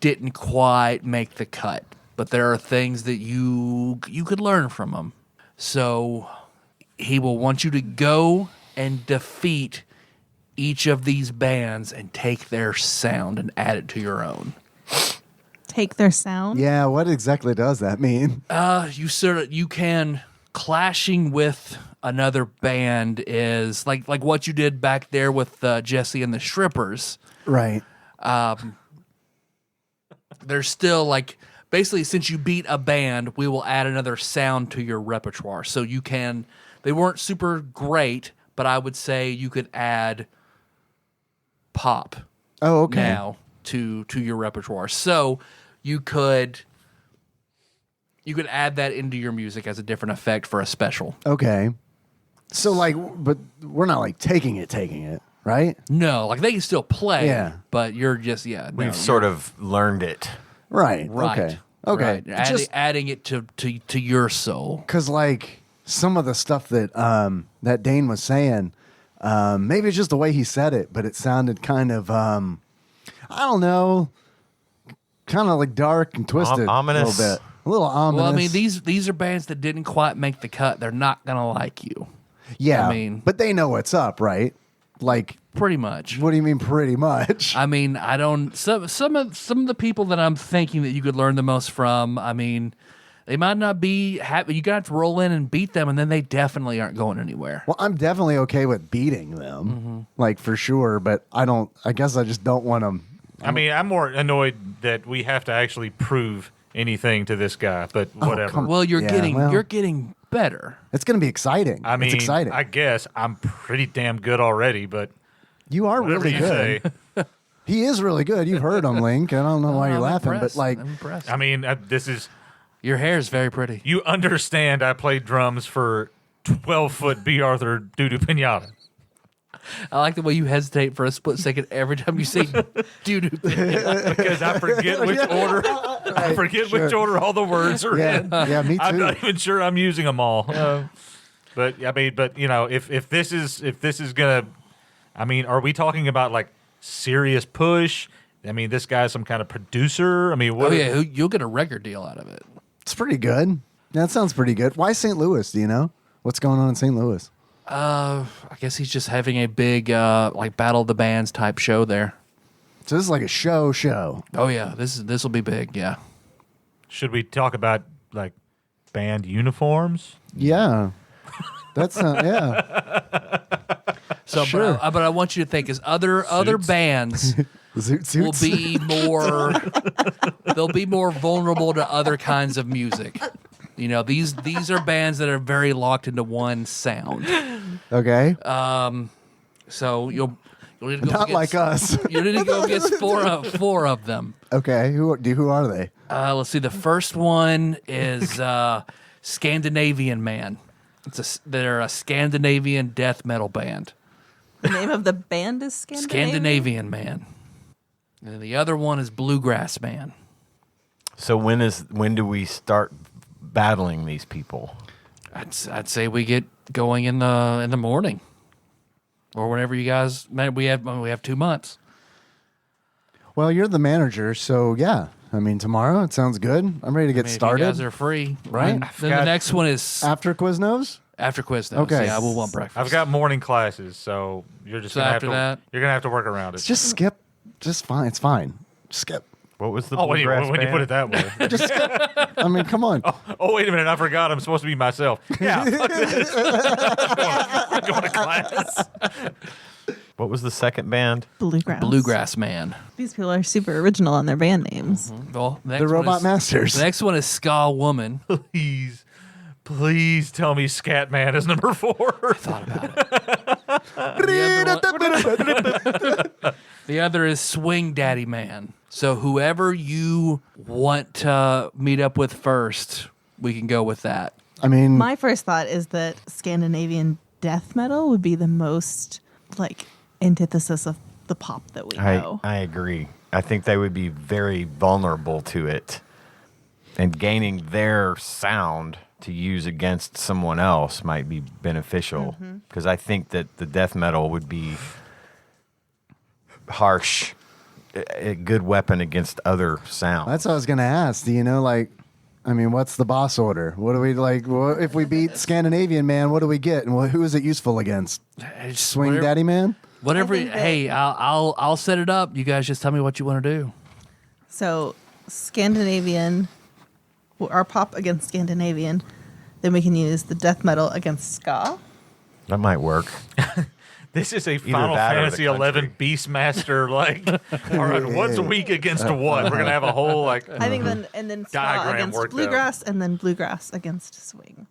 S2: didn't quite make the cut. But there are things that you could learn from them. So he will want you to go and defeat each of these bands and take their sound and add it to your own.
S6: Take their sound.
S3: Yeah, what exactly does that mean?
S2: You can clashing with another band is like what you did back there with Jesse and the Strippers.
S3: Right.
S2: There's still like basically since you beat a band, we will add another sound to your repertoire. So you can. They weren't super great, but I would say you could add pop
S3: Oh, okay.
S2: now to your repertoire. So you could add that into your music as a different effect for a special.
S3: Okay. So like, but we're not like taking it, right?
S2: No, like they can still play.
S3: Yeah.
S2: But you're just
S5: We've sort of learned it.
S3: Right.
S2: right.
S3: Okay. Okay.
S2: Right. Adding it to your soul.
S3: Because like some of the stuff that that Dane was saying, maybe it's just the way he said it, but it sounded kind of I don't know, kind of like dark and twisted,
S5: Ominous.
S3: a little ominous.
S2: Well, I mean these are bands that didn't quite make the cut. They're not gonna like you.
S3: yeah,
S2: I mean-
S3: but they know what's up, right? Like,
S2: Pretty much.
S3: what do you mean, pretty much?
S2: I mean, I don't. Some of the people that I'm thinking that you could learn the most from. I mean, they might not be happy. You got to roll in and beat them, and then they definitely aren't going anywhere.
S3: Well, I'm definitely okay with beating them,
S2: Mm-hmm.
S3: like for sure. But I guess I just don't want them.
S4: I mean, I'm more annoyed that we have to actually prove anything to this guy. But whatever.
S3: come-
S2: Well, you're
S3: Yeah,
S2: you're getting better.
S3: It's going to be exciting.
S4: I mean,
S3: it's exciting.
S4: I guess I'm pretty damn good already, but
S3: You are
S4: whatever
S3: really
S4: you
S3: good.
S4: say.
S3: He is really good. You've heard him, Link. I don't know why you're
S2: I'm
S3: laughing,
S2: impressed.
S3: but like,
S2: I'm impressed.
S4: I mean, this is
S2: Your hair is very pretty.
S4: you understand. I played drums for 12-foot B. Arthur Doo-Doo Pinata.
S2: I like the way you hesitate for a split second every time you say doo-doo.
S4: Because I forget which order. I forget which order all the words are in.
S3: yeah, me too.
S4: I'm not even sure I'm using them all. But I mean, you know, if this is gonna, I mean, are we talking about like serious push? I mean, this guy's some kind of producer. I mean, what?
S2: Oh yeah, you'll get a record deal out of it.
S3: It's pretty good. That sounds pretty good. Why St. Louis? Do you know what's going on in St. Louis?
S2: I guess he's just having a big like Battle of the Bands type show there.
S3: So this is like a show.
S2: Oh yeah, this will be big. Yeah.
S4: Should we talk about like band uniforms?
S3: Yeah, that's yeah.
S2: So,
S3: Sure.
S2: but I want you to think, as other bands
S3: Suits.
S2: will be more, they'll be more vulnerable to other kinds of music. You know, these are bands that are very locked into one sound.
S3: Okay,
S2: So you'll need to go
S3: not
S2: against,
S3: like us.
S2: You need to go against four of them.
S3: Okay, who are they?
S2: Let's see. The first one is Scandinavian Man. They're a Scandinavian death metal band.
S6: The name of the band is
S2: Scandinavian Man. And the other one is Bluegrass Man.
S5: So when do we start battling these people?
S2: I'd say we get going in the morning, or whenever you guys. Man, we have 2 months.
S3: Well, you're the manager, so yeah. I mean, tomorrow it sounds good. I'm ready to get
S2: If
S3: started.
S2: you guys are free,
S3: Right.
S2: And then the next one is
S3: After Quiznos?
S2: after Quiznos.
S3: Okay.
S2: Yeah, we'll want breakfast.
S4: I've got morning classes, so you're just
S2: So
S4: gonna
S2: after
S4: have to.
S2: that-
S4: You're gonna have to work around it.
S3: Just skip. Just fine. It's fine. Skip.
S5: What was the
S4: Oh, when you
S5: bluegrass
S4: put it
S5: band?
S4: that way.
S3: Just skip. I mean, come on.
S4: Oh, wait a minute. I forgot. I'm supposed to be myself. Yeah. Fuck this. I'm going to class.
S5: What was the second band?
S6: Bluegrass.
S2: Man.
S6: These people are super original on their band names.
S2: Well, the next
S3: The
S2: one
S3: Robot
S2: is,
S3: Masters.
S2: The next one is Ska Woman.
S4: Please tell me Scatman is number 4.
S2: The other is Swing Daddy Man. So whoever you want to meet up with first, we can go with that.
S3: I mean,
S6: My first thought is that Scandinavian death metal would be the most like antithesis of the pop that we know.
S5: I agree. I think they would be very vulnerable to it, and gaining their sound to use against someone else might be beneficial, because I think that the death metal would be harsh, a good weapon against other sounds.
S3: that's what I was going to ask. Do you know, like, I mean, what's the boss order? What do we like? If we beat Scandinavian Man, what do we get? And who is it useful against? Swing
S2: Whatever-
S3: Daddy Man?
S2: Whatever.
S6: I think that-
S2: Hey, I'll set it up. You guys just tell me what you want to do.
S6: So Scandinavian, our pop against Scandinavian, then we can use the death metal against ska.
S5: That might work.
S4: This is a Final
S5: that or the
S4: Fantasy 11
S5: country.
S4: Beastmaster. Like, all right, what's weak against what? We're going to have a whole, like,
S6: I think then ska
S4: Diagram
S6: against
S4: worked out.
S6: bluegrass, and then bluegrass against swing.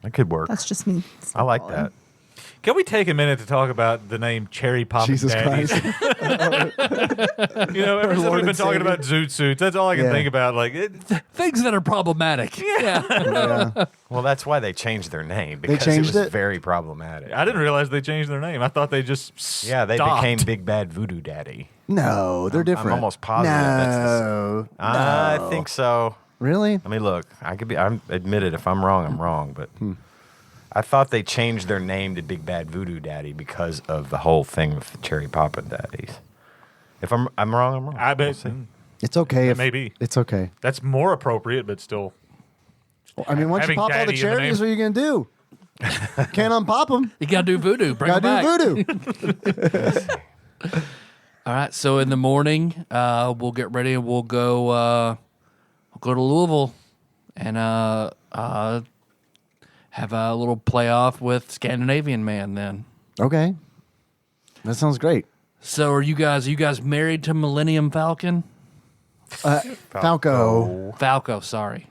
S5: That could work.
S6: That's just me.
S5: I like
S6: spitballing.
S5: that.
S4: can we take a minute to talk about the name Cherry Poppin'
S3: Jesus
S4: Daddies?
S3: Christ.
S4: You know, ever since
S3: Lord
S4: we've been
S3: and
S4: talking
S3: Savior.
S4: about zoot suits, that's all I can
S3: Yeah.
S4: think about. Like,
S2: Things that are problematic. Yeah.
S3: Yeah.
S5: Well, that's why they changed their name, because
S3: changed
S5: it was
S3: it?
S5: very problematic.
S4: I didn't realize they changed their name. I thought they just
S5: Yeah, they
S4: stopped.
S5: became Big Bad Voodoo Daddy.
S3: No, they're different.
S5: almost positive that's
S3: No.
S5: I think so.
S3: Really?
S5: I mean, look, I'm admitted if I'm wrong, I'm wrong, but I thought they changed their name to Big Bad Voodoo Daddy because of the whole thing with the Cherry Poppin' Daddies. If I'm wrong, I'm wrong.
S4: I bet
S5: We'll see.
S3: It's okay. If,
S4: maybe.
S3: It's okay.
S4: That's more appropriate, but still.
S3: I mean, once you
S4: Having
S3: pop all the
S4: daddy in the
S3: cherries,
S4: name.
S3: what are you going to do? Can't unpop them.
S2: You gotta do voodoo. Bring
S3: Got
S2: it
S3: to
S2: back.
S3: do voodoo.
S2: All right. So in the morning, we'll get ready and we'll go to Louisville and have a little playoff with Scandinavian Man. Then.
S3: Okay. That sounds great.
S2: So are you guys married to Millennium Falcon?
S3: Falco.
S2: Falco. Sorry.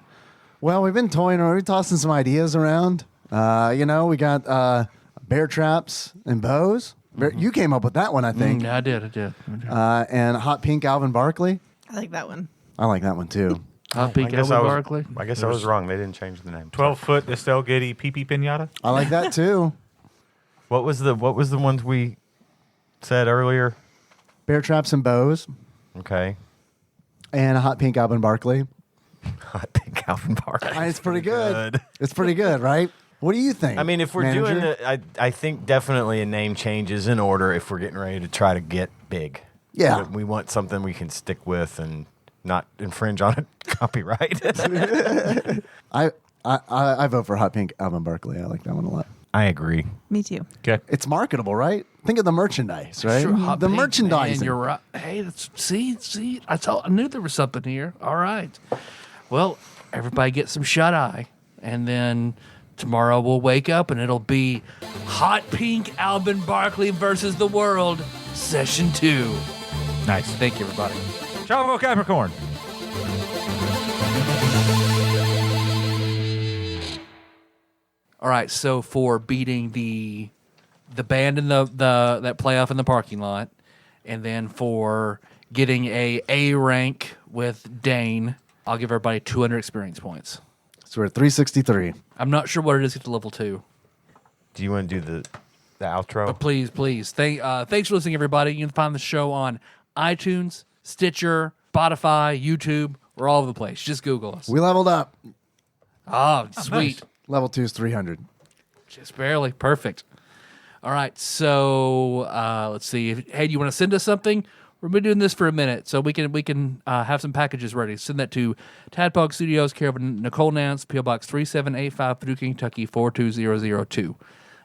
S3: Well, we've been toying around. We're tossing some ideas around. We got bear traps and bows. You came up with that one, I think.
S2: Yeah, I did.
S3: And Hot Pink Alvin Barkley.
S6: I like that one.
S3: I like that one too.
S2: Hot Pink
S5: I guess
S2: Alben Barkley.
S5: I guess I was wrong. They didn't change the name.
S4: 12-foot Estelle Getty pee-pee pinata.
S3: I like that too.
S5: What was the ones we said earlier?
S3: Bear Traps and Bows.
S5: Okay.
S3: And Hot Pink Alvin Barkley.
S5: Hot Pink Alben Barkley.
S3: It's pretty good. It's pretty good, right? What do you think?
S5: I mean, if we're
S3: manager?
S5: doing it, I think definitely a name change is in order if we're getting ready to try to get big.
S3: Yeah.
S5: We want something we can stick with and not infringe on a copyright.
S3: I vote for Hot Pink Alvin Barkley. I like that one a lot.
S5: I agree.
S6: Me too.
S4: Okay.
S3: It's marketable, right? Think of the merchandise, right?
S2: Sure, Hot
S3: the
S2: Pink,
S3: merchandising.
S2: man, you're right. Hey, see. I knew there was something here. All right. Well, everybody get some shut eye, and then tomorrow we'll wake up and it'll be Hot Pink Alben Barkley versus the world, session 2.
S4: Nice.
S2: Thank you, everybody.
S4: Tropical Capricorn.
S2: All right, so for beating the band in the that playoff in the parking lot, and then for getting a rank with Dane, I'll give everybody 200 experience points.
S3: So we're at 363.
S2: I'm not sure what it is to get to level 2.
S5: Do you want to do the outro?
S2: But please. Thanks for listening, everybody. You can find the show on iTunes, Stitcher, Spotify, YouTube. We're all over the place. Just Google us.
S3: We leveled up.
S2: Oh, sweet.
S3: Level 2 is 300.
S2: Just barely. Perfect. All right. So let's see. Hey, do you want to send us something? We've been doing this for a minute, so we can have some packages ready. Send that to TADPOG Studios, care of Nicole Nance, PO Box 3785, Paducah, Kentucky 42002.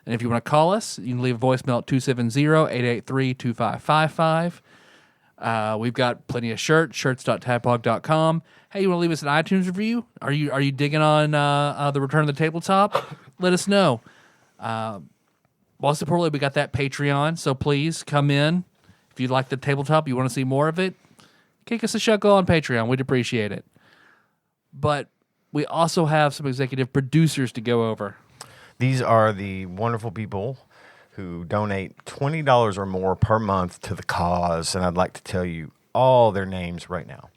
S2: And if you want to call us, you can leave a voicemail at 270-883-2555. We've got plenty of shirts.tadpog.com. Hey, you want to leave us an iTunes review? Are you digging on the Return of the Tabletop? Let us know. Most importantly, we got that Patreon, so please come in. If you like the tabletop, you want to see more of it, kick us a shekel on Patreon. We'd appreciate it. But we also have some executive producers to go over.
S5: These are the wonderful people who donate $20 or more per month to the cause, and I'd like to tell you all their names right now.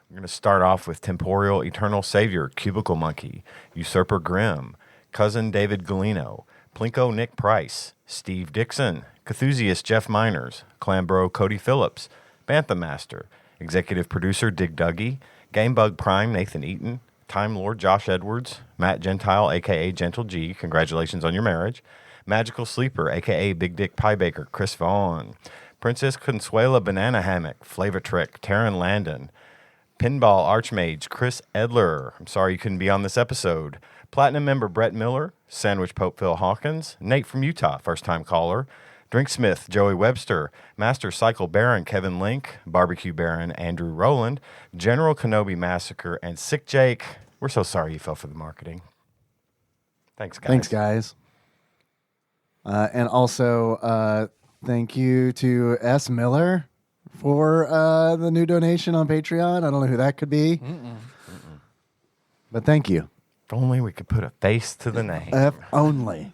S5: We're going to start off with Temporal Eternal Savior, Cubicle Monkey, Usurper Grimm, Cousin David Galino, Plinko Nick Price, Steve Dixon, Cthusiast Jeff Miners, Clambro Cody Phillips, Bantha Master, Executive Producer Dig Dougie, Gamebug Prime Nathan Eaton, Time Lord Josh Edwards, Matt Gentile, a.k.a. Gentle G, congratulations on your marriage, Magical Sleeper, a.k.a. Big Dick Pie Baker, Chris Vaughn, Princess Consuela Banana Hammock, Flavor Trick, Taryn Landon, Pinball Archmage, Chris Edler, I'm sorry you couldn't be on this episode, Platinum member Brett Miller, Sandwich Pope Phil Hawkins, Nate from Utah, first-time caller, Drinksmith Joey Webster, Master Cycle Baron Kevin Link, Barbecue Baron Andrew Rowland, General Kenobi Massacre, and Sick Jake. We're so sorry you fell for the marketing. Thanks, guys.
S3: And also, thank you to S. Miller for the new donation on Patreon. I don't know who that could be. But thank you.
S5: If only we could put a face to the name.
S3: If only.